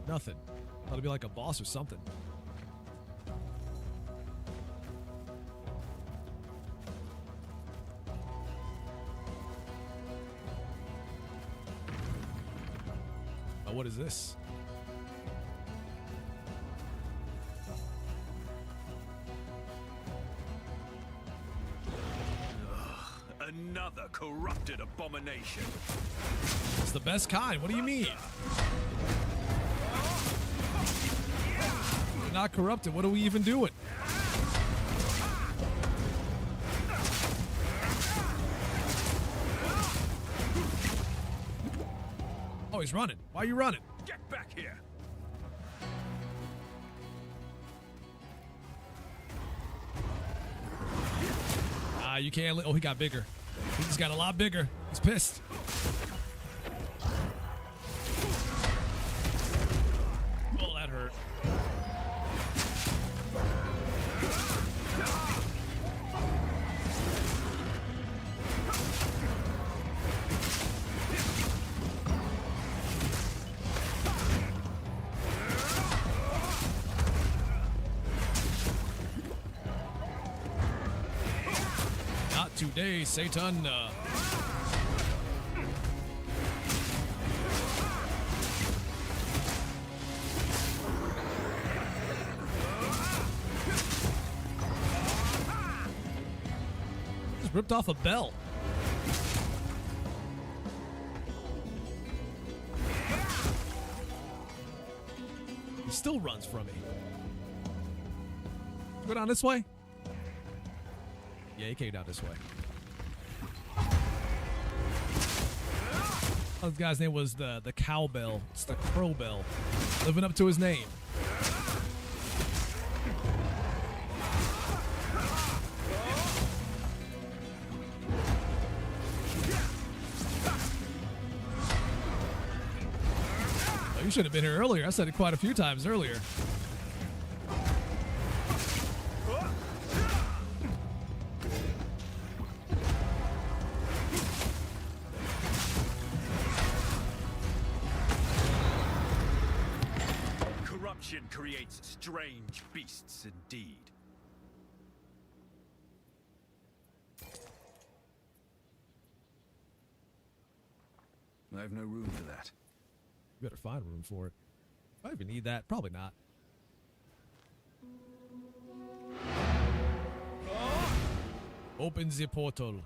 Nothing. Thought it'd be like a boss or something. Oh, what is this? Another corrupted abomination. It's the best kind. What do you mean? We're not corrupted. What are we even doing? Oh, he's running. Why are you running? Get back here. You can't. Oh, he got bigger. He just got a lot bigger. He's pissed. Oh, that hurt. day, Satan. Just ripped off a bell. He still runs from me. Go down this way? Yeah, he came down this way. Oh, this guy's name was the cowbell. It's the crowbell. Living up to his name. Oh, you should have been here earlier. I said it quite a few times earlier. Creates strange beasts indeed. I have no room for that. You better find room for it. I even need that. Probably not. Open the portal.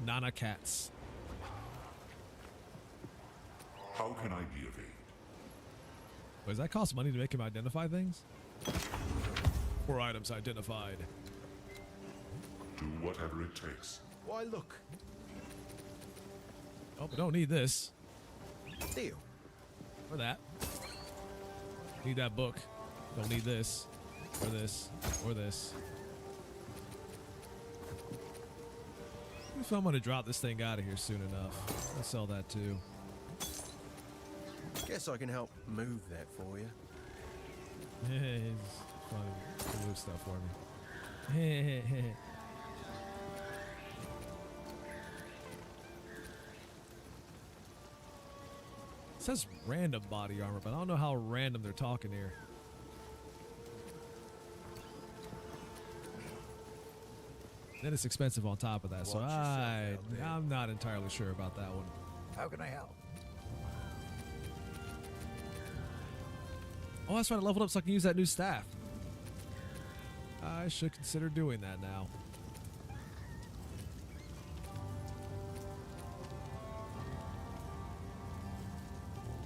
Nana cats. How can I be of aid? Wait, does that cost money to make him identify things? Or items identified? Do whatever it takes. Why, look. Oh, but don't need this. Deal. Or that. Need that book. Don't need this. Or this. Or this. If I'm gonna drop this thing out of here soon enough. I'll sell that too. Guess I can help move that for you. He's trying to move stuff for me. It says random body armor, but I don't know how random they're talking here. Then it's expensive on top of that, so I'm not entirely sure about that one. How can I help? Oh, that's right, I leveled up so I can use that new staff. I should consider doing that now.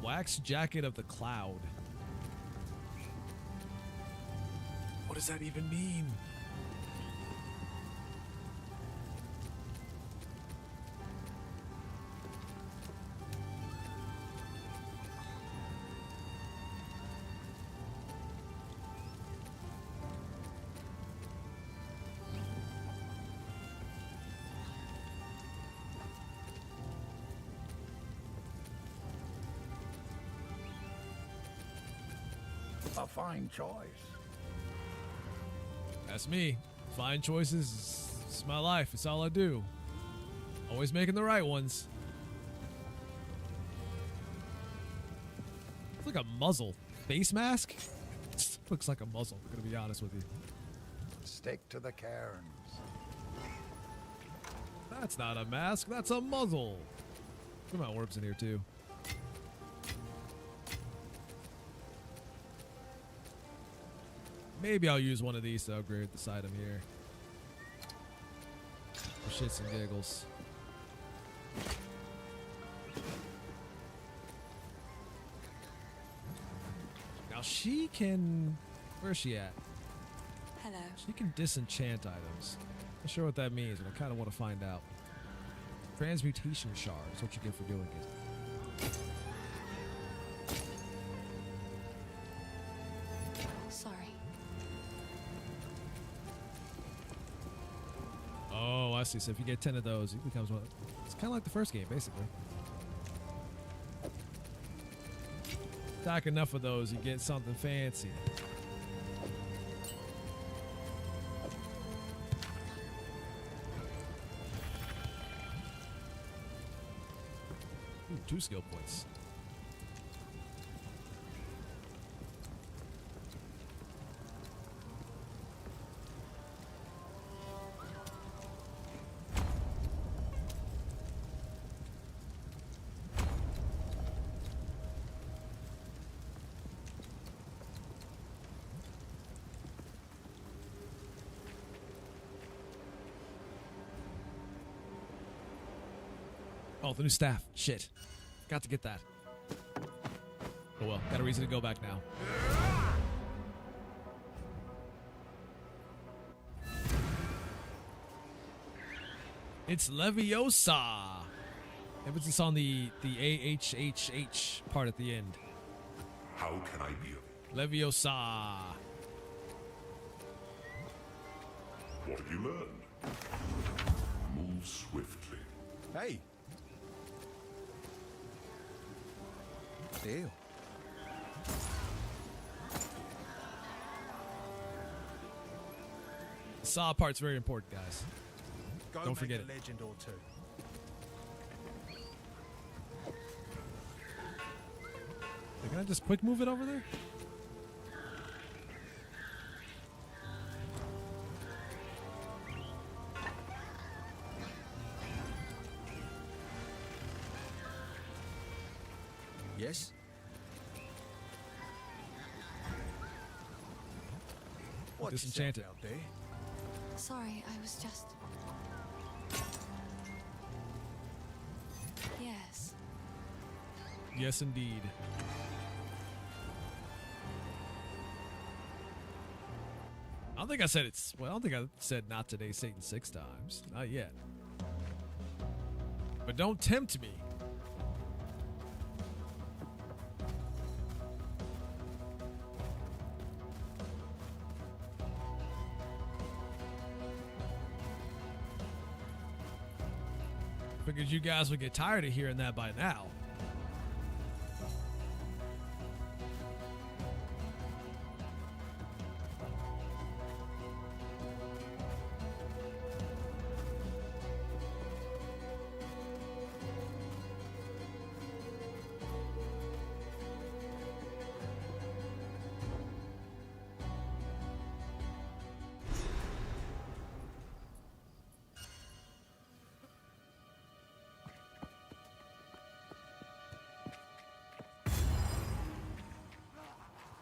Wax Jacket of the Cloud. What does that even mean? A fine choice. That's me. Fine choices. It's my life. It's all I do. Always making the right ones. It's like a muzzle. Face mask? Looks like a muzzle, I'm gonna be honest with you. Stick to the cairns. That's not a mask, that's a muzzle. Come on, warps in here too. Maybe I'll use one of these to upgrade this item here. For shits and giggles. Now she can... Where's she at? Hello. She can disenchant items. Not sure what that means, but I kind of want to find out. Transmutation shard is what you get for doing it. Sorry. Oh, I see. So if you get 10 of those, it becomes one. It's kind of like the first game, basically. Stack enough of those, you get something fancy. Ooh, 2 skill points. Oh, the new staff. Shit. Got to get that. Oh well, got a reason to go back now. It's Leviosa. Emphasis on the AHHH part at the end. How can I be of Leviosa. what have you learned? Move swiftly. Hey. Deal. The saw part's very important, guys. Go Don't make forget a it. legend or two. Can I just quick move it over there? Yes? What's Disenchanted. out there? Sorry, I was just... Yes. Yes, indeed. I don't think I said it's. Well, I don't think I said not today, Satan 6 times. Not yet. But don't tempt me. Figured you guys would get tired of hearing that by now.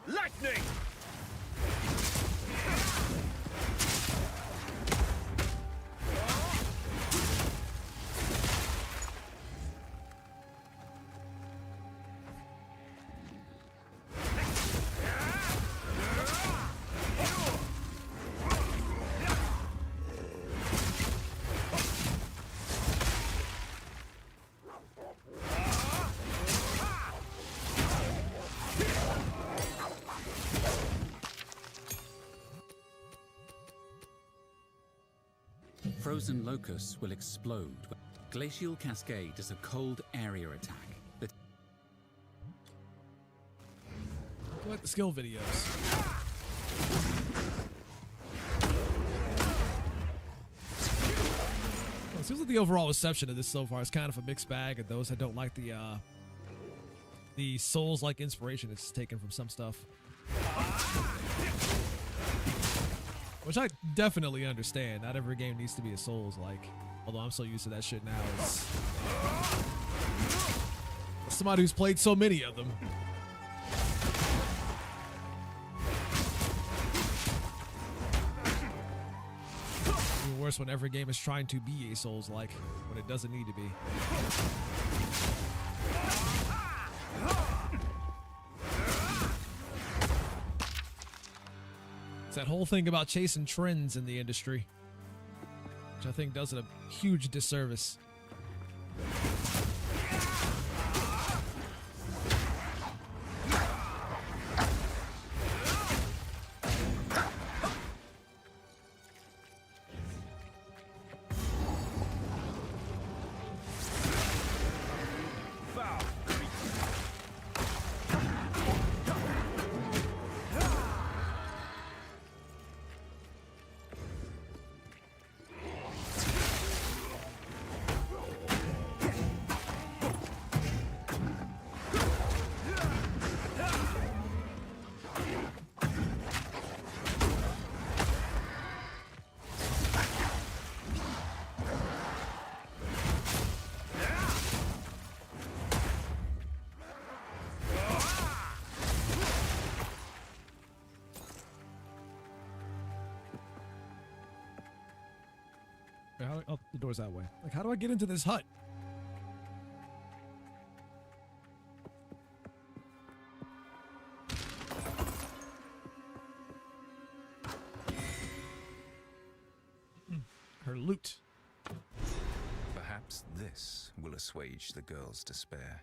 Lightning! Frozen locusts will explode. Glacial Cascade is a cold area attack that I like the skill videos. Well, it seems like the overall reception of this so far is kind of a mixed bag, and those that don't like the Souls-like inspiration it's taken from some stuff. Which I definitely understand. Not every game needs to be a Souls-like. Although I'm so used to that shit now. It's somebody who's played so many of them. Even worse when every game is trying to be a Souls-like when it doesn't need to be. It's that whole thing about chasing trends in the industry, which I think does it a huge disservice. Oh, the door's that way. Like, how do I get into this hut? Her loot. Perhaps this will assuage the girl's despair.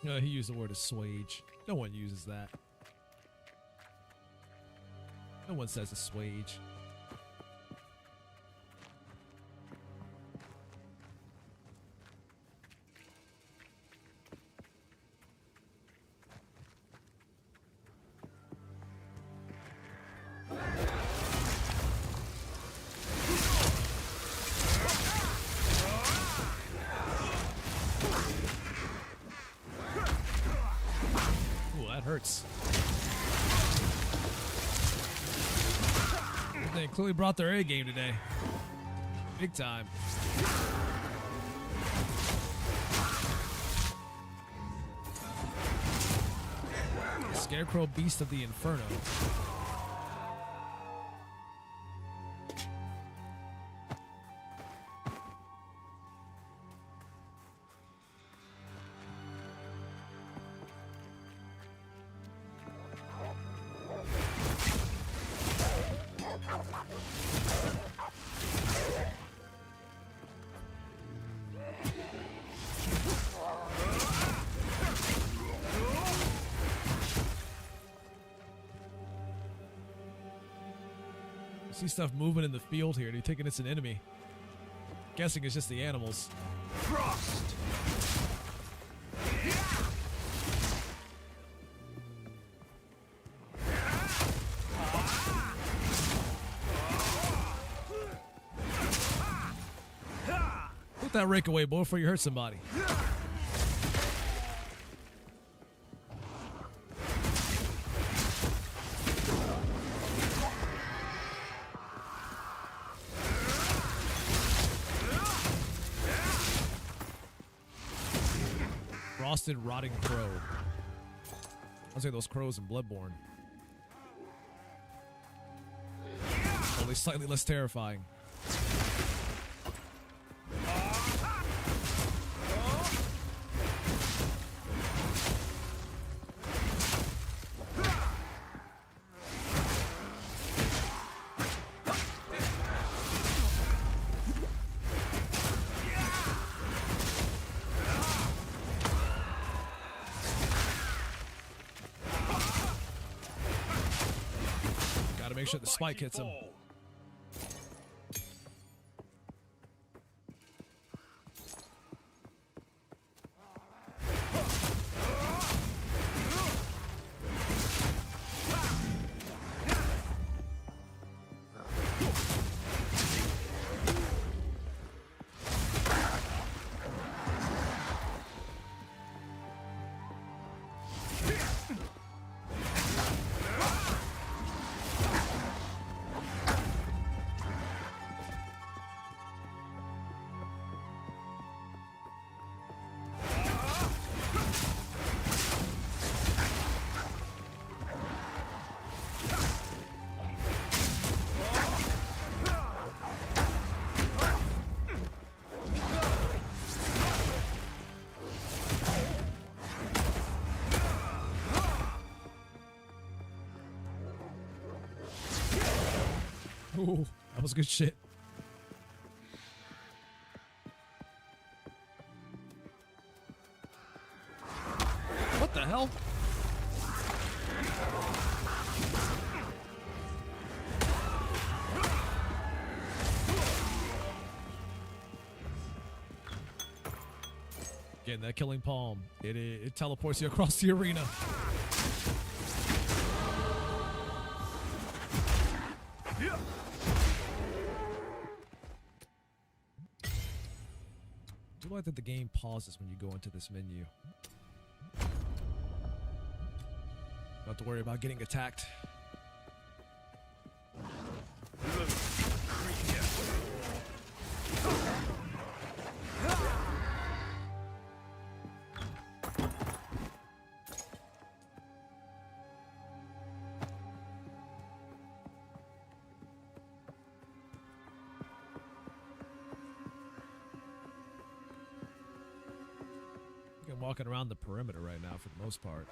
No, he used the word assuage. No one uses that. No one says assuage. Ooh, that hurts. They clearly brought their A game today. Big time. Scarecrow Beast of the Inferno. See stuff moving in the field here. Do you think it's an enemy? Guessing it's just the animals. Frost! Put that rake away, boy, before you hurt somebody. Frosted Rotting Crow. I'll say those crows in Bloodborne. Only slightly less terrifying. Make sure the spike hits him. Ooh, that was good shit. What the hell? Again, that killing palm. It teleports you across the arena. I like that the game pauses when you go into this menu. Don't have to worry about getting attacked. I'm walking around the perimeter right now for the most part.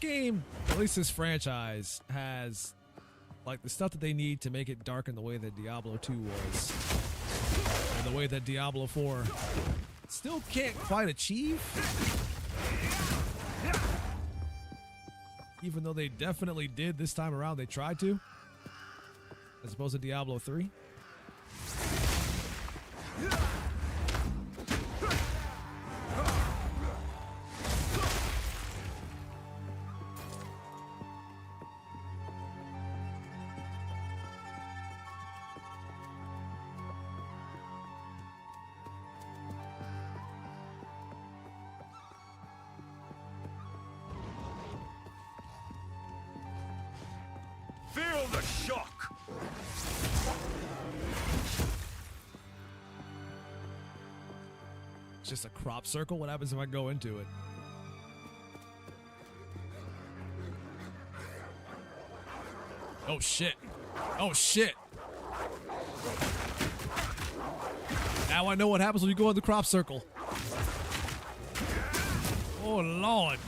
game, at least this franchise, has like the stuff that they need to make it dark in the way that Diablo 2 was, and the way that Diablo 4 still can't quite achieve, even though they definitely did this time around. They tried to, as opposed to Diablo 3. Feel the shock! It's just a crop circle. What happens if I go into it? Oh shit. Oh shit. Now I know what happens when you go in the crop circle. Oh Lord.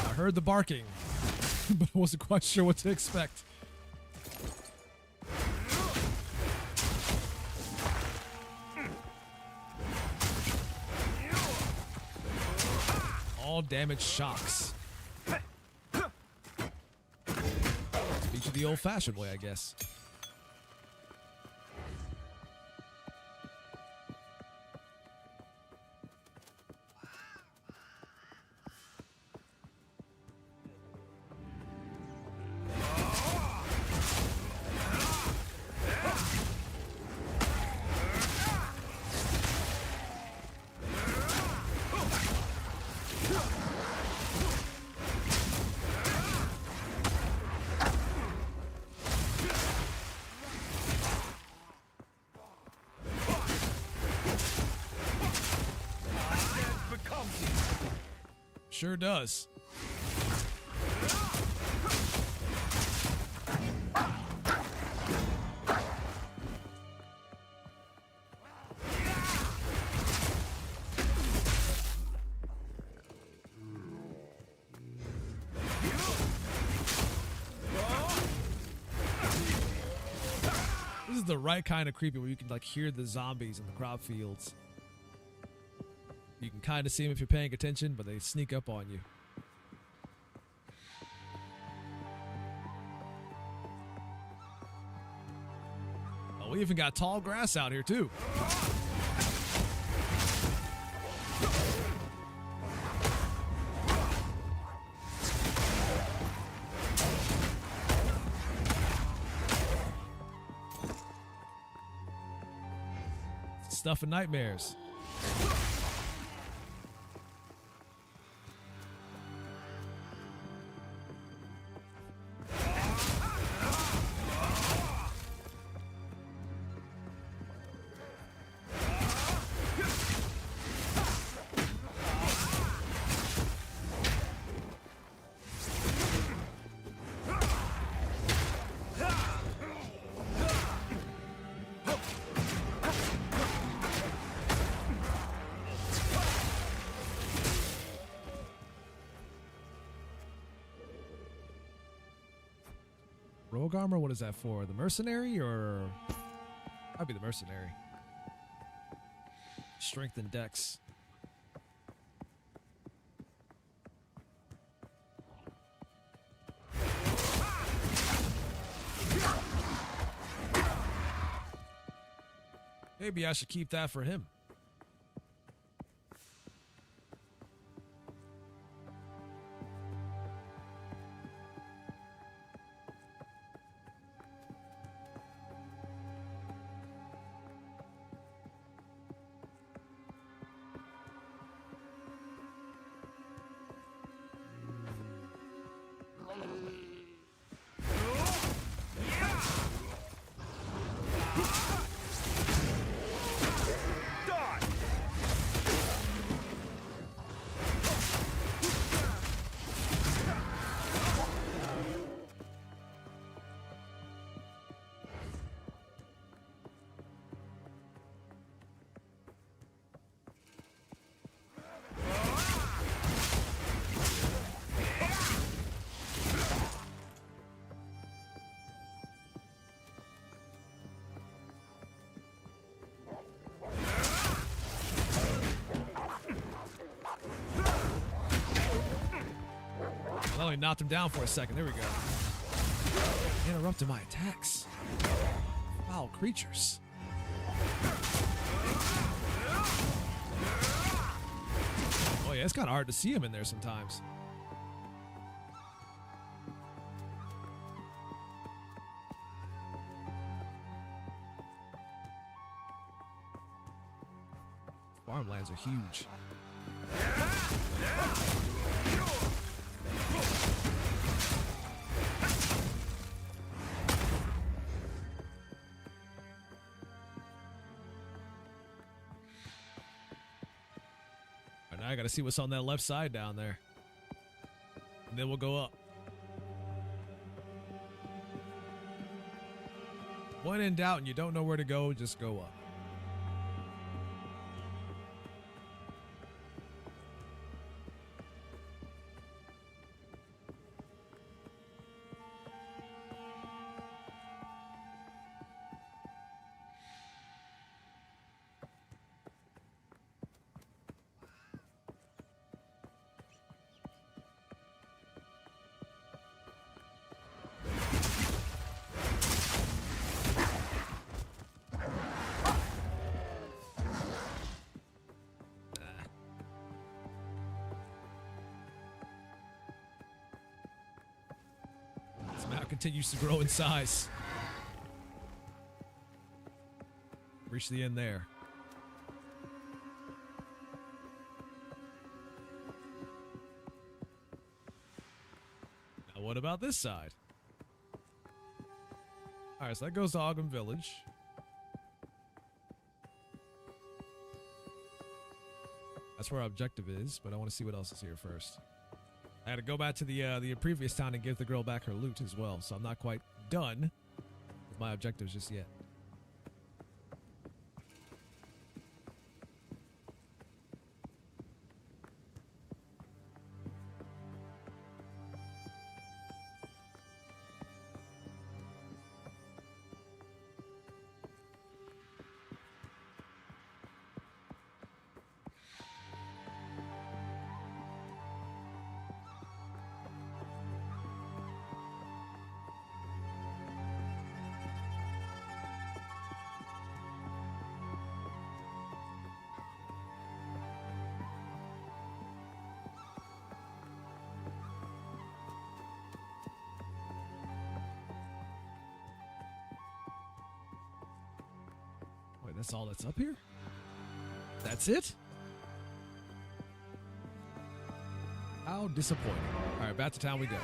I heard the barking, but I wasn't quite sure what to expect. All damage shocks. Speech of the old-fashioned way, I guess. Sure does. This is the right kind of creepy where you can like hear the zombies in the crop fields. You can kind of see them if you're paying attention, but they sneak up on you. Oh, we even got tall grass out here, too. Stuff and nightmares. Rogue armor, what is that for? The mercenary or... I'd be the mercenary. Strength and dex. Maybe I should keep that for him. Oh, he knocked him down for a second. There we go. Interrupted my attacks. Foul creatures. Oh yeah, it's kind of hard to see him in there sometimes. Farmlands are huge. All right, now I gotta see what's on that left side down there. And then we'll go up. When in doubt and you don't know where to go, just go up. Continues to grow in size. Reach the end there. Now what about this side? Alright, so that goes to Ogden Village. That's where our objective is, but I want to see what else is here first. I had to go back to the previous town and give the girl back her loot as well, so I'm not quite done with my objectives just yet. That's all that's up here? That's it? How disappointing. All right, back to town we go.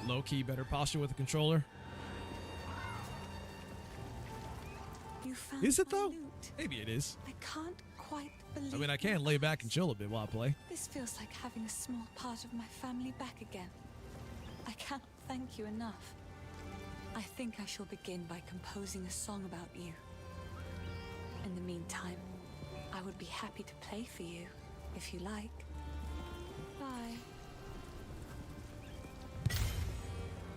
Low key, better posture with the controller. You found Is it my though? loot. Maybe it is. I can't quite believe I mean, I can lay back and chill a bit while I play. This feels like having a small part of my family back again. I cannot thank you enough. I think I shall begin by composing a song about you. In the meantime, I would be happy to play for you, if you like. Bye.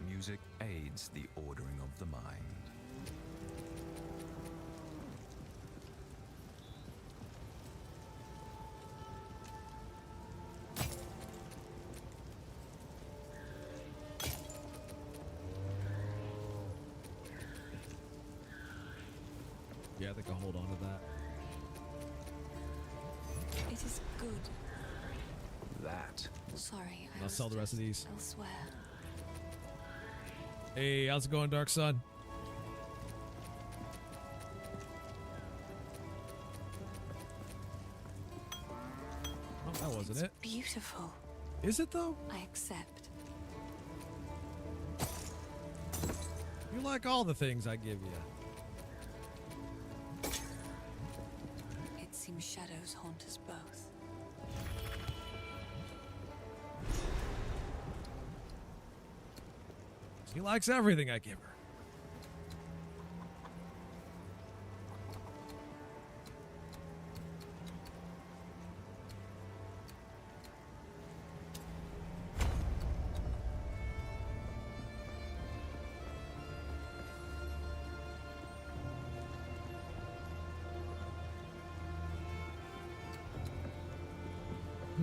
Music aids the ordering of the mind. Yeah, I think I'll hold on to that. It is good. That. Sorry, I'll sell the rest of these. Elsewhere. Hey, how's it going, Dark Sun? Oh, that wasn't It's it. beautiful. Is it though? I accept. You like all the things I give you. It seems shadows haunt us both. She likes everything I give her.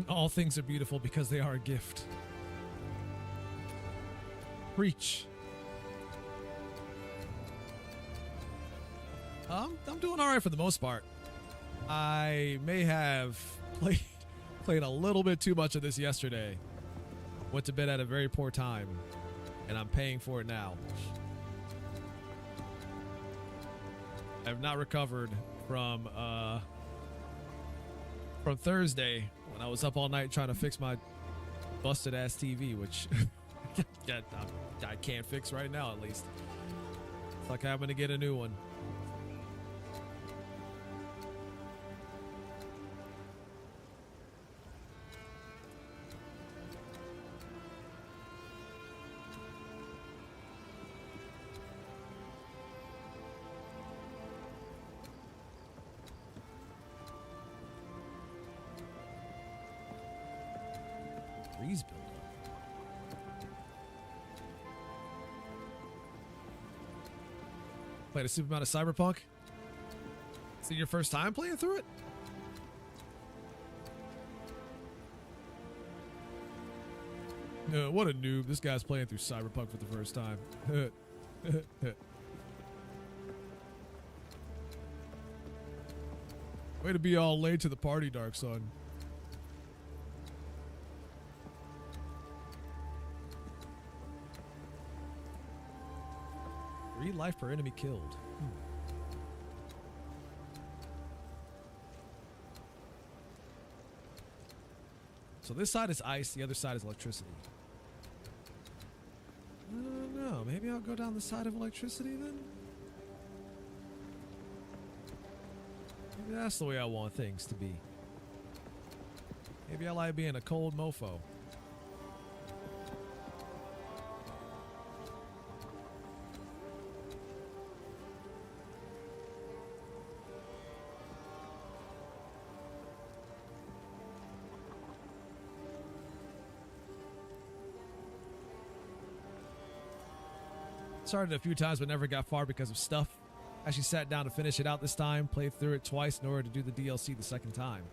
All things are beautiful because they are a gift. Preach. I'm doing all right for the most part. I may have played a little bit too much of this yesterday. Went to bed at a very poor time, and I'm paying for it now. I have not recovered from Thursday when I was up all night trying to fix my busted ass TV, which I can't fix right now. At least it's like having to get a new one. Breeze buildup. Played a super amount of Cyberpunk. Is it your first time playing through it? No, what a noob. This guy's playing through Cyberpunk for the first time. Way to be all late to the party, Dark Sun. 3 life per enemy killed. So this side is ice, the other side is electricity. I don't know. Maybe I'll go down the side of electricity then? Maybe that's the way I want things to be. Maybe I like being a cold mofo. Started a few times but never got far because of stuff. Actually sat down to finish it out this time. Played through it twice in order to do the DLC the second time.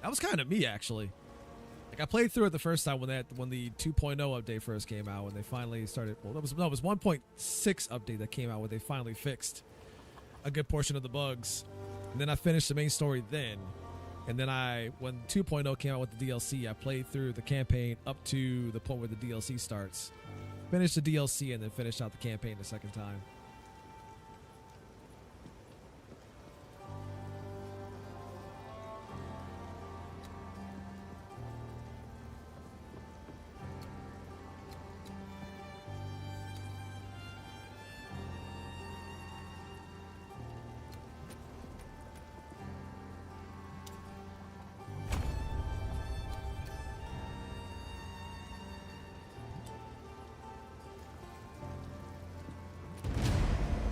That was kind of me, actually. Like I played through it the first time when the 2.0 update first came out, when they finally started. Well, it was 1.6 update that came out where they finally fixed a good portion of the bugs. And then I finished the main story then. And then when 2.0 came out with the DLC, I played through the campaign up to the point where the DLC starts. Finished the DLC and then finished out the campaign the second time.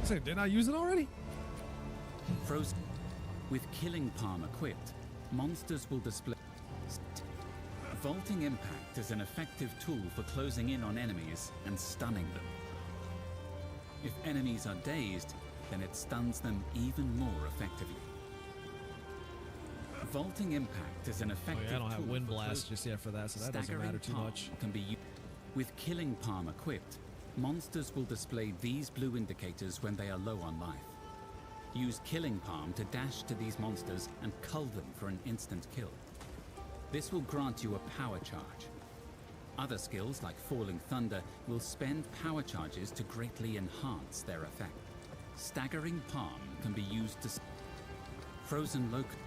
Didn't I use it already? Frozen. With Killing Palm equipped, monsters will display. Vaulting Impact is an effective tool for closing in on enemies and stunning them. If enemies are dazed, then it stuns them even more effectively. Vaulting Impact is an effective tool. I don't have Wind Blast just yet for that, so that doesn't matter too much. Can be used. With Killing Palm equipped, monsters will display these blue indicators when they are low on life. Use Killing Palm to dash to these monsters and cull them for an instant kill. This will grant you a power charge. Other skills like Falling Thunder will spend power charges to greatly enhance their effect. Staggering Palm can be used to Frozen Locust.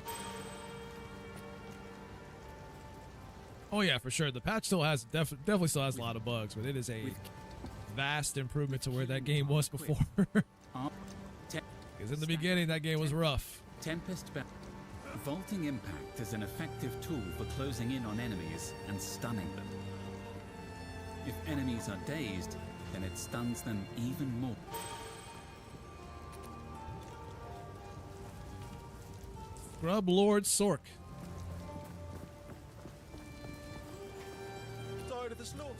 Oh yeah, for sure. The patch still has definitely still has a lot of bugs, but it is a vast improvement to where that game was before. Because in the beginning, that game was rough. Vaulting Impact is an effective tool for closing in on enemies and stunning them. If enemies are dazed, then it stuns them even more. Grub Lord Sork. Tired of the slaughter?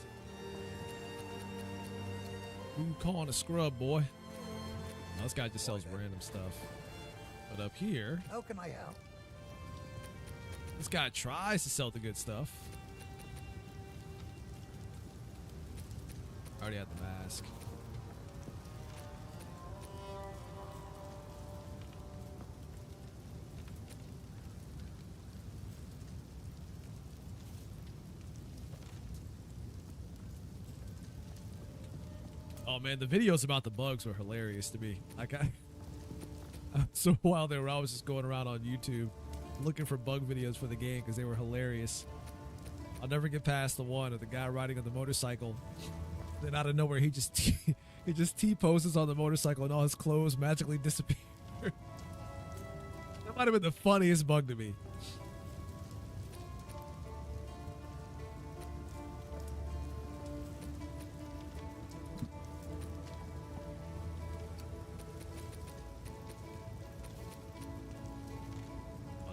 Who you calling a scrub, boy? No, this guy just sells random stuff. But up here... How can I help? This guy tries to sell the good stuff. Already had the mask. Oh man, the videos about the bugs were hilarious to me. Like so while they were always just going around on YouTube looking for bug videos for the game because they were hilarious. I'll never get past the one of the guy riding on the motorcycle. Then out of nowhere, he just T-poses on the motorcycle and all his clothes magically disappear. That might have been the funniest bug to me.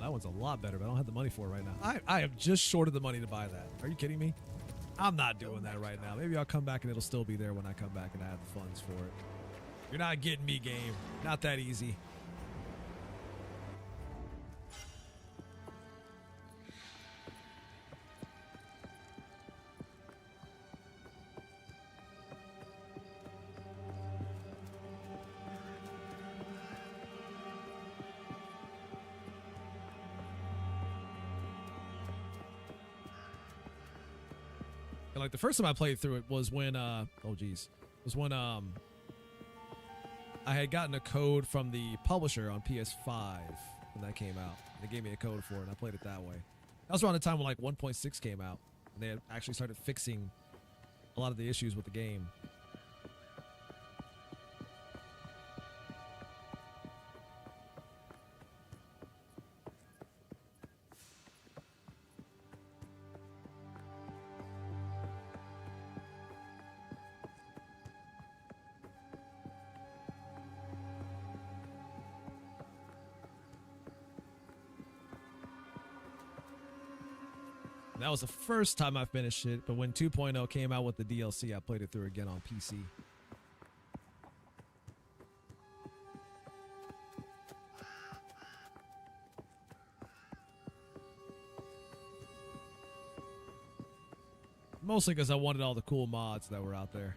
That one's a lot better, but I don't have the money for it right now. I am just short of the money to buy that. Are you kidding me? I'm not doing that right now. Maybe I'll come back and it'll still be there when I come back and I have the funds for it. You're not getting me, game. Not that easy. Like the first time I played through it was when I had gotten a code from the publisher on PS5 when that came out. They gave me a code for it and I played it that way. That was around the time when like 1.6 came out and they had actually started fixing a lot of the issues with the game. That was the first time I finished it, but when 2.0 came out with the DLC, I played it through again on PC. Mostly because I wanted all the cool mods that were out there.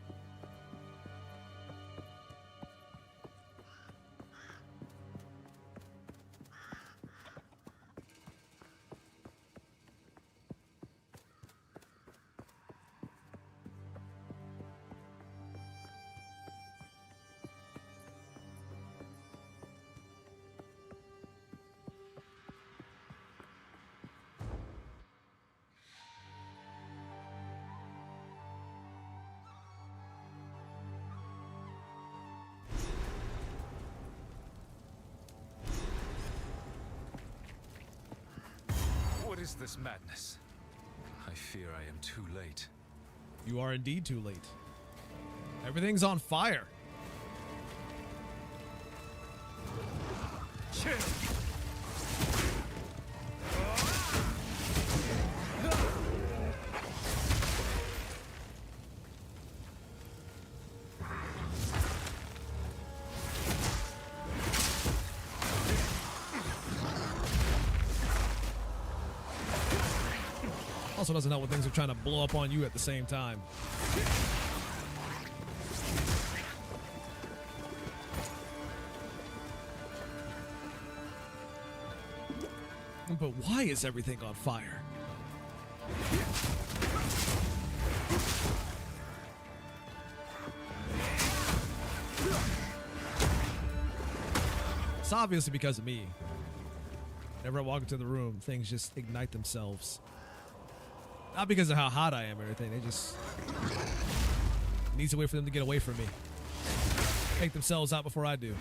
What is this madness? I fear I am too late. You are indeed too late. Everything's on fire. Chill. Also doesn't help when things are trying to blow up on you at the same time. But why is everything on fire? It's obviously because of me. Whenever I walk into the room, things just ignite themselves. Not because of how hot I am or anything. They just needs a way for them to get away from me. Take themselves out before I do.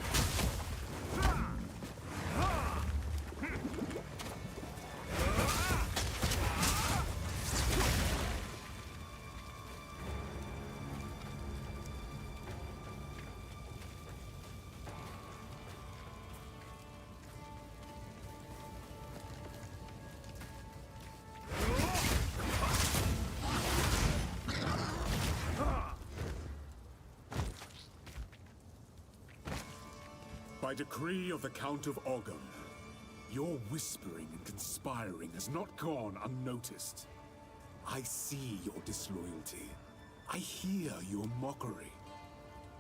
By decree of the Count of Ogham, Your whispering and conspiring has not gone unnoticed. I see your disloyalty. I hear your mockery.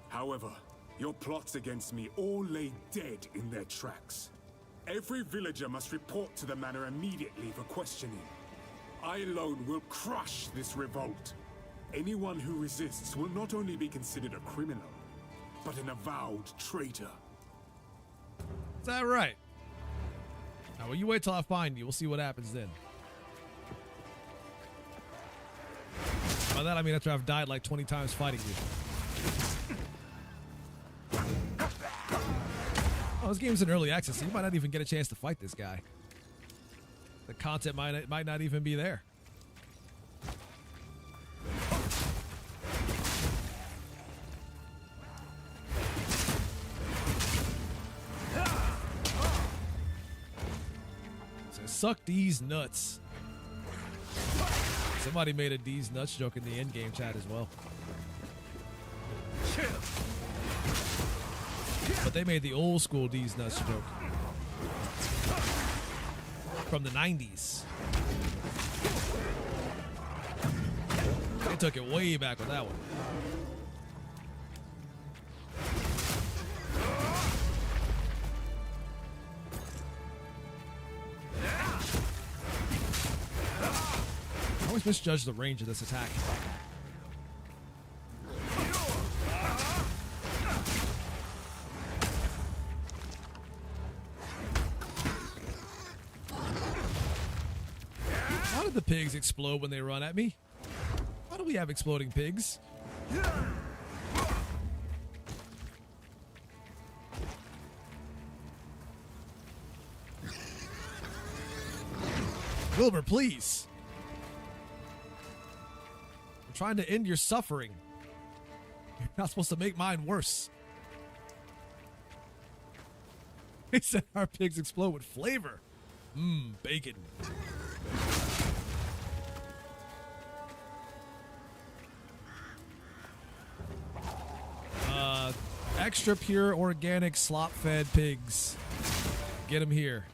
However, your plots against me all lay dead in their tracks. Every villager must report to the manor immediately for questioning. I alone will crush this revolt. Anyone who resists will not only be considered a criminal, but an avowed traitor. Is that right? Now, well, you wait till I find you. We'll see what happens then. By that, I mean after I've died like 20 times fighting you. Oh, this game's in early access, so you might not even get a chance to fight this guy. The content might not even be there. So suck these nuts. Somebody made a D's nuts joke in the in-game chat as well. But they made the old school D's nuts joke from the 90s. They took it way back with that one. I always misjudge the range of this attack. Why did the pigs explode when they run at me? Why do we have exploding pigs? Wilbur, please. I'm trying to end your suffering. You're not supposed to make mine worse. He said our pigs explode with flavor. Mmm, bacon. Extra pure organic slop-fed pigs. Get them here.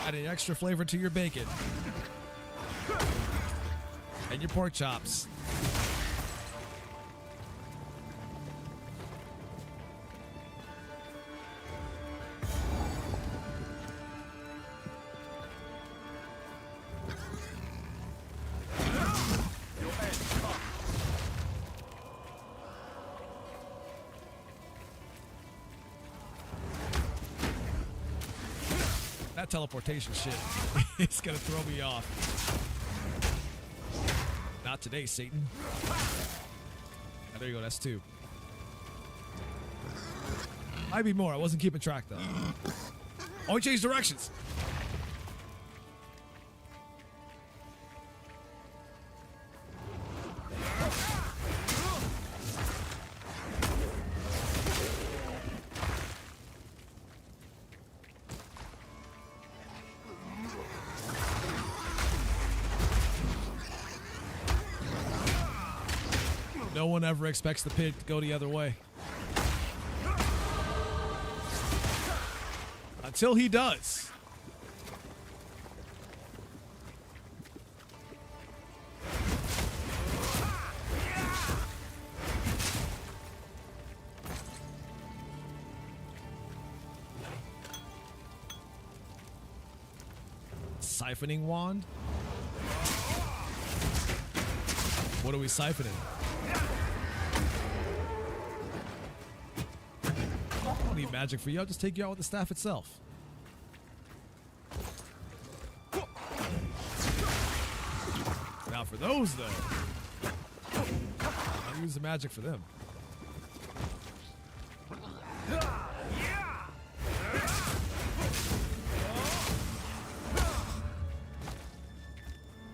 Adding extra flavor to your bacon. And your pork chops. That teleportation shit is gonna throw me off. Not today, Satan. Oh, there you go, that's 2. Might be more, I wasn't keeping track though. Oh, he changed directions. No one ever expects the pig to go the other way. Until he does. Siphoning wand? What are we siphoning? I don't need magic for you. I'll just take you out with the staff itself. Now for those, though, I'll use the magic for them.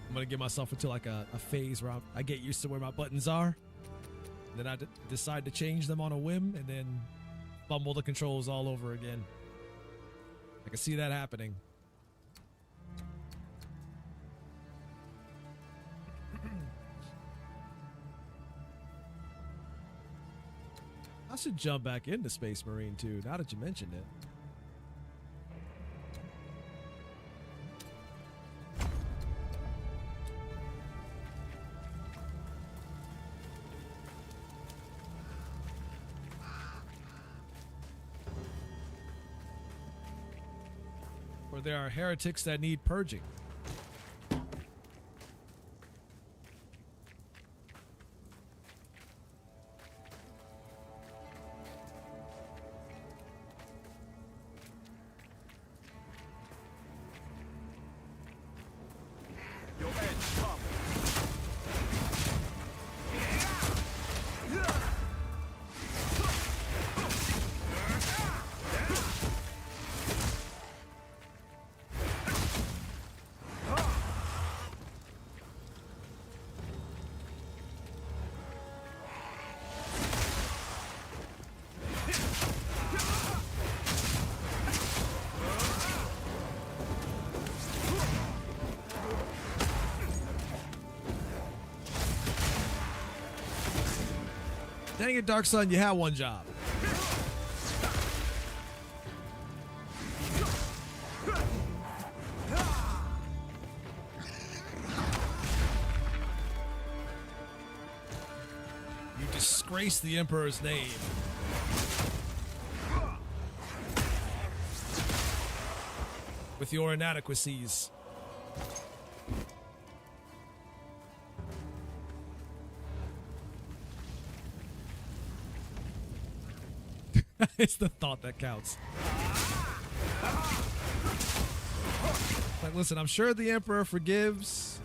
I'm gonna get myself into like a phase where I get used to where my buttons are. Then I decide to change them on a whim and then fumble the controls all over again. I can see that happening. I should jump back into Space Marine too, now that you mentioned it. Or there are heretics that need purging. Your end come. Dang it, Dark Sun, you had one job. You disgrace the Emperor's name. With your inadequacies. It's the thought that counts. Like, listen, I'm sure the Emperor forgives.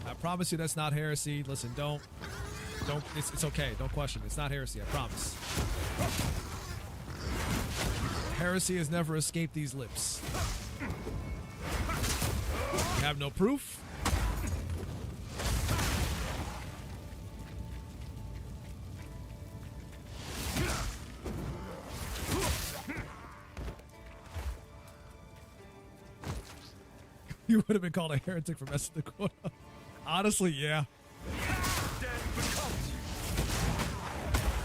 I promise you that's not heresy. Listen, don't, it's okay. Don't question it. It's not heresy, I promise. Heresy has never escaped these lips. Have no proof. You would have been called a heretic for messing the quote up. Honestly, yeah.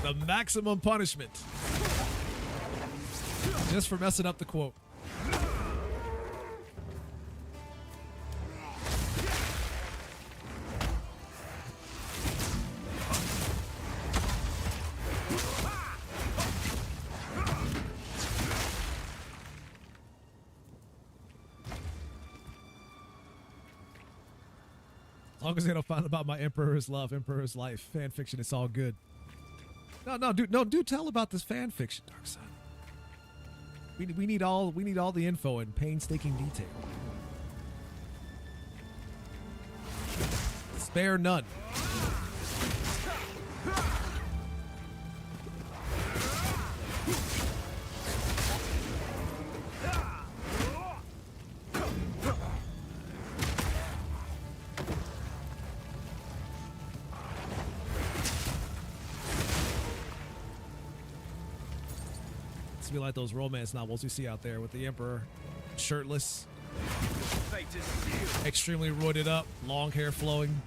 The maximum punishment. Just for messing up the quote. As long as they don't find out about my Emperor's Love, Emperor's Life fan fiction, it's all good. No, do tell about this fan fiction, Dark Sun. We need all the info in painstaking detail. Spare none. To be like those romance novels you see out there with the Emperor shirtless, extremely roided up, long hair flowing.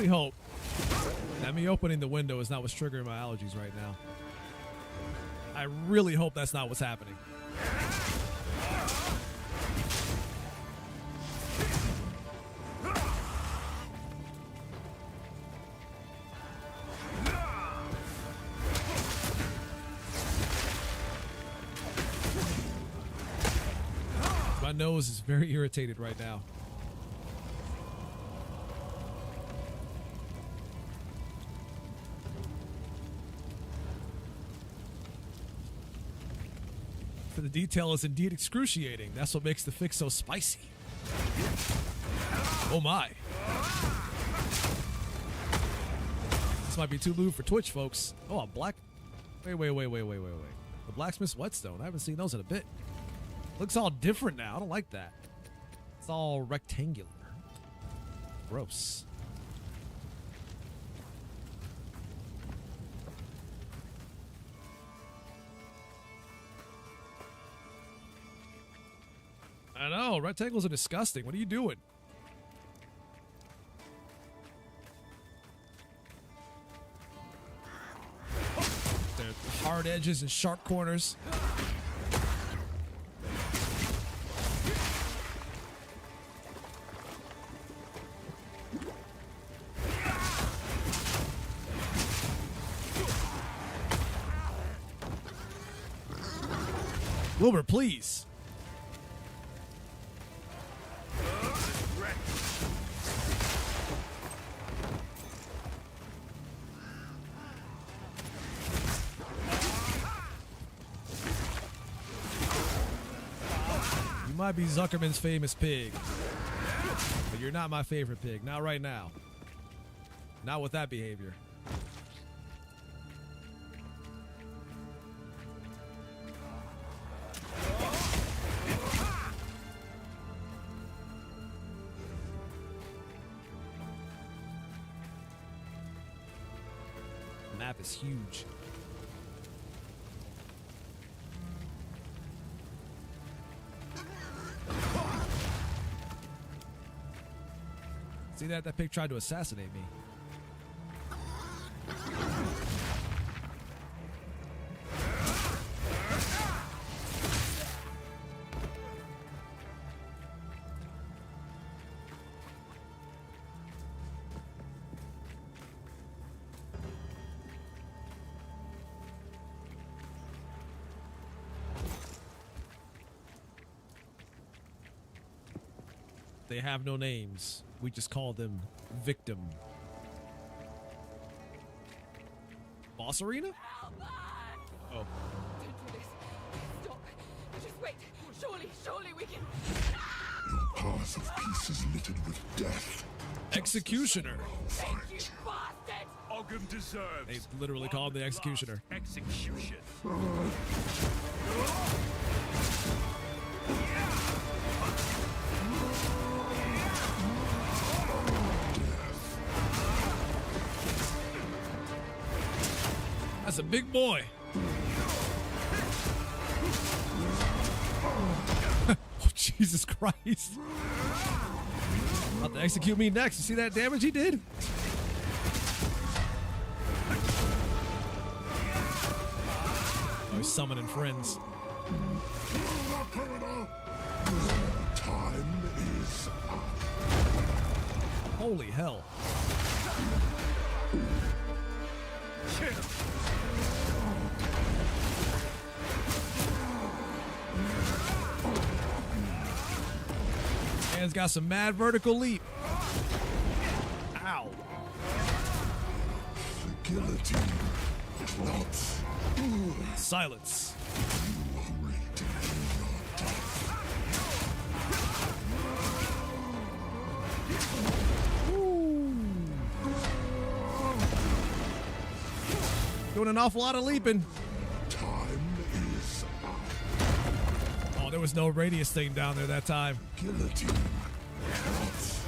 Hope that me opening the window is not what's triggering my allergies right now. I really hope that's not what's happening. nose is very irritated right now. For the detail is indeed excruciating. That's what makes the fix so spicy. Oh my. This might be too lewd for Twitch, folks. Oh, a black... Wait. The blacksmith's whetstone. I haven't seen those in a bit. Looks all different now. I don't like that. It's all rectangular. Gross. I know, rectangles are disgusting. What are you doing? They're hard edges and sharp corners. Wilbur, please. You might be Zuckerman's famous pig, but you're not my favorite pig. Not right now. Not with that behavior. The map is huge. See that? That pig tried to assassinate me. They have no names. We just call them victim. Boss arena? Oh. Don't do this. Stop. Just wait. Surely we can. Your path of peace is littered with death. Executioner. Thank you, bastard! Ogham deserves. They literally call him the executioner. Execution. That's a big boy. Oh, Jesus Christ. About to execute me next. You see that damage he did? Oh, he's summoning friends. Time is up. Holy hell. Man's got some mad vertical leap. Ow. The guillotine plots. Silence. You hurry to your death. Doing an awful lot of leaping. Time is up. Oh, there was no radius thing down there that time. Guillotine plots.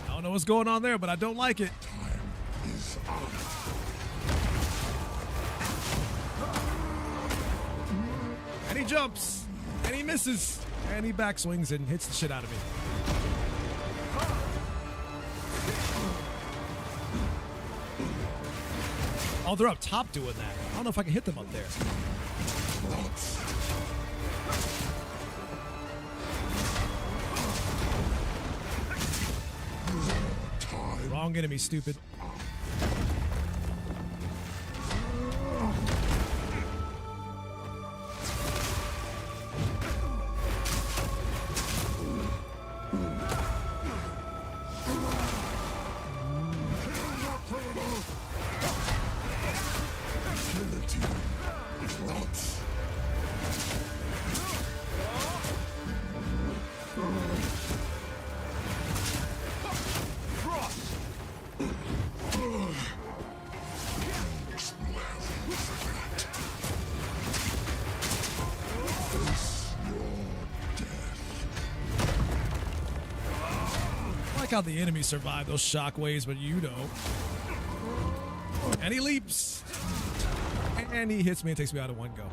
I don't know what's going on there, but I don't like it. Time is up. And he jumps. And he misses. And he backswings and hits the shit out of me. Oh, they're up top doing that. I don't know if I can hit them up there. Wrong enemy, stupid. like how the enemy survive those shockwaves, but you don't. And he leaps. And he hits me and takes me out in one go.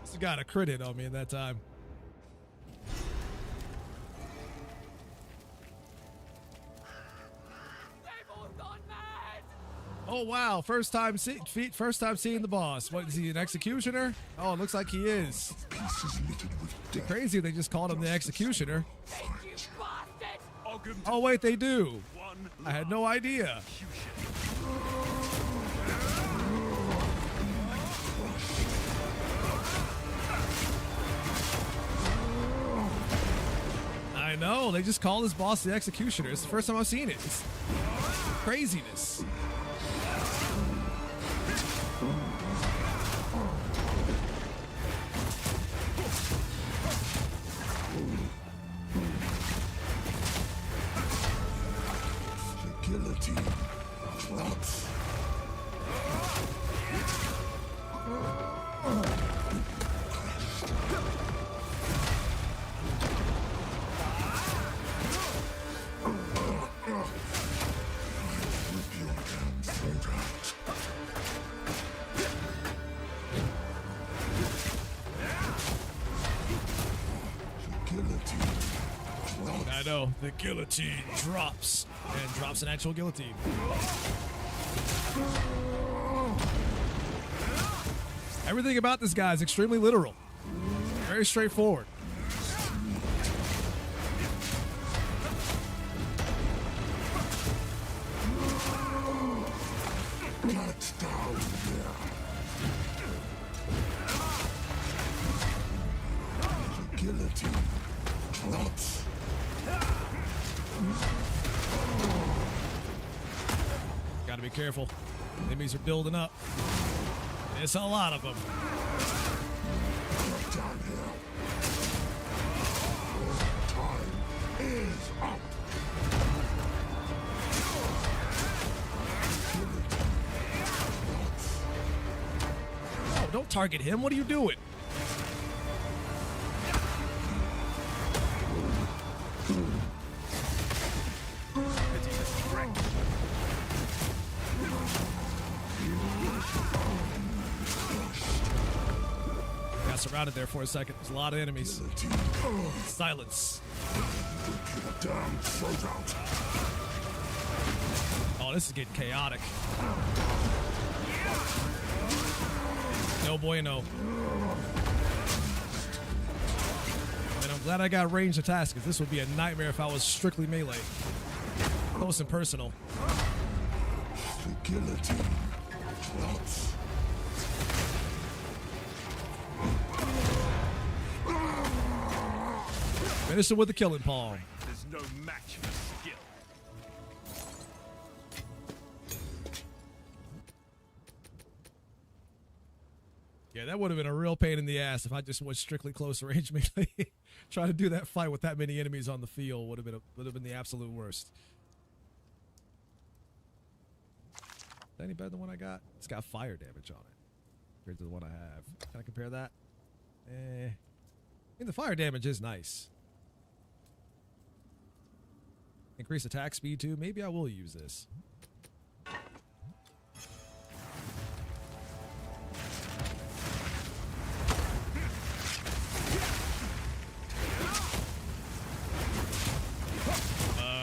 This got a crit hit on me in that time. Oh wow! First time seeing the boss. What is he, an executioner? Oh, it looks like he is. Crazy if they just called him the executioner. Oh wait, they do. I had no idea. I know, they just call this boss the executioner. It's the first time I've seen it. It's craziness. Guillotine drops. I know, the guillotine drops, and drops an actual guillotine. Everything about this guy is extremely literal. Very straightforward. Get down there. The guillotine drops. Gotta be careful. Enemies are building up. It's a lot of them. Get down here. Time is up. Oh, don't target him. What are you doing? Got surrounded there for a second. There's a lot of enemies. Silence. Oh, this is getting chaotic. No bueno. And I'm glad I got ranged attacks, because this would be a nightmare if I was strictly melee. Close and personal. The guillotine drops. Finish him with the killing palm. There's no match for skill. Yeah, that would have been a real pain in the ass if I just went strictly close range melee. Trying to do that fight with that many enemies on the field would have been the absolute worst. Is that any better than what I got? It's got fire damage on it compared to the one I have. Can I compare that? I mean, the fire damage is nice. Increase attack speed too. Maybe I will use this.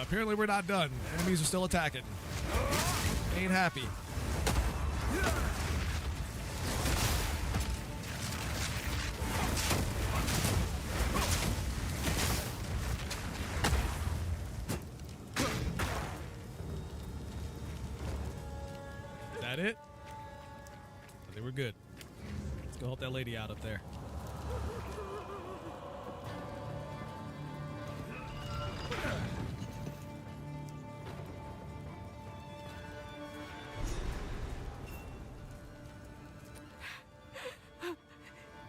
Apparently we're not done. Enemies are still attacking. Ain't happy. Is that it? I think we're good. Let's go help that lady out up there.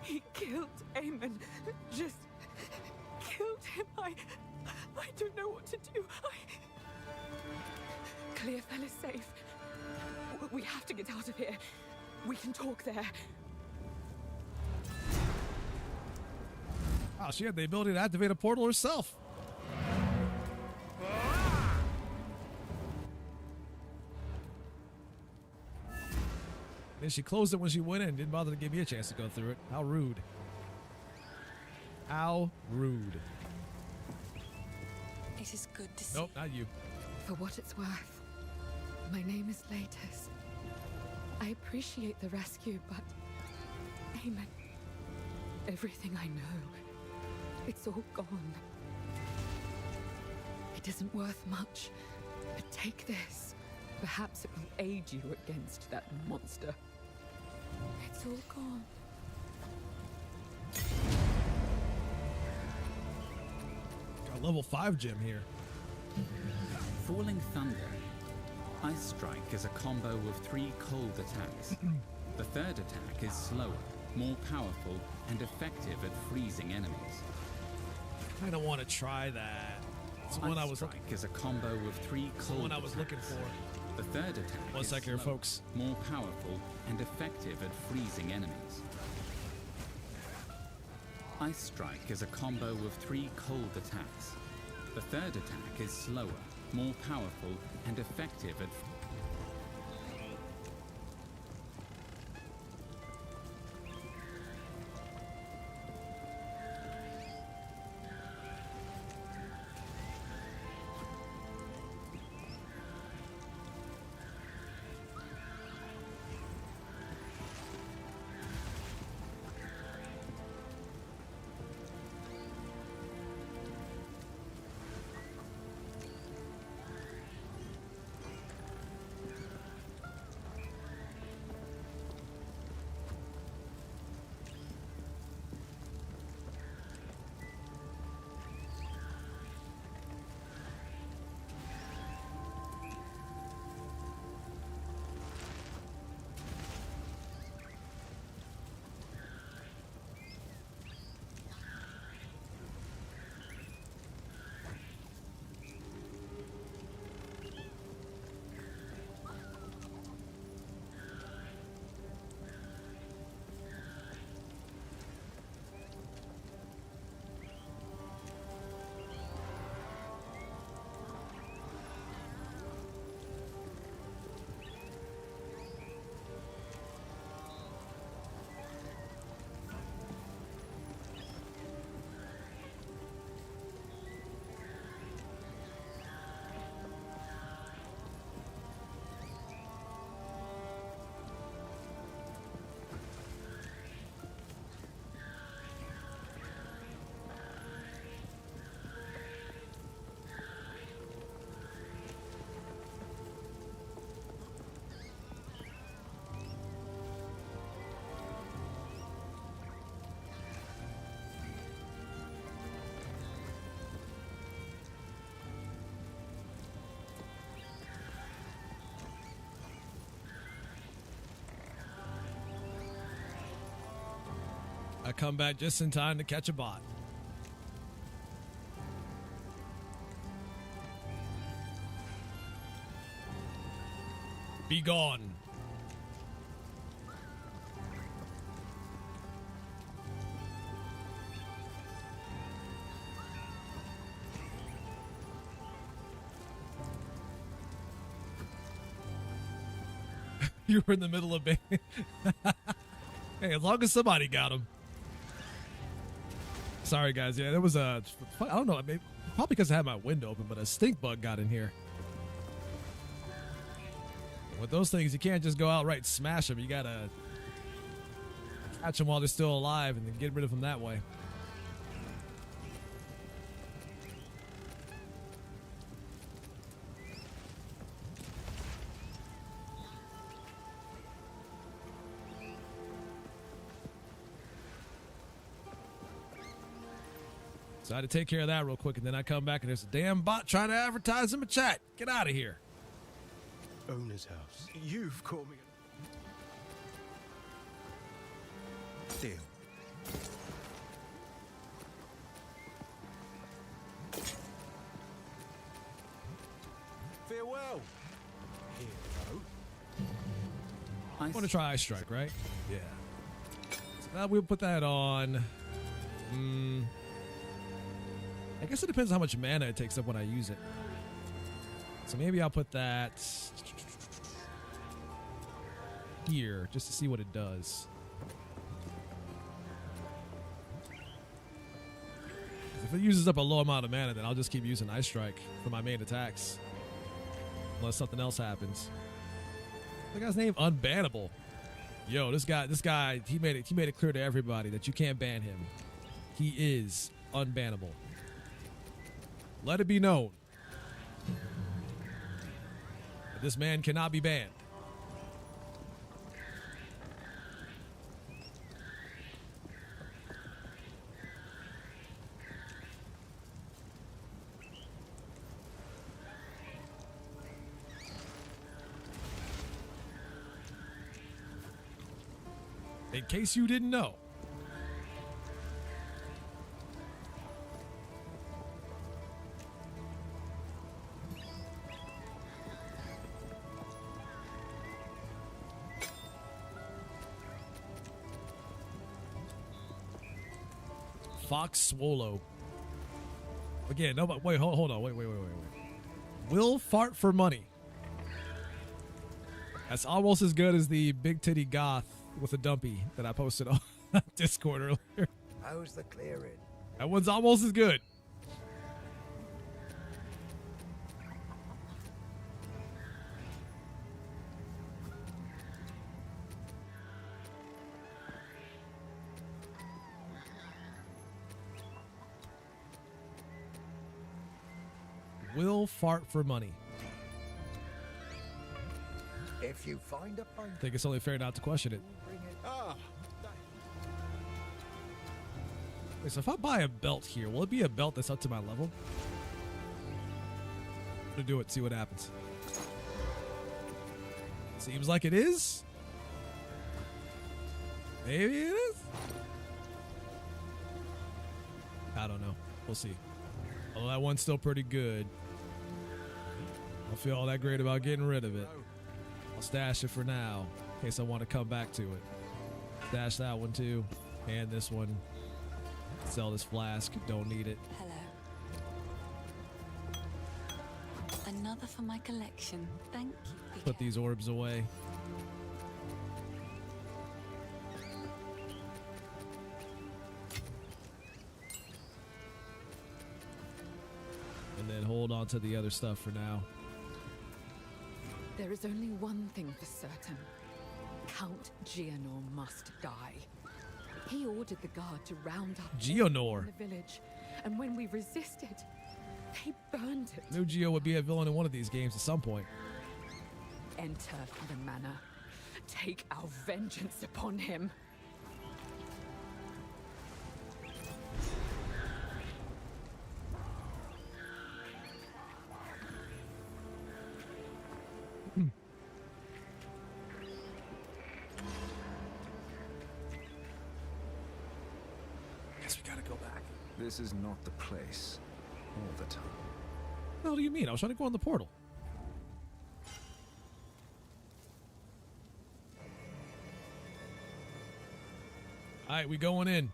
He killed Eamon. Just killed him. I don't know what to do. Clearfell is safe. We have to get out of here. We can talk there. Oh, she had the ability to activate a portal herself. And she closed it when she went in. Didn't bother to give me a chance to go through it. How rude. How rude. It is good to see. Nope, not you. For what it's worth, my name is Latus. I appreciate the rescue, but... Aemon, everything I know, it's all gone. It isn't worth much, but take this. Perhaps it will aid you against that monster. It's all gone. Got a level 5 gem here. Falling Thunder. Ice Strike is a combo of 3 cold attacks. The third attack is slower, more powerful, and effective at freezing enemies. I don't want to try that. It's the one I was looking. Is a combo of 3 cold One I was looking for. The third attack One is sec here, slower, folks. more powerful, and effective at freezing enemies. Ice Strike is a combo of 3 cold attacks. The third attack is slower, more powerful, and effective at... I come back just in time to catch a bot. Be gone. You were in the middle of bang. Hey, as long as somebody got him. Sorry, guys. Yeah, there was a... I don't know. Maybe, probably because I had my window open, but a stink bug got in here. With those things, you can't just go outright smash them. You got to catch them while they're still alive and then get rid of them that way. So I had to take care of that real quick, and then I come back and there's a damn bot trying to advertise in my chat. Get out of here. Owner's house. You've caught me. Deal. Farewell. Hero. I want to try Ice Strike, right? Yeah. So now we'll put that on. I guess it depends on how much mana it takes up when I use it. So maybe I'll put that. here just to see what it does. If it uses up a low amount of mana, then I'll just keep using Ice Strike for my main attacks. Unless something else happens. The guy's name Unbannable. Yo, this guy, he made it clear to everybody that you can't ban him. He is unbannable. Let it be known that this man cannot be banned. In case you didn't know. Fox Swallow. Again, no, but wait, hold on. Wait. Will fart for money. That's almost as good as the big titty goth with a dumpy that I posted on Discord earlier. How's the clearing? That one's almost as good. Will fart for money. If you find a pint, I think it's only fair not to question it. bring it. Wait, so if I buy a belt here, will it be a belt that's up to my level? I'm gonna do it, see what happens. Seems like it is. Maybe it is. I don't know. We'll see. Although that one's still pretty good. I don't feel all that great about getting rid of it. I'll stash it for now, in case I want to come back to it. Stash that one too, and this one. Sell this flask, don't need it. Hello. Another for my collection. Thank you. Put these orbs away. And then hold on to the other stuff for now. There is only one thing for certain. Count Geonor must die. He ordered the guard to round up Geonor in the village, and when we resisted, they burned it. Knew Geo would be a villain in one of these games at some point. Enter the manor. Take our vengeance upon him. Guess we gotta go back. This is not the place all the time. What the hell do you mean? I was trying to go on the portal. Alright, we going in.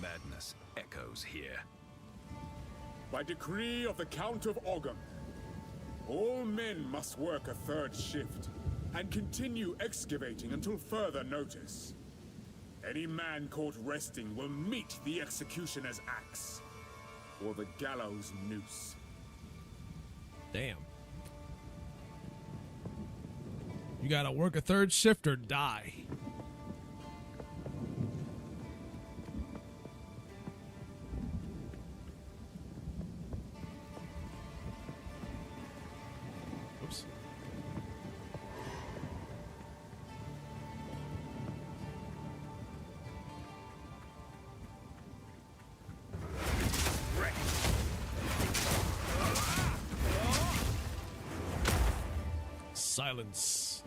Madness echoes here. By decree of the Count of Ogham, all men must work a third shift and continue excavating until further notice. Any man caught resting will meet the executioner's axe or the gallows noose. Damn. You gotta work a third shift or die. Oops. Silence.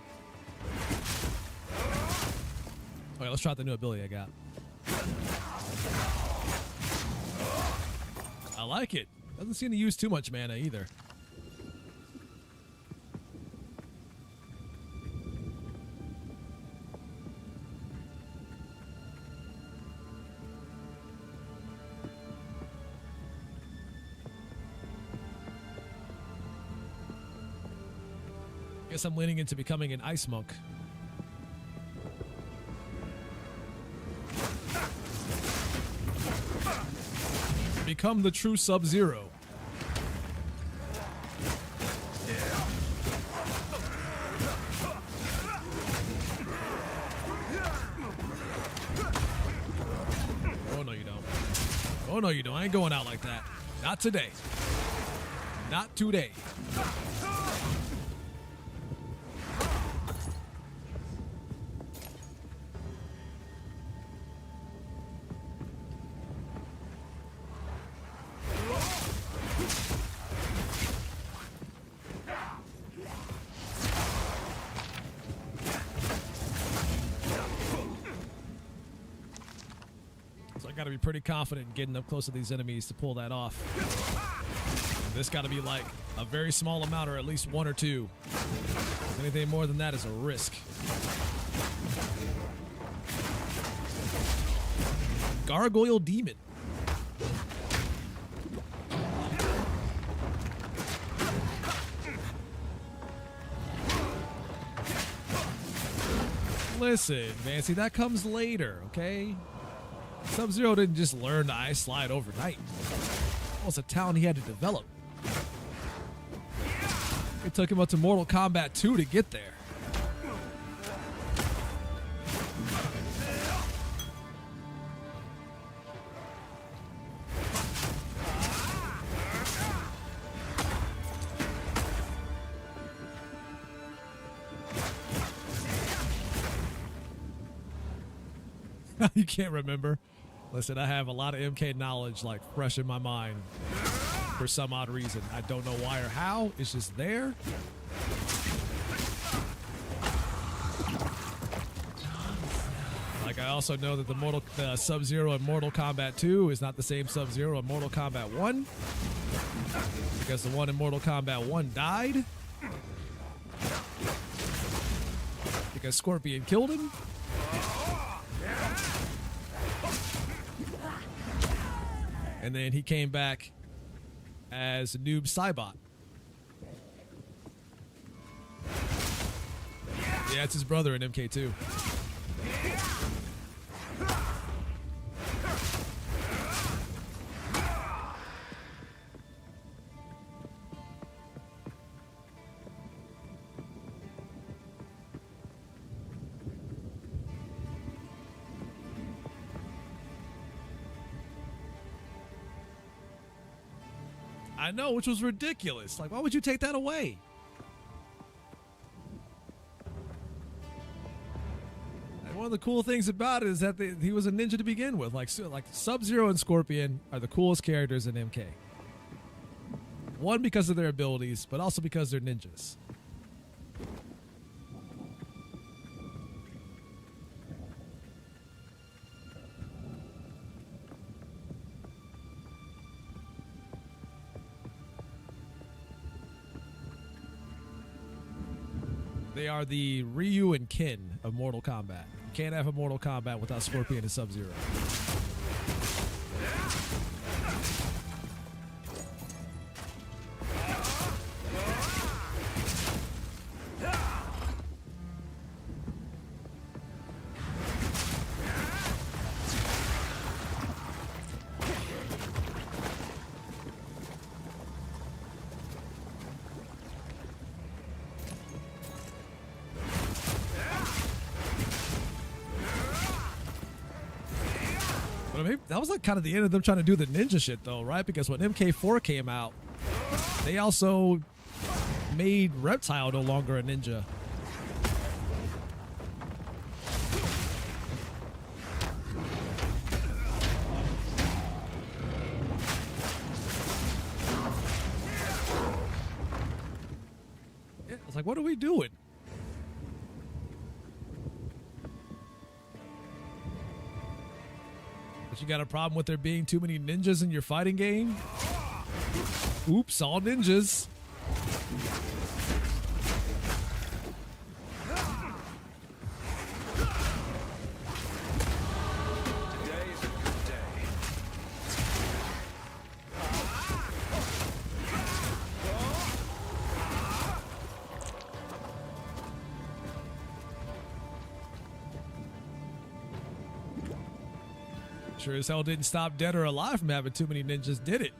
Okay, let's try out the new ability I got. I like it. Doesn't seem to use too much mana either. Guess I'm leaning into becoming an ice monk. Become the true Sub-Zero. Oh, no, you don't. Oh, no, you don't. I ain't going out like that. Not today. Not today. Got to be pretty confident in getting up close to these enemies to pull that off. And this got to be like a very small amount, or at least one or two. Anything more than that is a risk. Gargoyle Demon. Listen, man, see, that comes later, okay? Sub-Zero didn't just learn the Ice Slide overnight. Well, it's a talent he had to develop. It took him up to Mortal Kombat 2 to get there. You can't remember. Listen, I have a lot of MK knowledge like fresh in my mind for some odd reason. I don't know why or how. It's just there. Like I also know that the Sub-Zero in Mortal Kombat 2 is not the same Sub-Zero in Mortal Kombat 1 because the one in Mortal Kombat 1 died because Scorpion killed him. And then he came back as Noob Saibot. Yeah, it's his brother in MK2. I know, which was ridiculous. Like, why would you take that away? And one of the cool things about it is that he was a ninja to begin with. Like Sub-Zero and Scorpion are the coolest characters in MK. One, because of their abilities, but also because they're ninjas. They are the Ryu and Ken of Mortal Kombat. You can't have a Mortal Kombat without Scorpion and Sub-Zero. But I mean, that was like kind of the end of them trying to do the ninja shit though, right? Because when MK4 came out, they also made Reptile no longer a ninja. Yeah, it's like, what are we doing? But you got a problem with there being too many ninjas in your fighting game? Oops, all ninjas. Sure as hell didn't stop Dead or Alive from having too many ninjas, did it?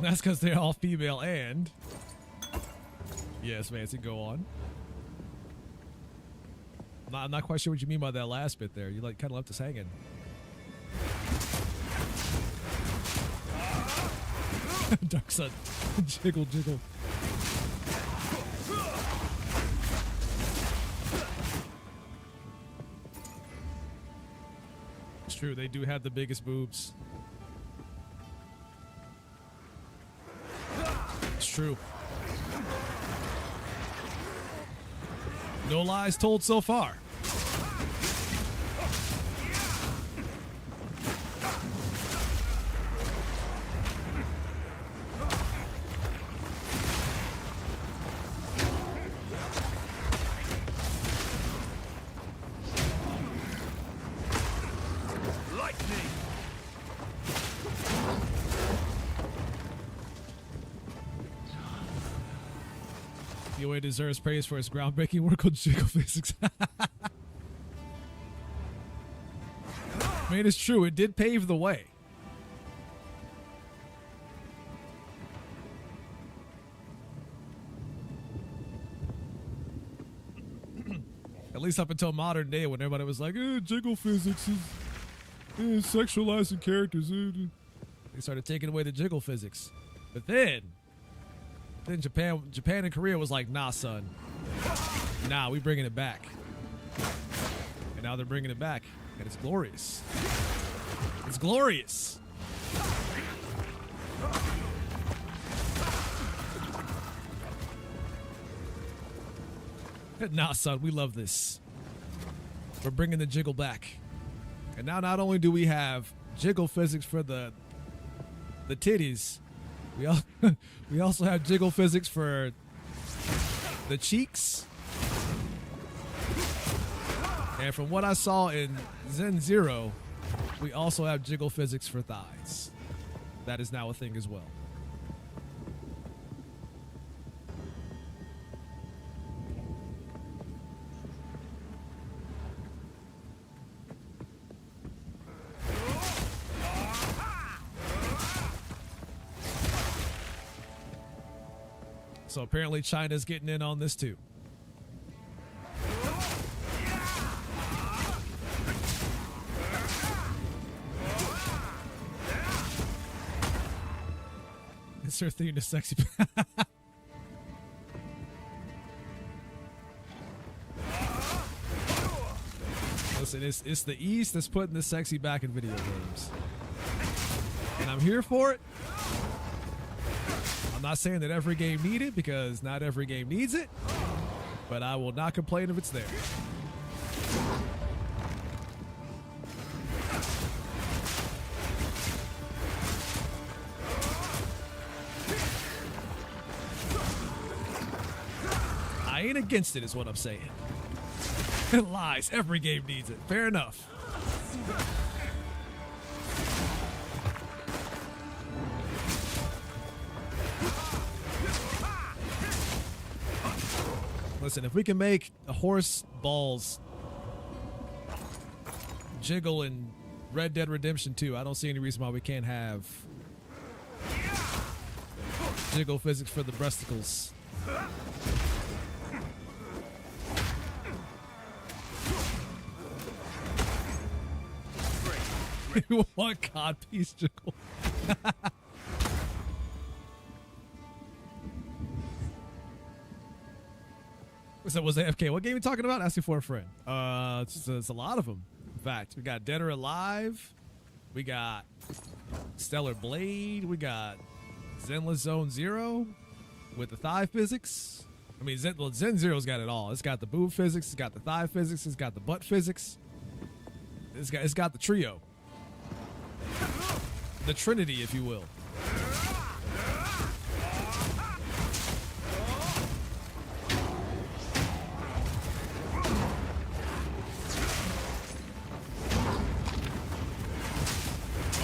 That's because they're all female and... Yes, Fancy, go on. I'm not quite sure what you mean by that last bit there. You like kind of left us hanging. Dark Sun. Jiggle, jiggle. It's true, they do have the biggest boobs. It's true. No lies told so far. The OA deserves praise for its groundbreaking work on jiggle physics. I mean, it's true. It did pave the way. At least up until modern day when everybody was like, jiggle physics is sexualizing characters. They started taking away the jiggle physics. But then Japan and Korea was like, nah, son. Nah, we bringing it back. And now they're bringing it back. And it's glorious. It's glorious. Nah, son, we love this. We're bringing the jiggle back. And now not only do we have jiggle physics for the titties, we also have jiggle physics for the cheeks. And from what I saw in Zen Zero, we also have jiggle physics for thighs. That is now a thing as well. So apparently China's getting in on this too. It's her theme to sexy. Listen, it's the East that's putting the sexy back in video games. And I'm here for it. I'm not saying that every game needs it, because not every game needs it, but I will not complain if it's there. I ain't against it is what I'm saying. Lies, every game needs it. Fair enough. Listen, if we can make a horse balls jiggle in Red Dead Redemption 2, I don't see any reason why we can't have jiggle physics for the breasticles. What codpiece jiggle? Was AFK? What game are you talking about? Asking for a friend. It's a lot of them. In fact, we got Dead or Alive. We got Stellar Blade. We got Zenless Zone Zero with the thigh physics. I mean, Zen Zero's got it all. It's got the boob physics. It's got the thigh physics. It's got the butt physics. It's got the trio. The Trinity, if you will.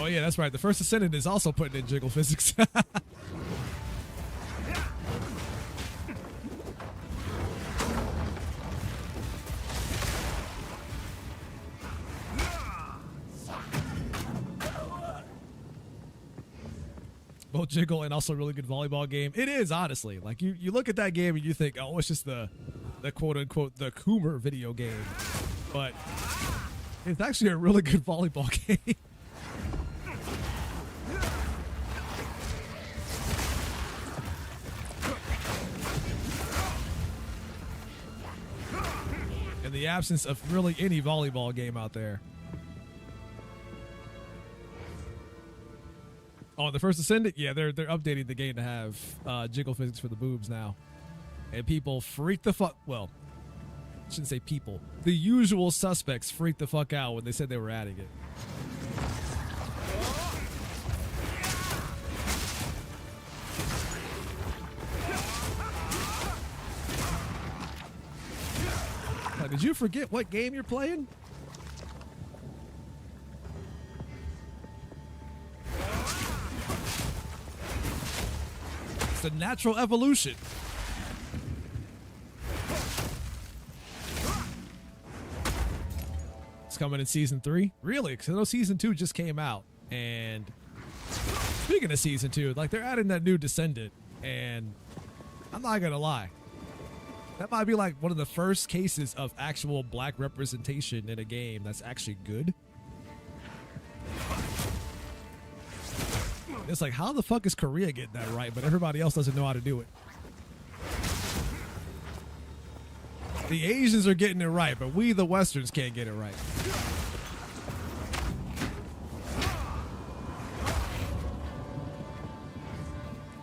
Oh yeah, that's right. The first Ascendant is also putting in jiggle physics. Both jiggle and also a really good volleyball game. It is, honestly. Like you look at that game and you think, oh, it's just the quote unquote the Coomer video game. But it's actually a really good volleyball game. In the absence of really any volleyball game out there. Oh, the first Ascendant? Yeah, they're updating the game to have jiggle physics for the boobs now. And people freak the fuck... Well, I shouldn't say people. The usual suspects freaked the fuck out when they said they were adding it. Did you forget what game you're playing? It's the natural evolution. It's coming in season 3. Really? Because I know season 2 just came out. And speaking of season 2, like they're adding that new Descendant. And I'm not going to lie. That might be like one of the first cases of actual black representation in a game that's actually good. It's like, how the fuck is Korea getting that right, but everybody else doesn't know how to do it? The Asians are getting it right, but we, the Westerns, can't get it right.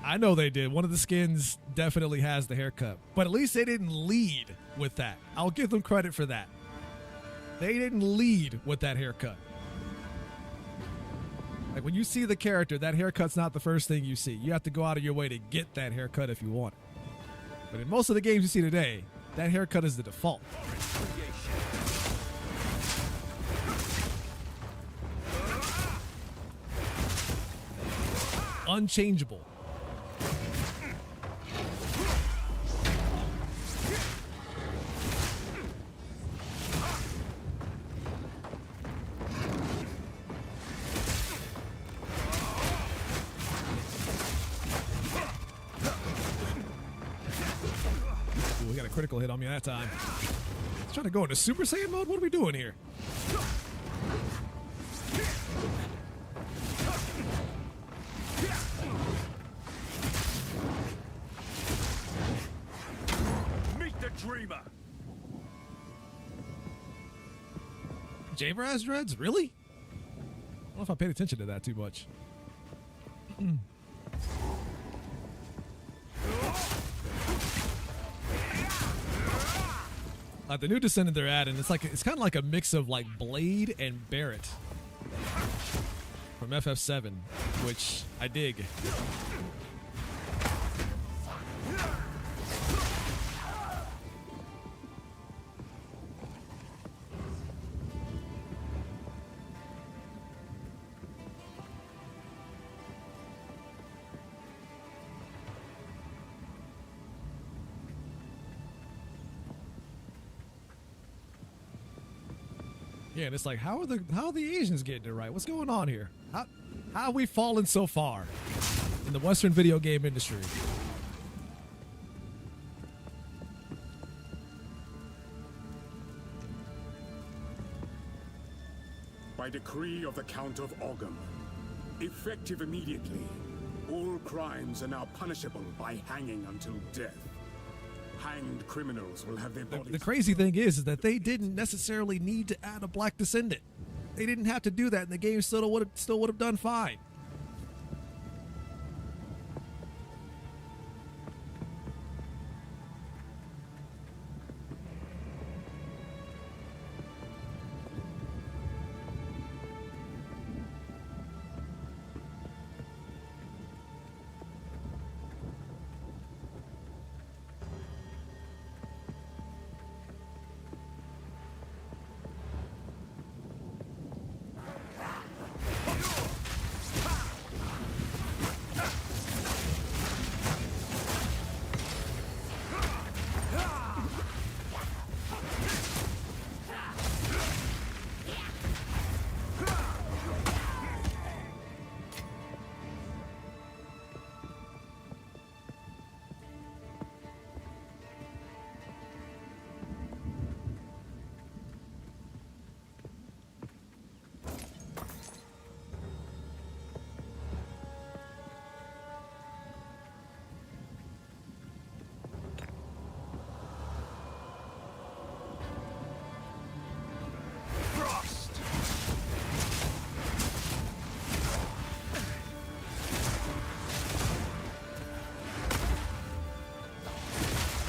I know they did. One of the skins definitely has the haircut, but at least they didn't lead with that. I'll give them credit for that. They didn't lead with that haircut. Like when you see the character, that haircut's not the first thing you see. You have to go out of your way to get that haircut if you want it. But in most of the games you see today, that haircut is the default. Unchangeable. We got a critical hit on me that time. Trying to go into Super Saiyan mode? What are we doing here? Meet the dreamer. Jabra has dreads? Really? I don't know if I paid attention to that too much. The new Descendant they're adding, it's kind of like a mix of like Blade and Barrett from FF7, which I dig. Yeah, and it's like, how are the Asians getting it right? What's going on here? How have we fallen so far in the Western video game industry? By decree of the Count of Ogham, effective immediately, all crimes are now punishable by hanging until death. Hanged criminals will have their bodies... The crazy thing is that they didn't necessarily need to add a black descendant. They didn't have to do that, and the game still would have done fine.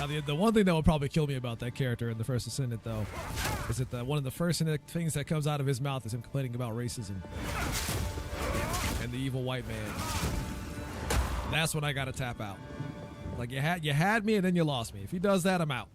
Now, the one thing that will probably kill me about that character in the First Ascendant, though, is that one of the first things that comes out of his mouth is him complaining about racism and the evil white man. That's when I gotta tap out. Like, you had me and then you lost me. If he does that, I'm out.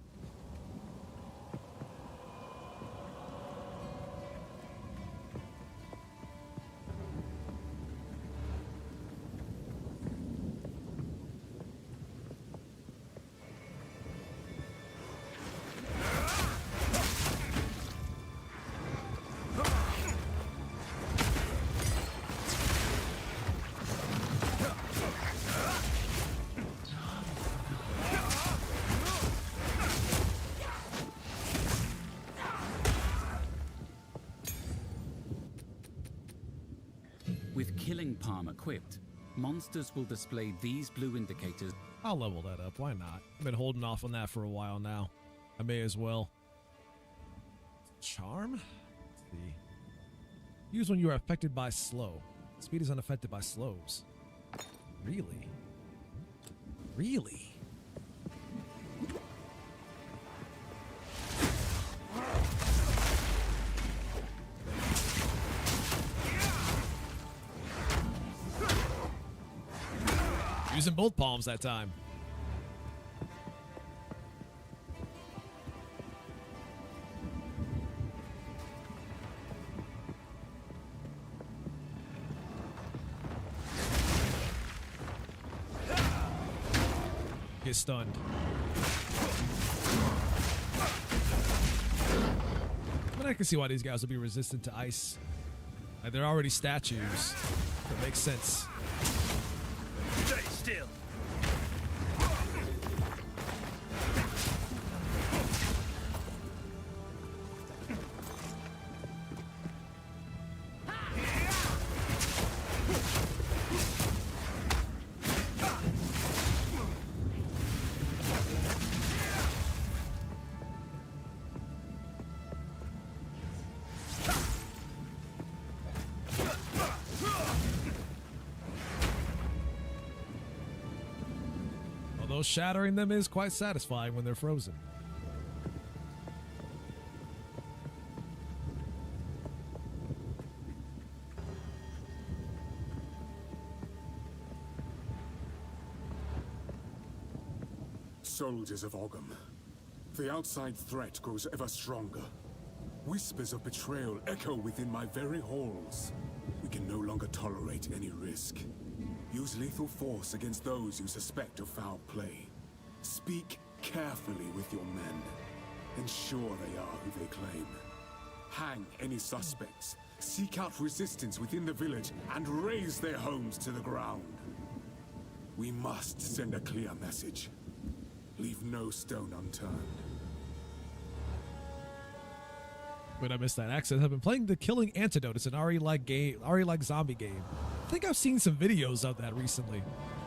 With Killing Palm equipped, monsters will display these blue indicators. I'll level that up. Why not? I've been holding off on that for a while now. I may as well. Charm? Let's see. Use when you are affected by slow. Speed is unaffected by slows. Really? Really? Using both palms that time. Get stunned. But I can see why these guys will be resistant to ice. Like, they're already statues. That makes sense. Stay still. Although shattering them is quite satisfying when they're frozen. Soldiers of Ogham, the outside threat grows ever stronger. Whispers of betrayal echo within my very halls. We can no longer tolerate any risk. Use lethal force against those you suspect of foul play. Speak carefully with your men. Ensure they are who they claim. Hang any suspects. Seek out resistance within the village and raze their homes to the ground. We must send a clear message. Leave no stone unturned. But I missed that accent. I've been playing The Killing Antidote. It's an RE-like game, RE-like zombie game. I think I've seen some videos of that recently.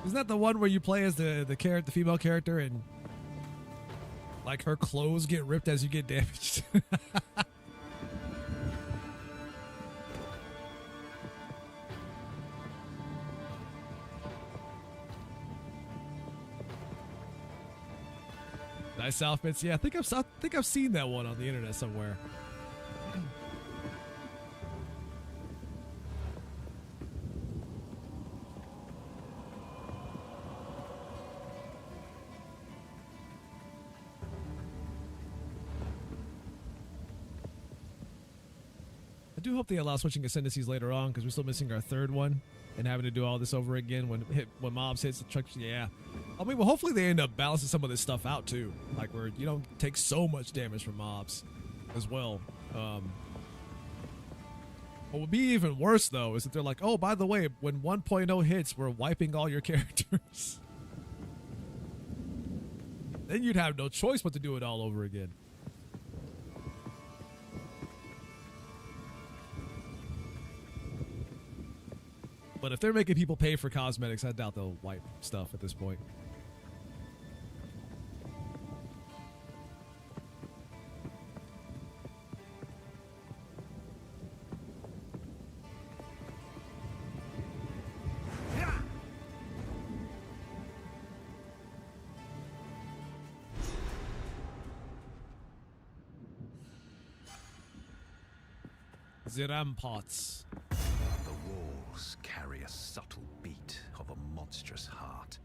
Isn't that the one where you play as the female character, and like her clothes get ripped as you get damaged? Nice outfits. Yeah, I think I've seen that one on the internet somewhere. I do hope they allow switching ascendancies later on, because we're still missing our third one, and having to do all this over again when mobs hits the truck. Yeah, I mean, well, hopefully they end up balancing some of this stuff out too, like where you don't take so much damage from mobs as well. What would be even worse though is that they're like, oh, by the way, when 1.0 hits, we're wiping all your characters. Then you'd have no choice but to do it all over again. But if they're making people pay for cosmetics, I doubt they'll wipe stuff at this point. The ramparts. The walls carry a subtle beat of a monstrous heart.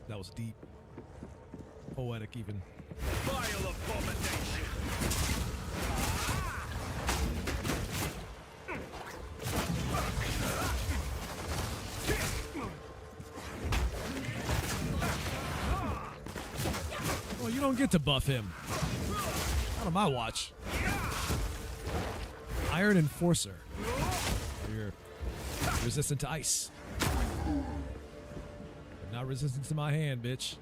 That was deep. Poetic, even. Vile abomination! Well, you don't get to buff him. Not on my watch. Iron Enforcer. You're resistant to ice. But not resistant to my hand, bitch.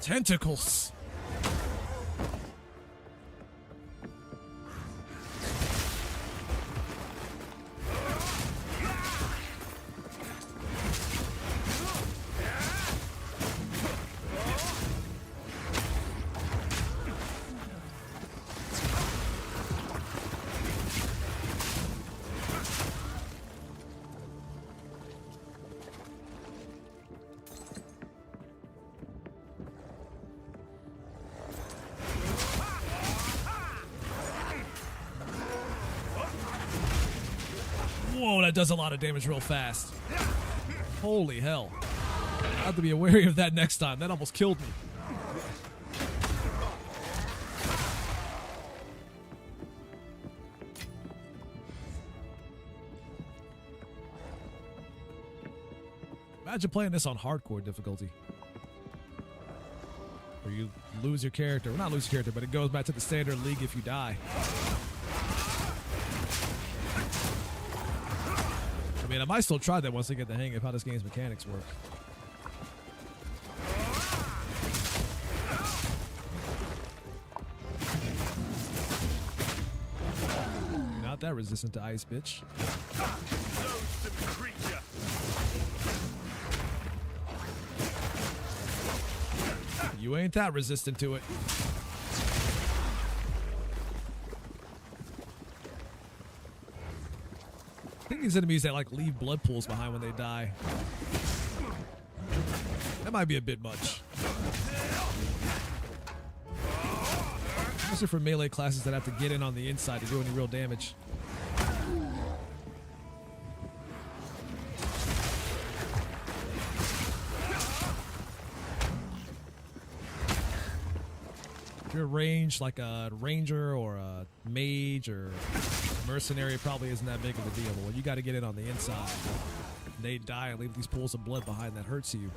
Tentacles. Whoa, that does a lot of damage real fast. Holy hell. I have to be wary of that next time. That almost killed me. Imagine playing this on hardcore difficulty. Where you lose your character. Well, not lose your character, but it goes back to the standard league if you die. I mean, I might still try that once I get the hang of how this game's mechanics work. Not that resistant to ice, bitch. Loathsome creature! You ain't that resistant to it. I think these enemies that like leave blood pools behind when they die. That might be a bit much. Especially for melee classes that have to get in on the inside to do any real damage. If you're ranged like a ranger or a mage or mercenary, it probably isn't that big of a deal. But when you got to get in on the inside, and they die and leave these pools of blood behind, that hurts you.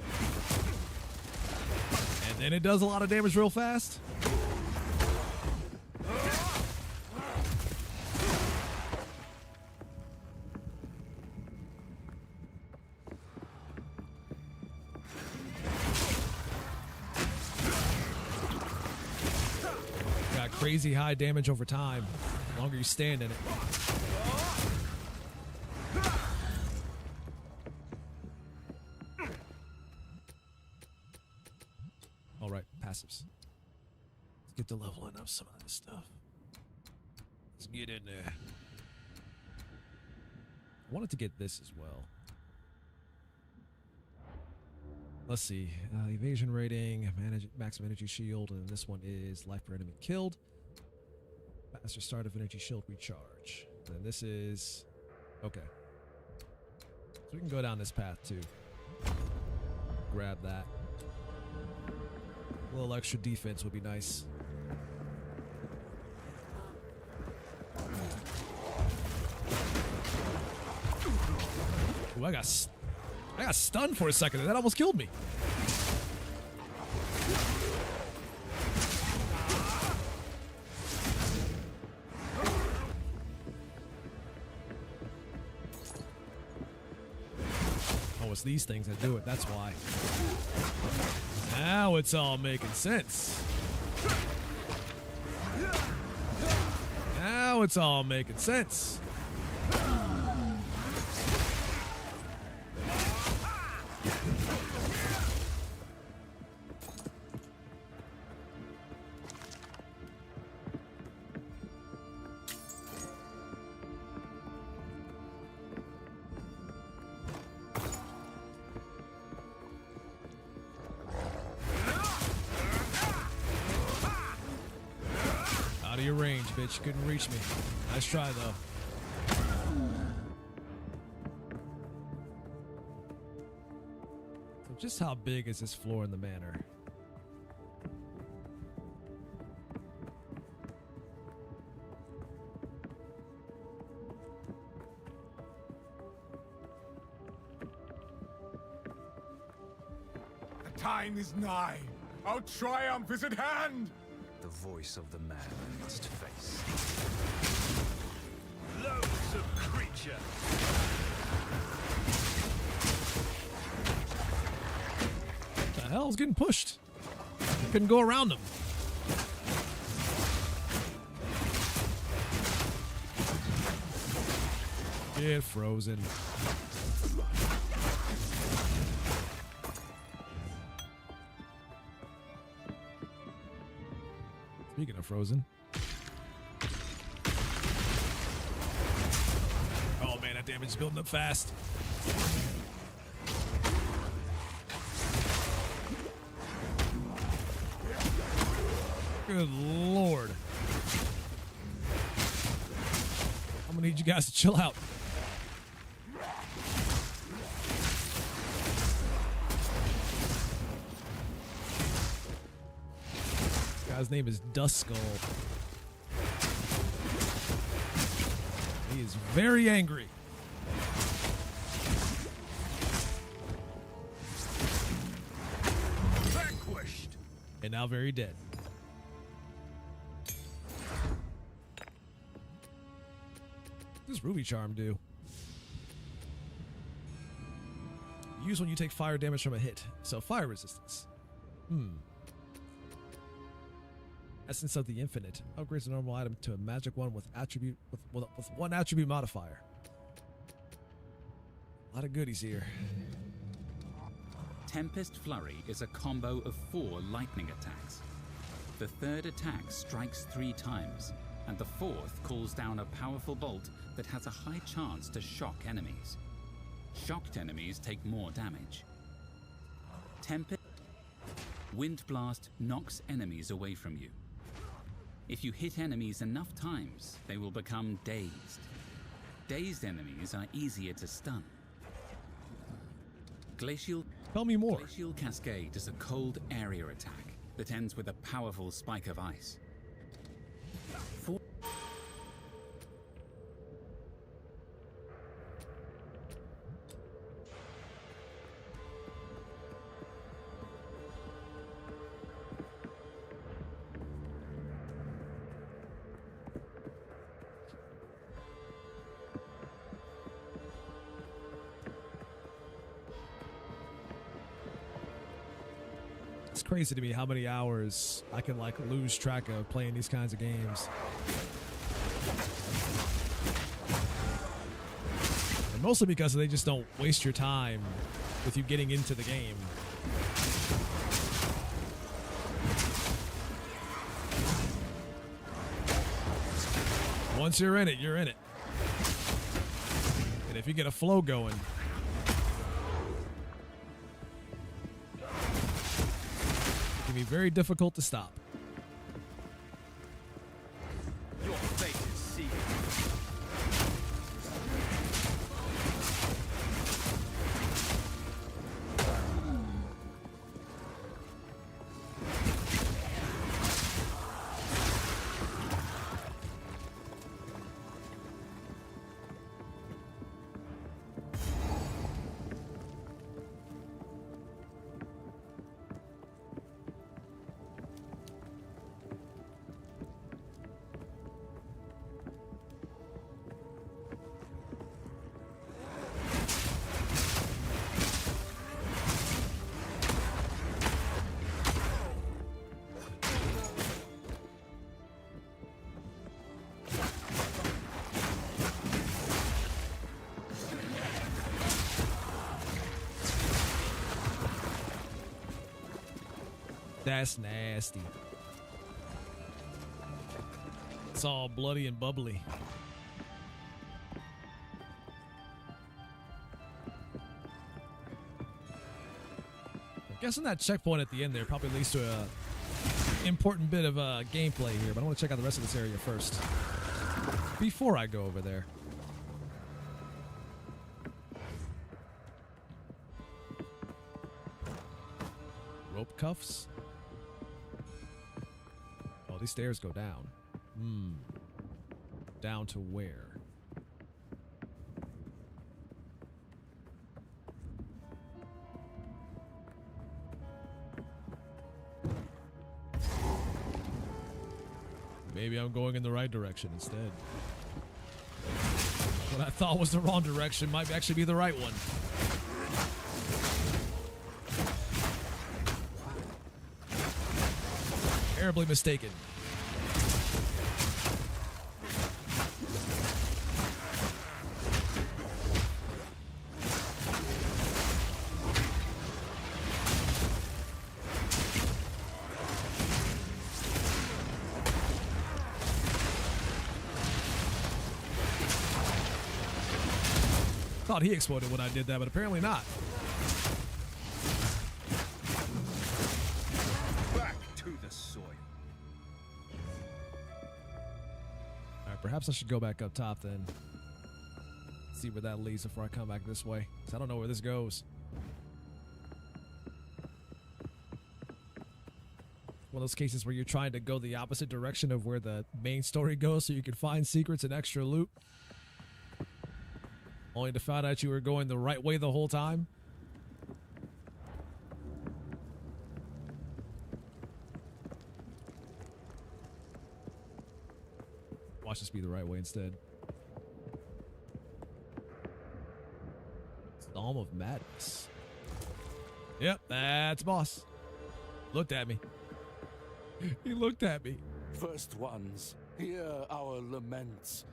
And then it does a lot of damage real fast. Crazy high damage over time, the longer you stand in it. All right, passives. Let's get to leveling up some of this stuff. Let's get in there. I wanted to get this as well. Let's see. Evasion rating, maximum energy shield, and this one is life per enemy killed. Faster start of energy shield recharge. And this is... okay. So we can go down this path too. Grab that. A little extra defense would be nice. Ooh, I got stunned for a second, and that almost killed me. Oh, it's these things that do it. That's why. Now it's all making sense. Now it's all making sense. of your range, bitch. Couldn't reach me. Nice try, though. So just how big is this floor in the manor? The time is nigh. Our triumph is at hand. The voice of the man I must face. Loads of creature. The hell's getting pushed? Couldn't go around them. Get frozen. Speaking of frozen. Oh man, that damage is building up fast. Good lord. I'm gonna need you guys to chill out. This guy's name is Duskull. He is very angry. Vanquished. And now very dead. What does Ruby Charm do? Use when you take fire damage from a hit. So fire resistance. Essence of the Infinite. Upgrades a normal item to a magic one with attribute with one attribute modifier. A lot of goodies here. Tempest Flurry is a combo of 4 lightning attacks. The third attack strikes 3 times, and the fourth calls down a powerful bolt that has a high chance to shock enemies. Shocked enemies take more damage. Tempest Wind Blast knocks enemies away from you. If you hit enemies enough times, they will become dazed. Dazed enemies are easier to stun. Glacial Tell me more. Glacial Cascade is a cold area attack that ends with a powerful spike of ice. It's crazy to me how many hours I can like lose track of playing these kinds of games. And mostly because they just don't waste your time with you getting into the game. Once you're in it, you're in it. And if you get a flow going, it can be very difficult to stop. Your fate is sealed. That's nasty. It's all bloody and bubbly. I'm guessing that checkpoint at the end there probably leads to important bit of gameplay here, but I want to check out the rest of this area first before I go over there. Rope cuffs. Oh, these stairs go down. Down to where? Maybe I'm going in the right direction instead. What I thought was the wrong direction might actually be the right one. Terribly mistaken. Thought he exploded when I did that, but apparently not. Back to the soil. Alright, perhaps I should go back up top then. See where that leads before I come back this way. 'Cause I don't know where this goes. One of those cases where you're trying to go the opposite direction of where the main story goes so you can find secrets and extra loot. Only to find out you were going the right way the whole time. Watch this be the right way instead. Psalm of Madness. Yep, that's boss. Looked at me. He looked at me. First ones, hear our laments.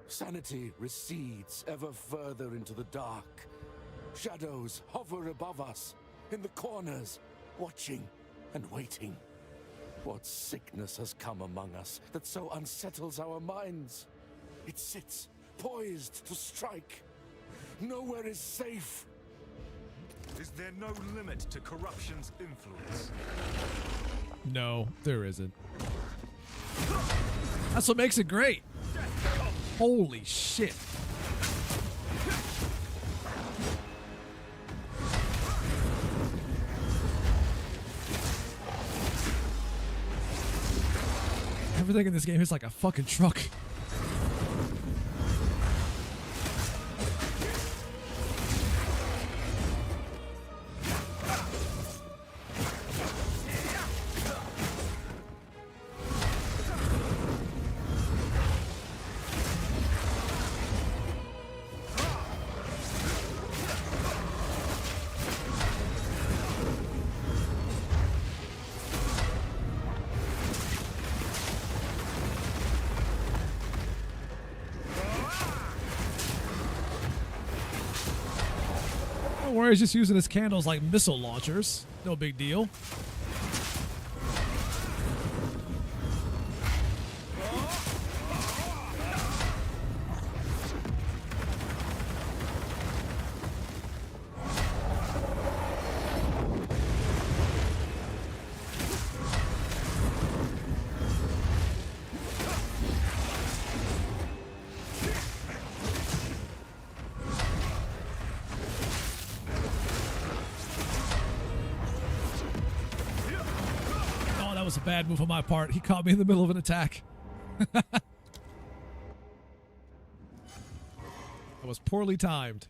Sanity recedes ever further into the dark. Shadows hover above us, in the corners, watching and waiting. What sickness has come among us that so unsettles our minds? It sits, poised to strike. Nowhere is safe. Is there no limit to corruption's influence? No, there isn't. That's what makes it great. Holy shit. Everything in this game is like a fucking truck. He's just using his candles like missile launchers. No big deal. That was a bad move on my part. He caught me in the middle of an attack. That was poorly timed.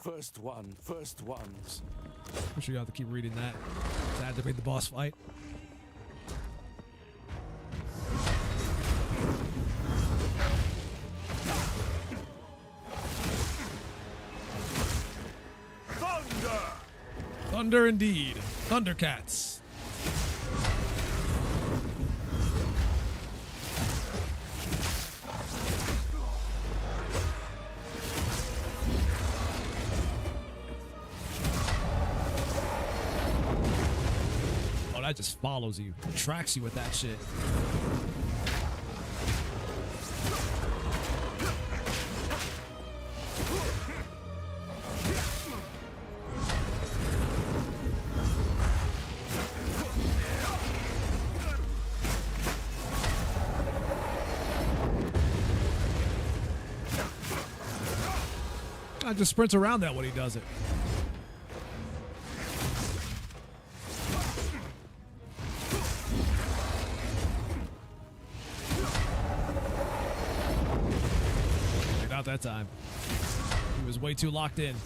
First ones. I'm sure you have to keep reading that to activate the boss fight. Thunder indeed. Thundercats. Oh, that just follows you. It tracks you with that shit. I just sprints around that when he does it. Not that time. He was way too locked in.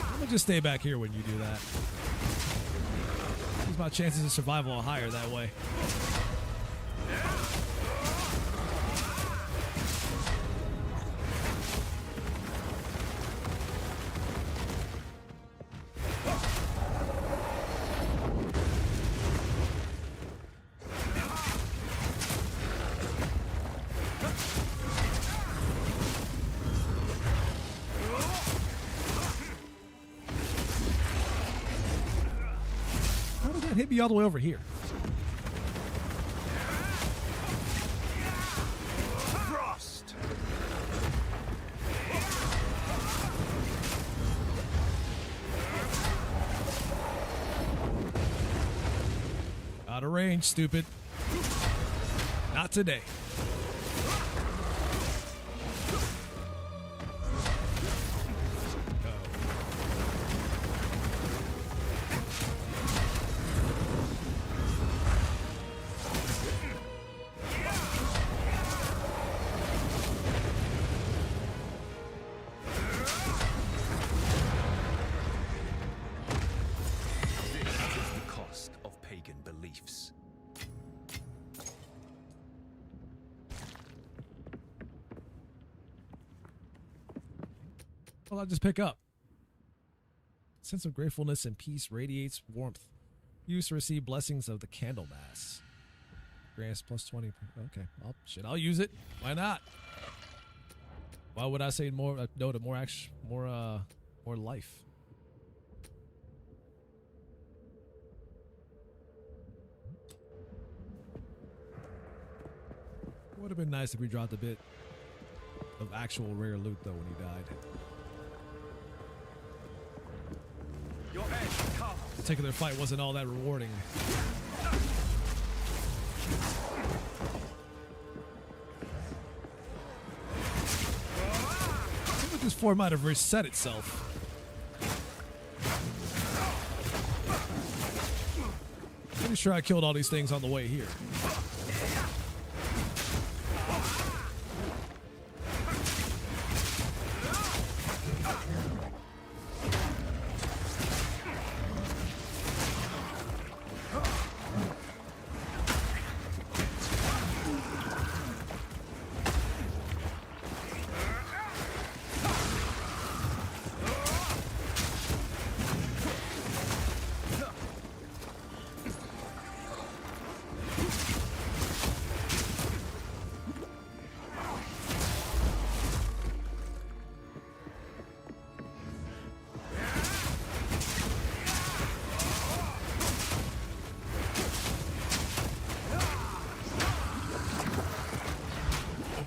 I'm gonna just stay back here when you do that. Because my chances of survival are higher that way. Hit me all the way over here. Frost. Out of range, stupid. Not today. Well, I'll just pick up. Sense of gratefulness and peace radiates warmth. Used to receive blessings of the candle mass. Grants plus 20. Okay, well, shit, I'll use it. Why not? Why would I say more? No to more action, more life. Would have been nice if we dropped a bit of actual rare loot though when he died. Your edge, come. The particular fight wasn't all that rewarding. I think this fort might have reset itself. Pretty sure I killed all these things on the way here.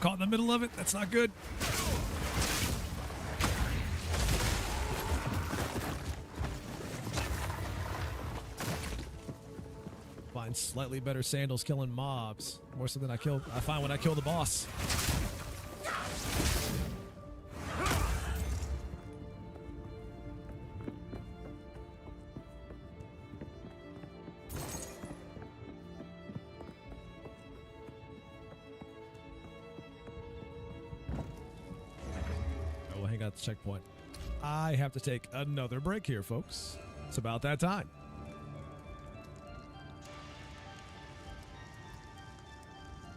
Caught in the middle of it. That's not good. Find slightly better sandals killing mobs. More so than I find when I kill the boss. At the checkpoint. I have to take another break here, folks. It's about that time.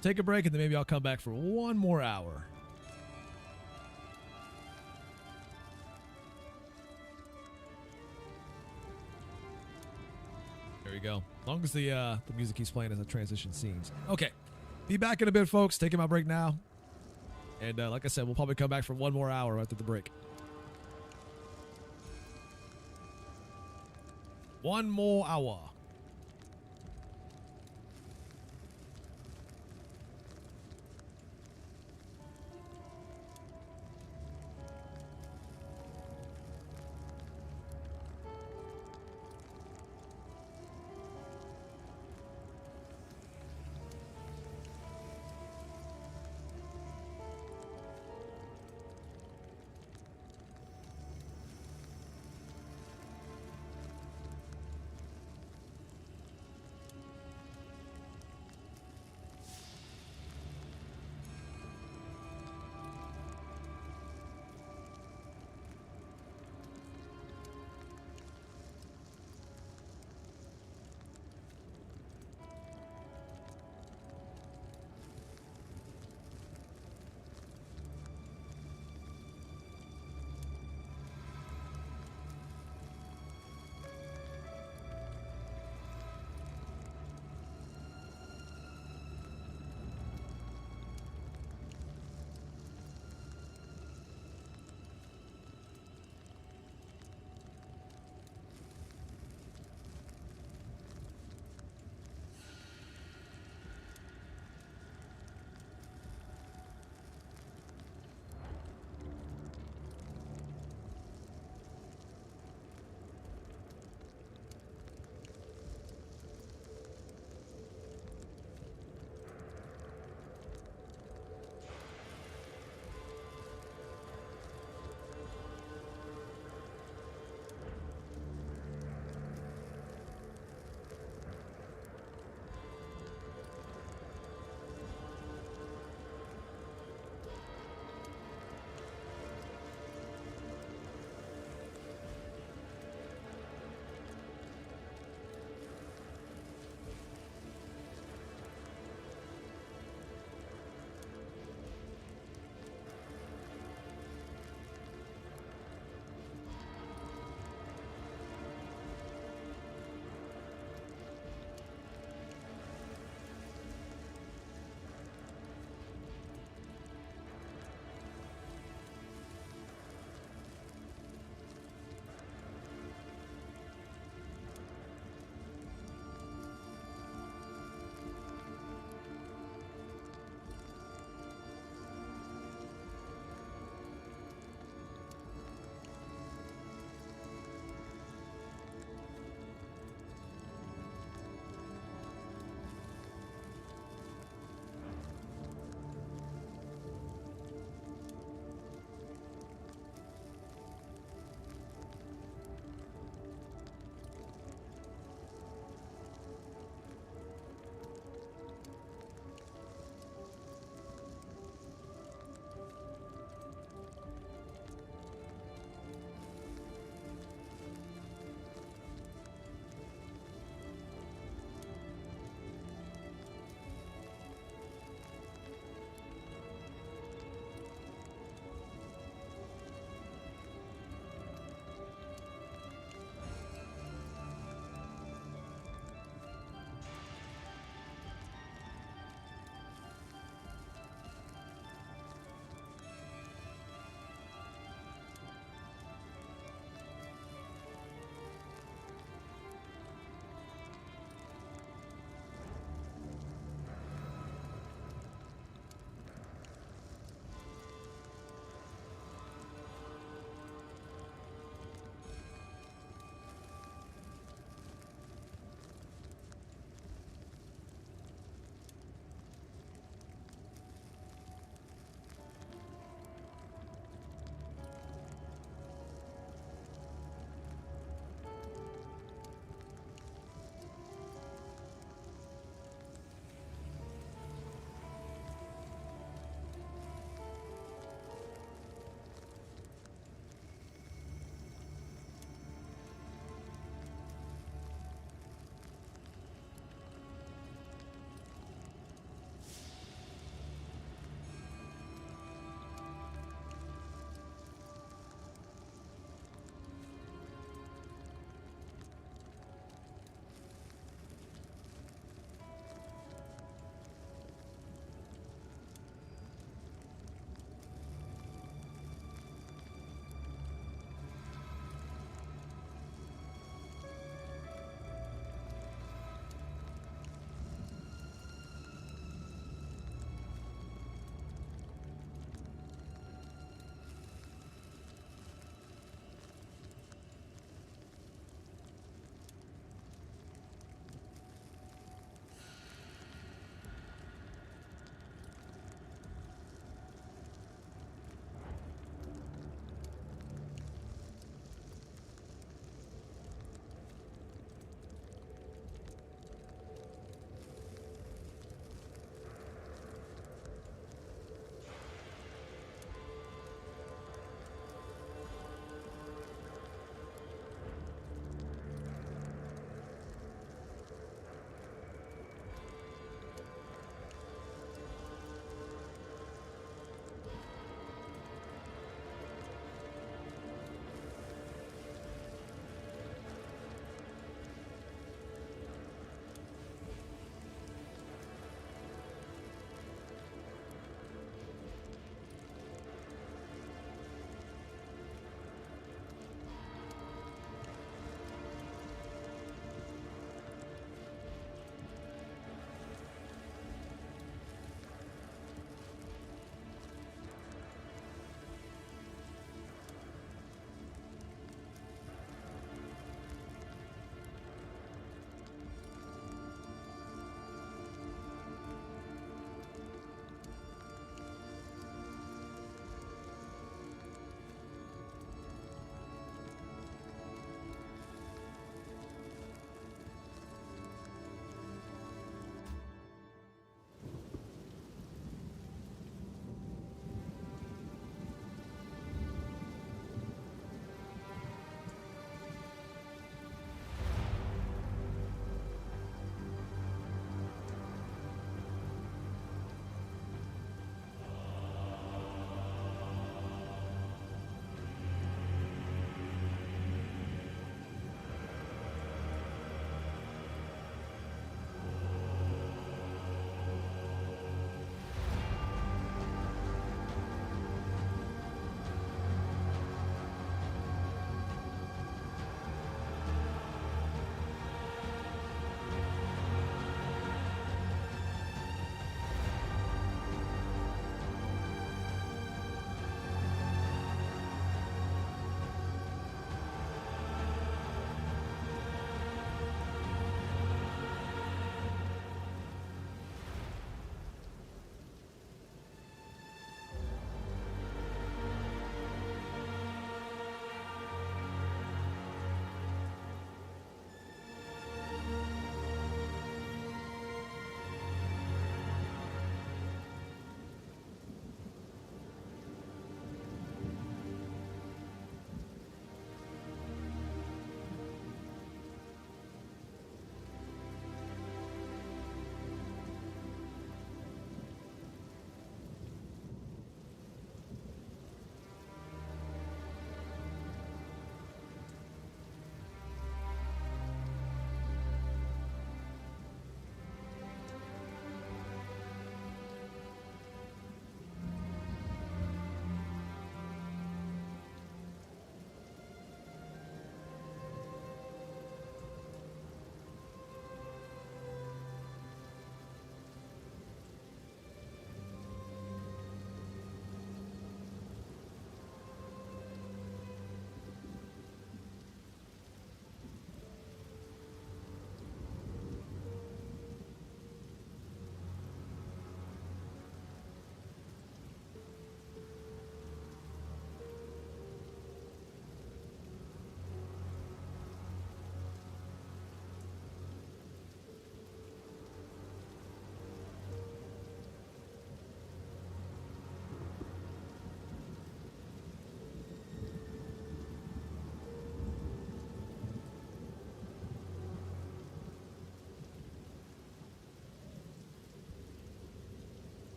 Take a break and then maybe I'll come back for one more hour. There you go. As long as the music keeps playing as I transition scenes. Okay. Be back in a bit, folks. Taking my break now. And like I said, we'll probably come back for one more hour after the break. One more hour.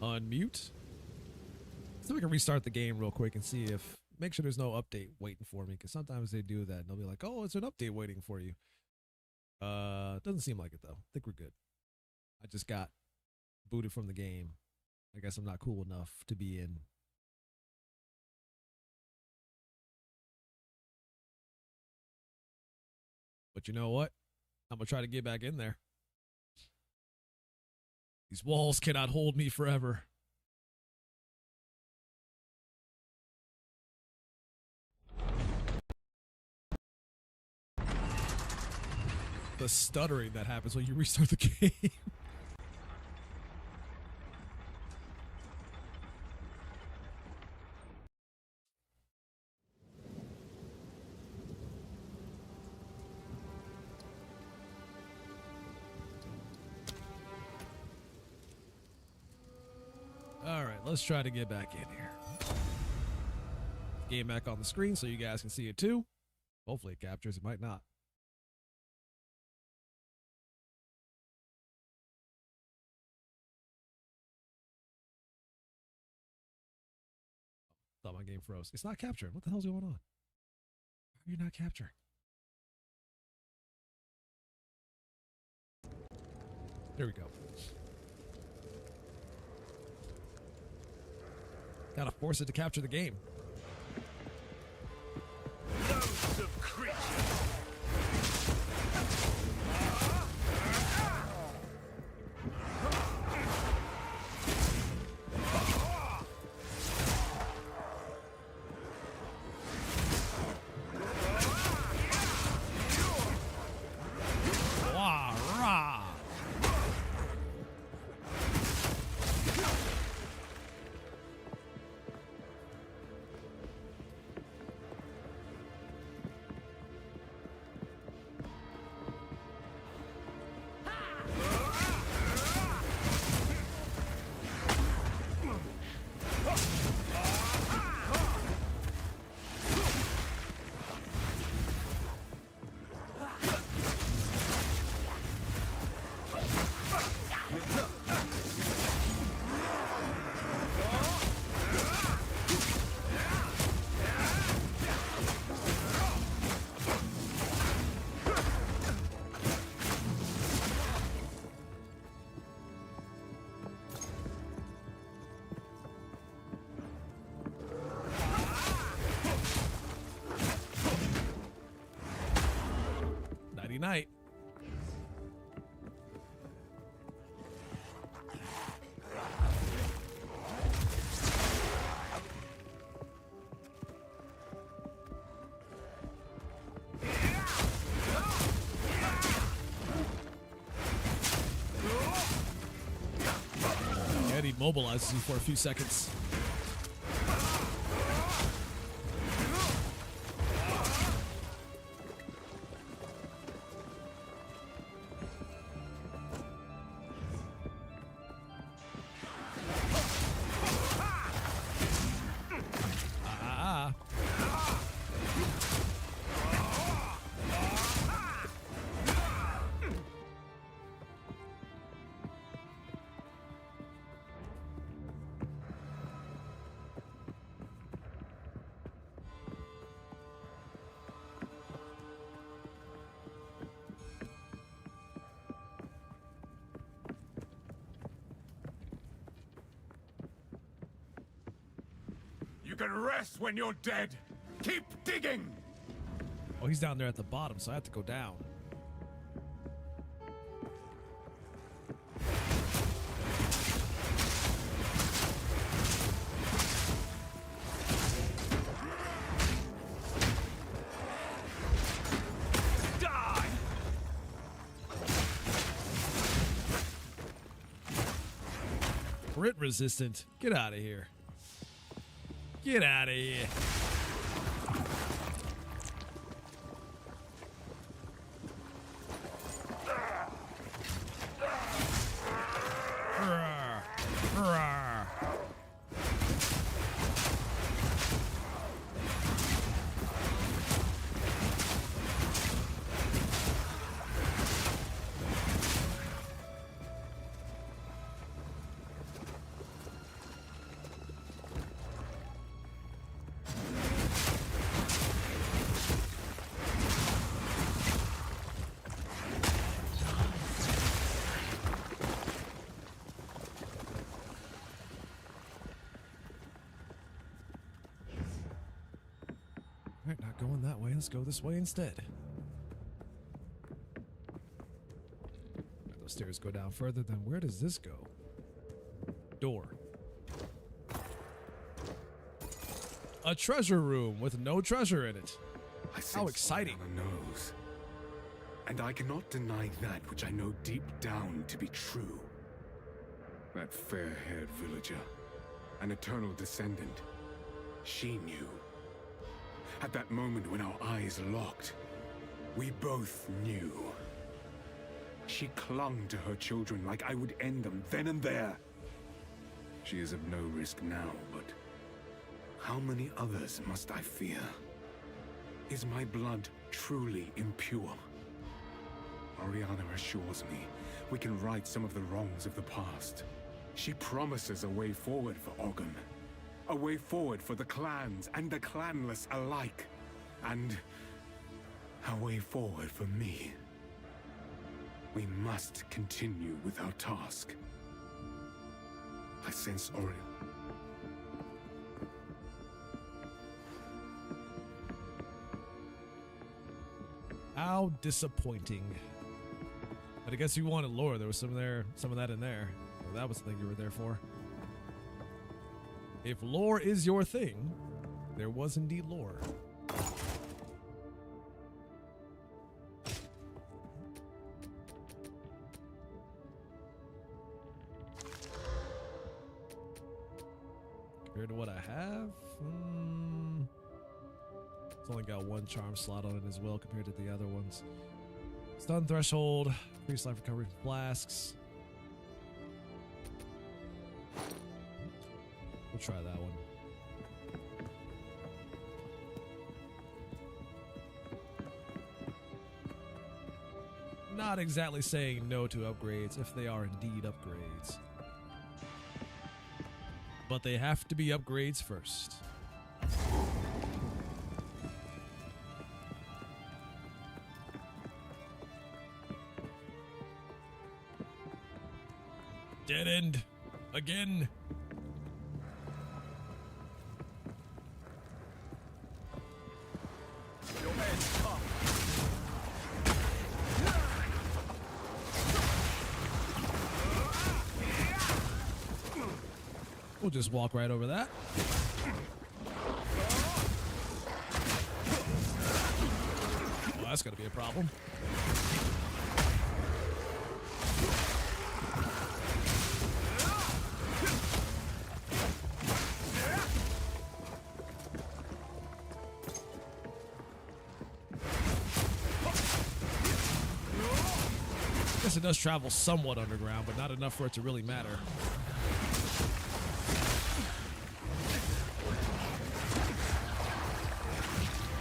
unmute. So we can restart the game real quick and see if, make sure there's no update waiting for me, because sometimes they do that and they'll be like, oh, it's an update waiting for you. Doesn't seem like it though. I think we're good. I just got booted from the game. I guess I'm not cool enough to be in. But you know what? I'm going to try to get back in there. These walls cannot hold me forever. The stuttering that happens when you restart the game. All right, let's try to get back in here. Game back on the screen so you guys can see it too. Hopefully it captures, it might not. Thought my game froze. It's not capturing. What the hell's going on? Why are you not capturing? There we go. Gotta force it to capture the game. Loads of creatures. Night. And he mobilizes you for a few seconds. You can rest when you're dead. Keep digging. Oh, he's down there at the bottom, so I have to go down. Die! Crit resistant. Get out of here. Get out of here. that way. Let's go this way instead. Those stairs go down further. Then where does this go? Door. A treasure room with no treasure in it. How exciting. On the nose. And I cannot deny that which I know deep down to be true. That fair-haired villager, an eternal descendant, she knew. At that moment when our eyes locked, we both knew. She clung to her children like I would end them then and there. She is of no risk now, but how many others must I fear? Is my blood truly impure? Oriana assures me we can right some of the wrongs of the past. She promises a way forward for Ogden. A way forward for the clans and the clanless alike. And a way forward for me. We must continue with our task. I sense Orion. How disappointing. But I guess you wanted lore. There was some of that in there. Well, that was the thing you were there for. If lore is your thing, there was indeed lore. Compared to what I have, it's only got one charm slot on it as well compared to the other ones. Stun threshold, increased life recovery from flasks. We'll try that one. Not exactly saying no to upgrades if they are indeed upgrades. But they have to be upgrades first. Dead end. Again. Your man's up. We'll just walk right over that. Well, that's gonna be a problem. It does travel somewhat underground, but not enough for it to really matter.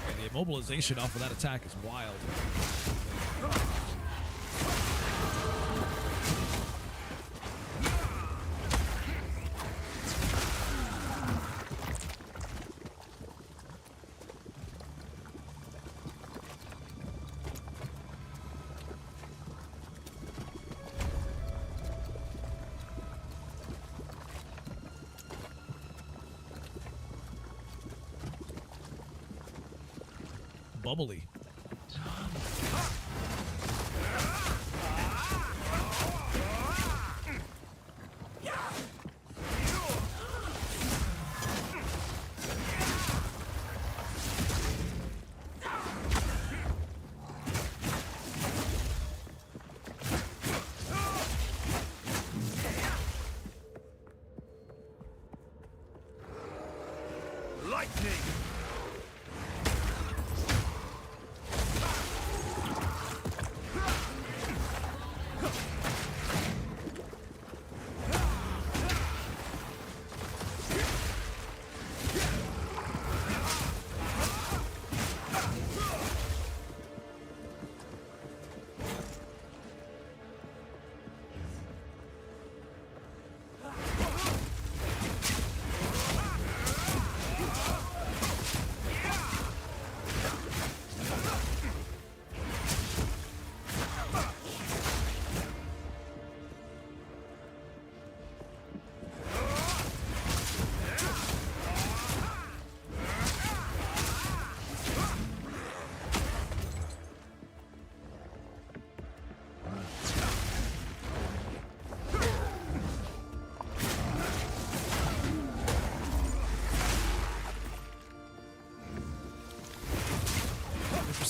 And the immobilization off of that attack is wild. Bubbly. Lightning!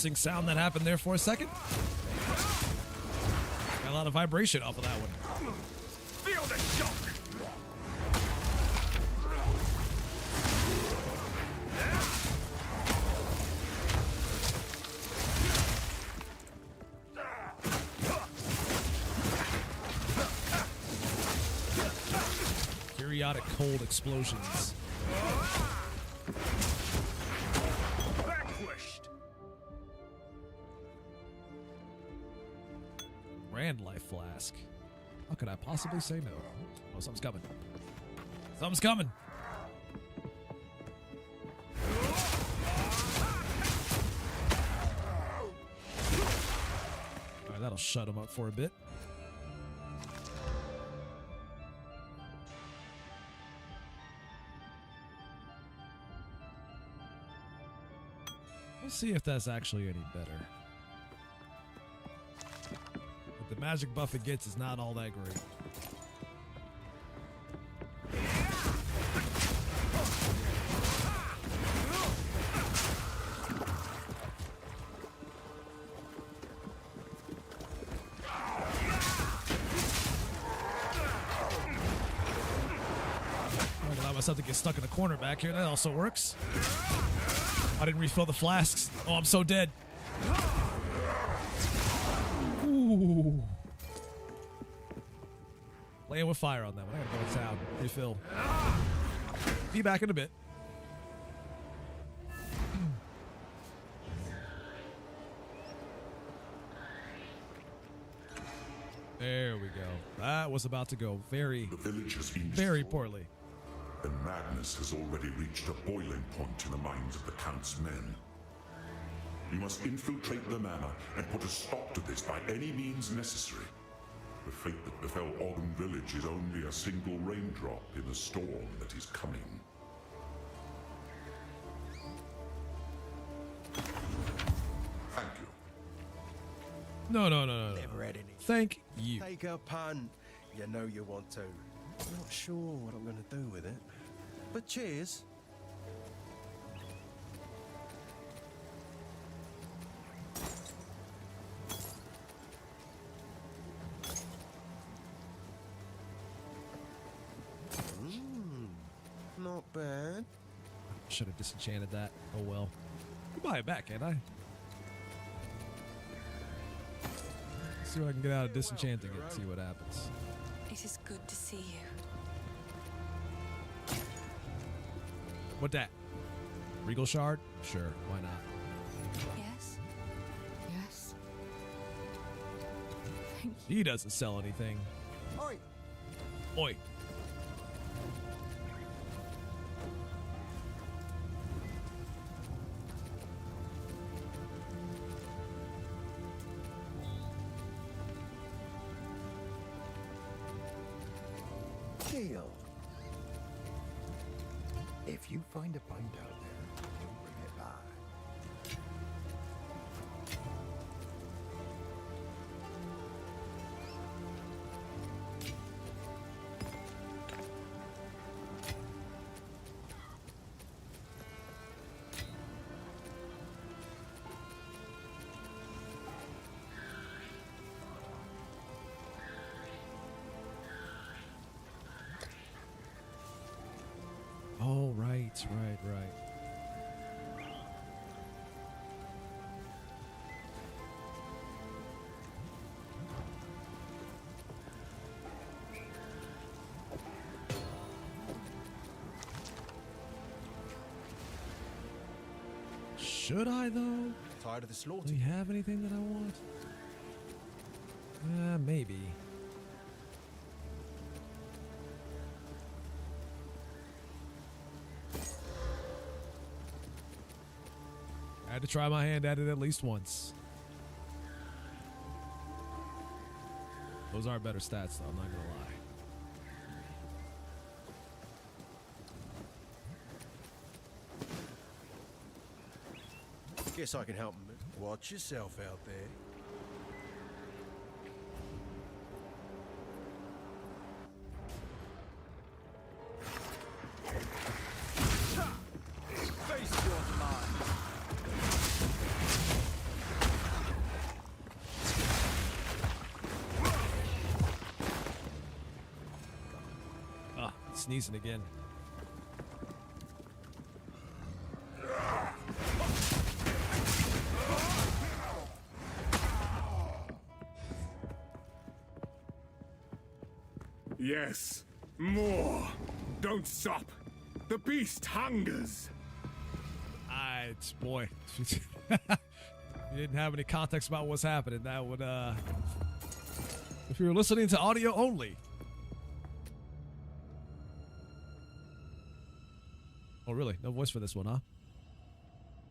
interesting sound that happened there for a second. Got a lot of vibration off of that one. Feel the shock! Periodic cold explosions. Vanquished! Grand life flask. How could I possibly say no? Oh, something's coming. Something's coming. All right, that'll shut him up for a bit. Let's see if that's actually any better. But the magic buff it gets is not all that great. I'll allow myself to get stuck in the corner back here. That also works. I didn't refill the flasks. Oh, I'm so dead. Ooh. Playing with fire on that one. I gotta go to town. Refill. Be back in a bit. There we go. That was about to go very, very poorly. And madness has already reached a boiling point in the minds of the Count's men. We must infiltrate the manor and put a stop to this by any means necessary. The fate that befell Ogden Village is only a single raindrop in the storm that is coming. Thank you. No. Never had any. Thank you. Take a punt. You know you want to. Not sure what I'm going to do with it. But cheers. Not bad. Should have disenchanted that. Oh well. I'll buy it back, can't I? See what I can get out of disenchanting it. See what happens. It is good to see you. What that? Regal shard? Sure, why not? Yes? Yes. Thank you. He doesn't sell anything. Oi! Oi. Deal. If you find a pint out there, don't bring it back. Oh, right. Should I, though? Tired of the slaughter? Do we have anything that I want? Maybe. I had to try my hand at it at least once. Those are better stats, though, I'm not gonna lie. Guess I can help him. Watch yourself out there. Face your mind. sneezing again. Yes, more. Don't stop. The beast hungers. Boy. You didn't have any context about what's happening. That would, if you were listening to audio only. Oh, really? No voice for this one, huh?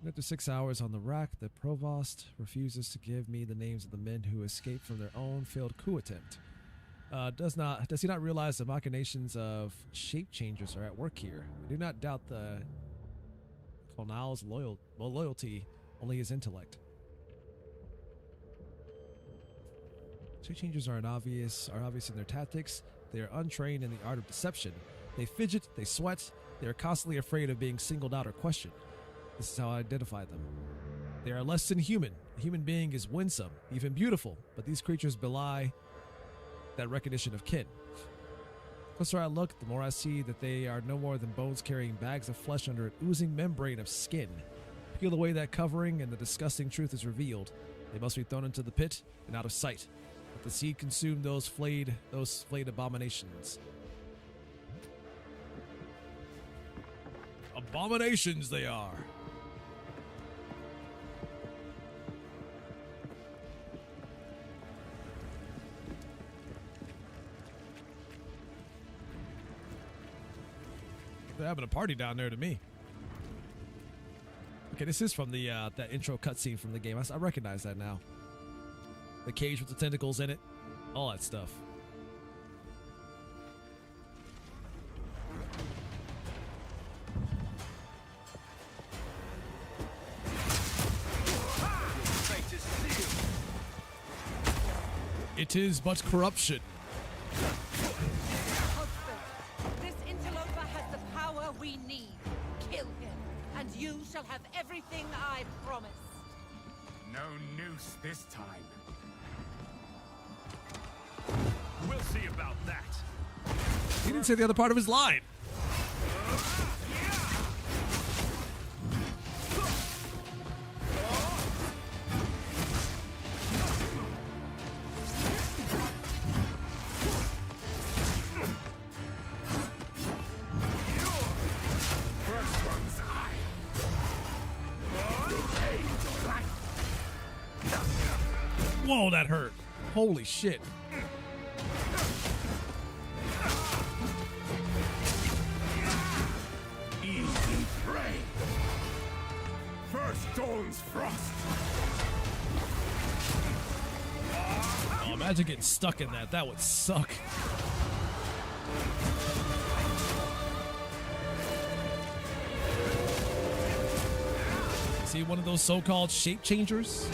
After 6 hours on the rack, the provost refuses to give me the names of the men who escaped from their own failed coup attempt. Does he not realize the machinations of shape changers are at work here? I do not doubt the Colonel's loyalty, only his intellect. Shape changers are obvious in their tactics. They are untrained in the art of deception. They fidget, they sweat, they are constantly afraid of being singled out or questioned. This is how I identify them. They are less than human. A human being is winsome, even beautiful, but these creatures belie that recognition of kin. The closer I look, the more I see that they are no more than bones carrying bags of flesh under an oozing membrane of skin. Peel away that covering and the disgusting truth is revealed. They must be thrown into the pit and out of sight. Let the seed consume those flayed abominations. Abominations they are. They're having a party down there to me. Okay, this is from the that intro cutscene from the game. I recognize that now. The cage with the tentacles in it, all that stuff. It is but corruption. This interloper has the power we need. Kill him, and you shall have everything I promised. No noose this time. We'll see about that. He didn't say the other part of his line. Whoa, that hurt. Holy shit. Easy prey. First Dawn's Frost. Oh, imagine getting stuck in that. That would suck. See one of those so-called shape changers?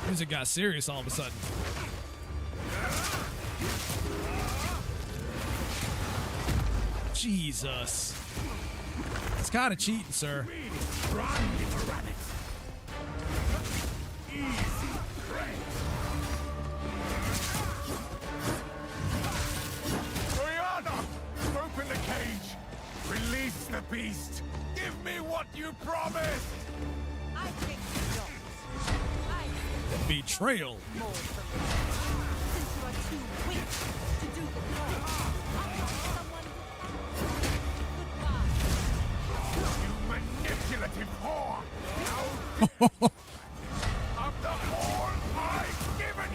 Music got serious all of a sudden. Jesus. It's kind of cheating, sir. Brianna, open the cage. Release the beast. Give me what you promised. I think you don't. Betrayal. More from you. Since you are too weak to do the job, I'll find someone who can. Goodbye. You manipulative whore. Now of the more I've given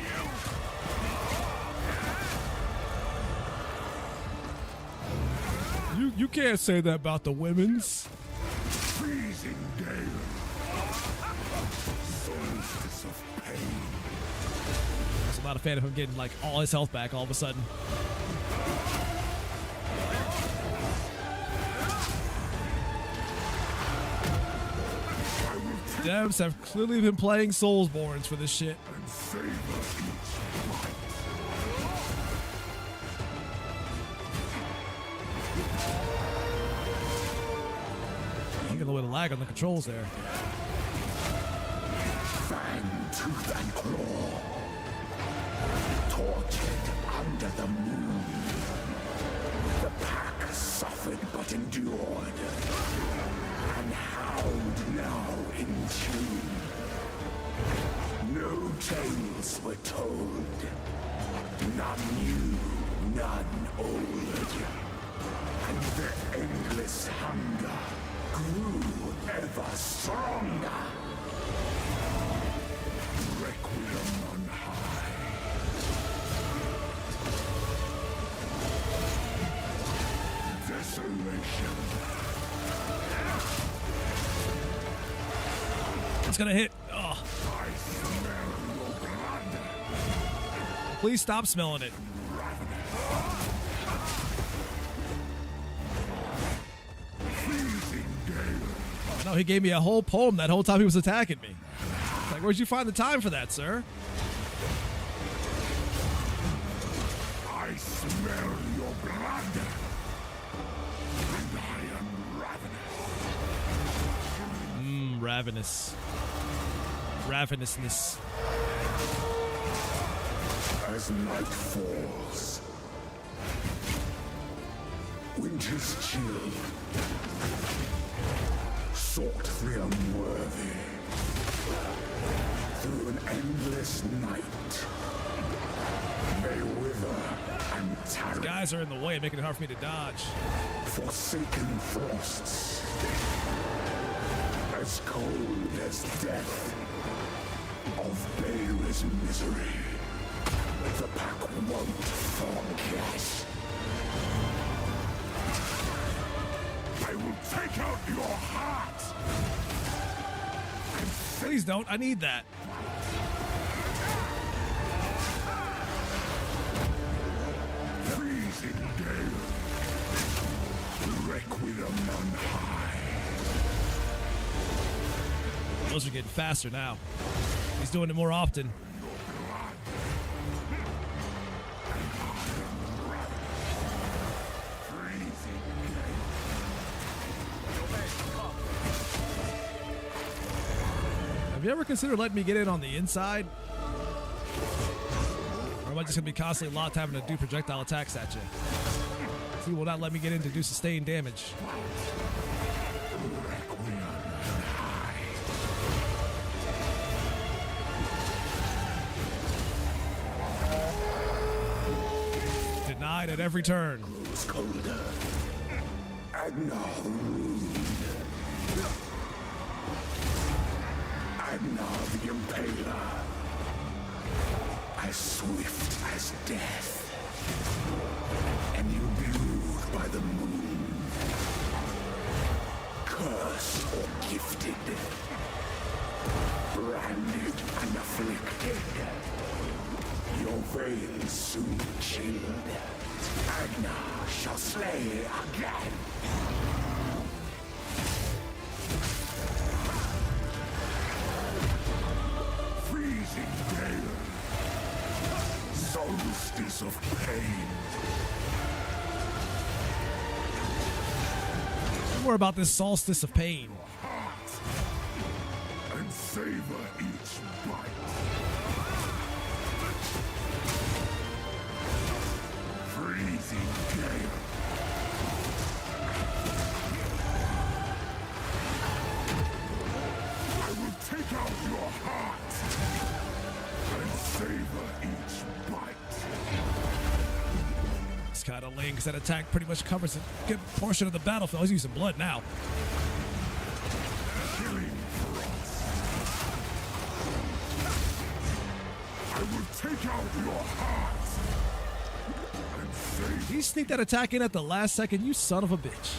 you. You can't say that about the women's. Freezing gale. Solstice of pain. I was not a fan of him getting like all his health back all of a sudden. Devs have clearly been playing Soulsborns for this shit. And savor each bite. get a little bit of lag on the controls there. Fang, tooth, and claw. Tortured under the moon. The pack suffered but endured. And howled now in tune. No tales were told. None new, none old. And the endless hunger grew ever stronger. Requiem on high. Desolation. It's gonna hit. Oh. I smell your blood. Please stop smelling it. No, he gave me a whole poem that whole time he was attacking me. Like, where'd you find the time for that, sir? I smell your blood. And I am ravenous. Ravenous. Ravenousness. As night falls, winter's chill sought the unworthy through an endless night. They wither and tarry. These guys are in the way, making it hard for me to dodge. Forsaken frosts, as cold as death, of Bale's misery. The pack won't forget. I will take out your heart. Please don't. I need that. Freezing gale. Requiem on high. Those are getting faster now. He's doing it more often. Have you ever considered letting me get in on the inside? Or am I just going to be constantly locked having to do projectile attacks at you? He will not let me get in to do sustained damage. Denied at every turn. Grows colder. Agnar ruined. Agnar the Impaler. As swift as death. And imbued by the moon. Cursed or gifted. Branded and afflicted. Your veins soon chilled. Agnar shall slay again. Freezing gale. Solstice of pain. More about this solstice of pain. And savor each bite. Freezing gale. I will take out your heart and savor each bite. It's kind of lame because that attack pretty much covers a good portion of the battlefield. He's using blood now. Killing frost. I will take out your heart and save. He sneaked that attack in at the last second, you son of a bitch.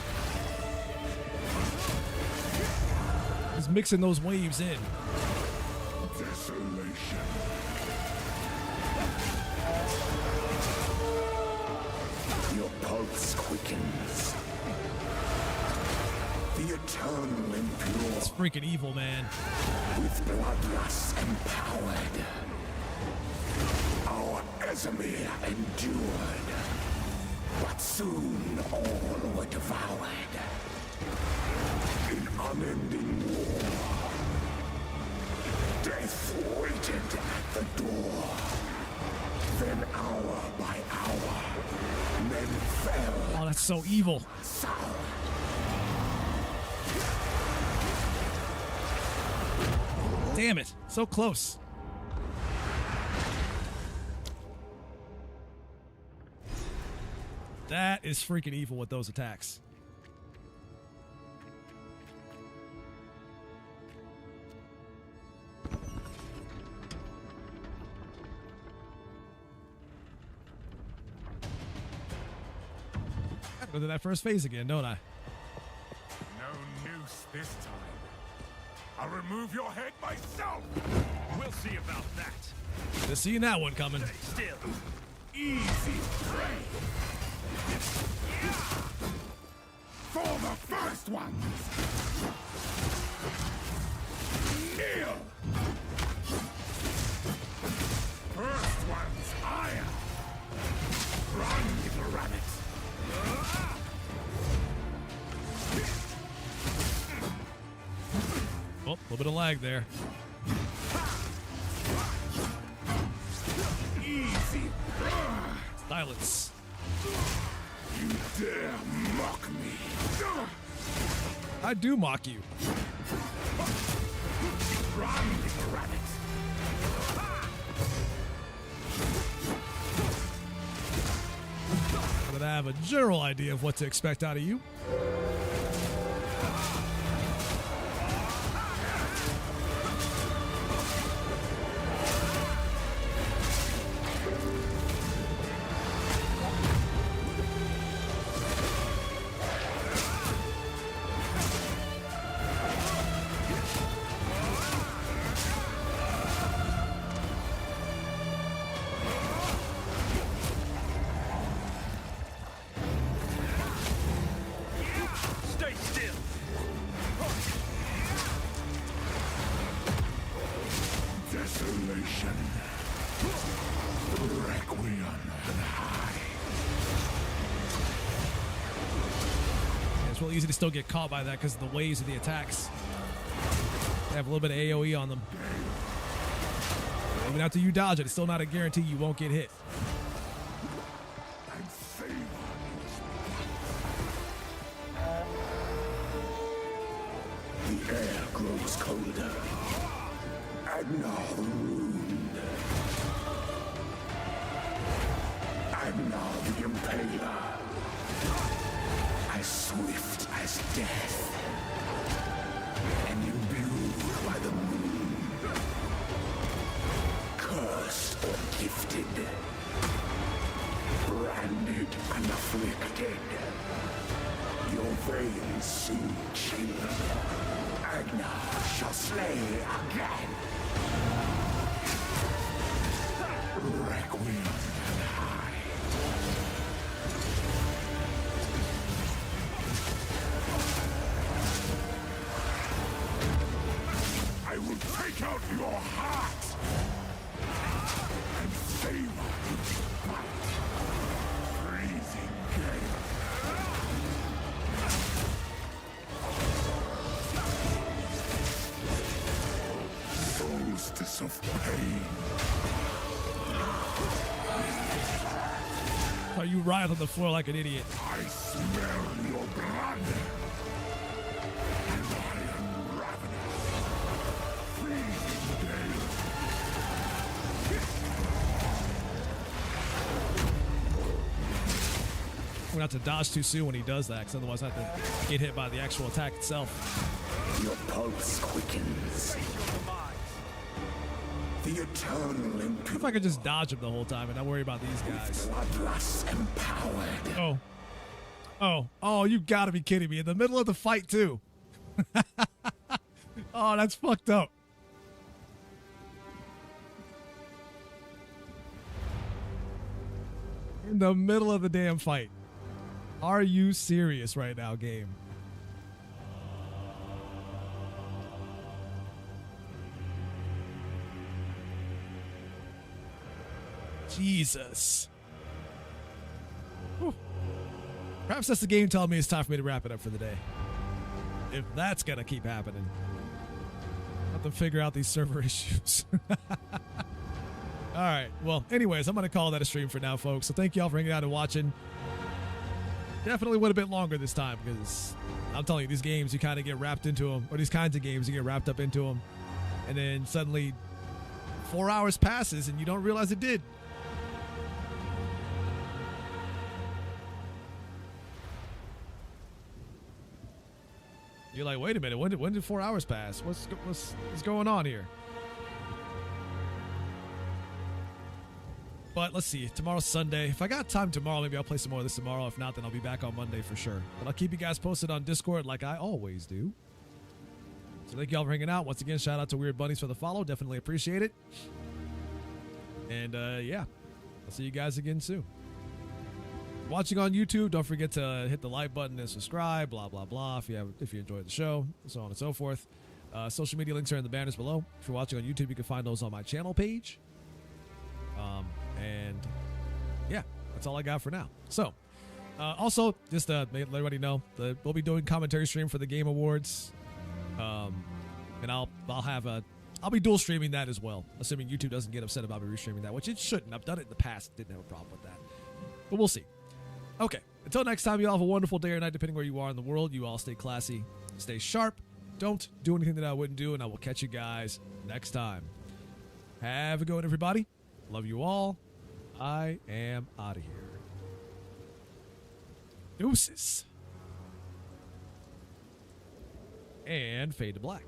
He's mixing those waves in. Desolation. Your pulse quickens. The eternal impure. It's freaking evil, man. With bloodlust empowered. Our Ezemir endured. But soon all were devoured. In So evil. Damn it. So close. That is freaking evil with those attacks. Gotta go to that first phase again, don't I? No noose this time. I'll remove your head myself! We'll see about that. Just seeing that one coming. Stay still. Easy prey! For the first ones! Kneel! First one's iron! Run, little rabbit! Oh, a little bit of lag there. Easy. Silence. You dare mock me? I do mock you. Run, little rabbit. But I have a general idea of what to expect out of you. Stay still. Desolation. Requiem and high. It's real easy to still get caught by that because of the waves of the attacks. They have a little bit of AoE on them. Even after you dodge it, it's still not a guarantee you won't get hit. The air grows colder. Agnar the Ruined. Agnar the Impaler. As swift as death. And imbued by the moon. Cursed or gifted. Branded and afflicted. Your veins soon chill. Agnar shall slay again. Requiem and high. I will take out your heart and savor my freezing gale. Solstice of pain. Oh, you writhe on the floor like an idiot. I smell your blood. And I am ravenous. Freezing gale. We're not to dodge too soon when he does that, because otherwise I have to get hit by the actual attack itself. Your pulse quickens. The eternal If I could just dodge him the whole time and not worry about these guys. bloodlust empowered. Oh, you gotta be kidding me. In the middle of the fight, too. Oh, that's fucked up. In the middle of the damn fight. Are you serious right now, game? Jesus. Whew. Perhaps that's the game telling me it's time for me to wrap it up for the day. If that's gonna keep happening. I'll have to figure out these server issues. Alright, well, anyways, I'm gonna call that a stream for now, folks. So thank you all for hanging out and watching. Definitely went a bit longer this time because I'm telling you, these games, you kind of get wrapped into them, or these kinds of games, you get wrapped up into them, and then suddenly 4 hours passes and you don't realize it did. You're like, wait a minute, when did 4 hours pass? What's going on here? But let's see, tomorrow's Sunday. If I got time tomorrow, maybe I'll play some more of this tomorrow. If not, then I'll be back on Monday for sure. But I'll keep you guys posted on Discord like I always do. So thank you all for hanging out. Once again, shout out to Weird Bunnies for the follow. Definitely appreciate it. And yeah, I'll see you guys again soon. Watching on YouTube, don't forget to hit the like button and subscribe, blah, blah, blah, if you enjoyed the show, so on and so forth. Social media links are in the banners below. If you're watching on YouTube, you can find those on my channel page. And yeah, that's all I got for now. So, also, just to let everybody know, we'll be doing commentary stream for the Game Awards. And I'll be dual streaming that as well, assuming YouTube doesn't get upset about me restreaming that, which it shouldn't. I've done it in the past, didn't have a problem with that. But we'll see. Okay, until next time, you all have a wonderful day or night, depending where you are in the world. You all stay classy, stay sharp, don't do anything that I wouldn't do, and I will catch you guys next time. Have a good one, everybody. Love you all. I am out of here. Deuces. And fade to black.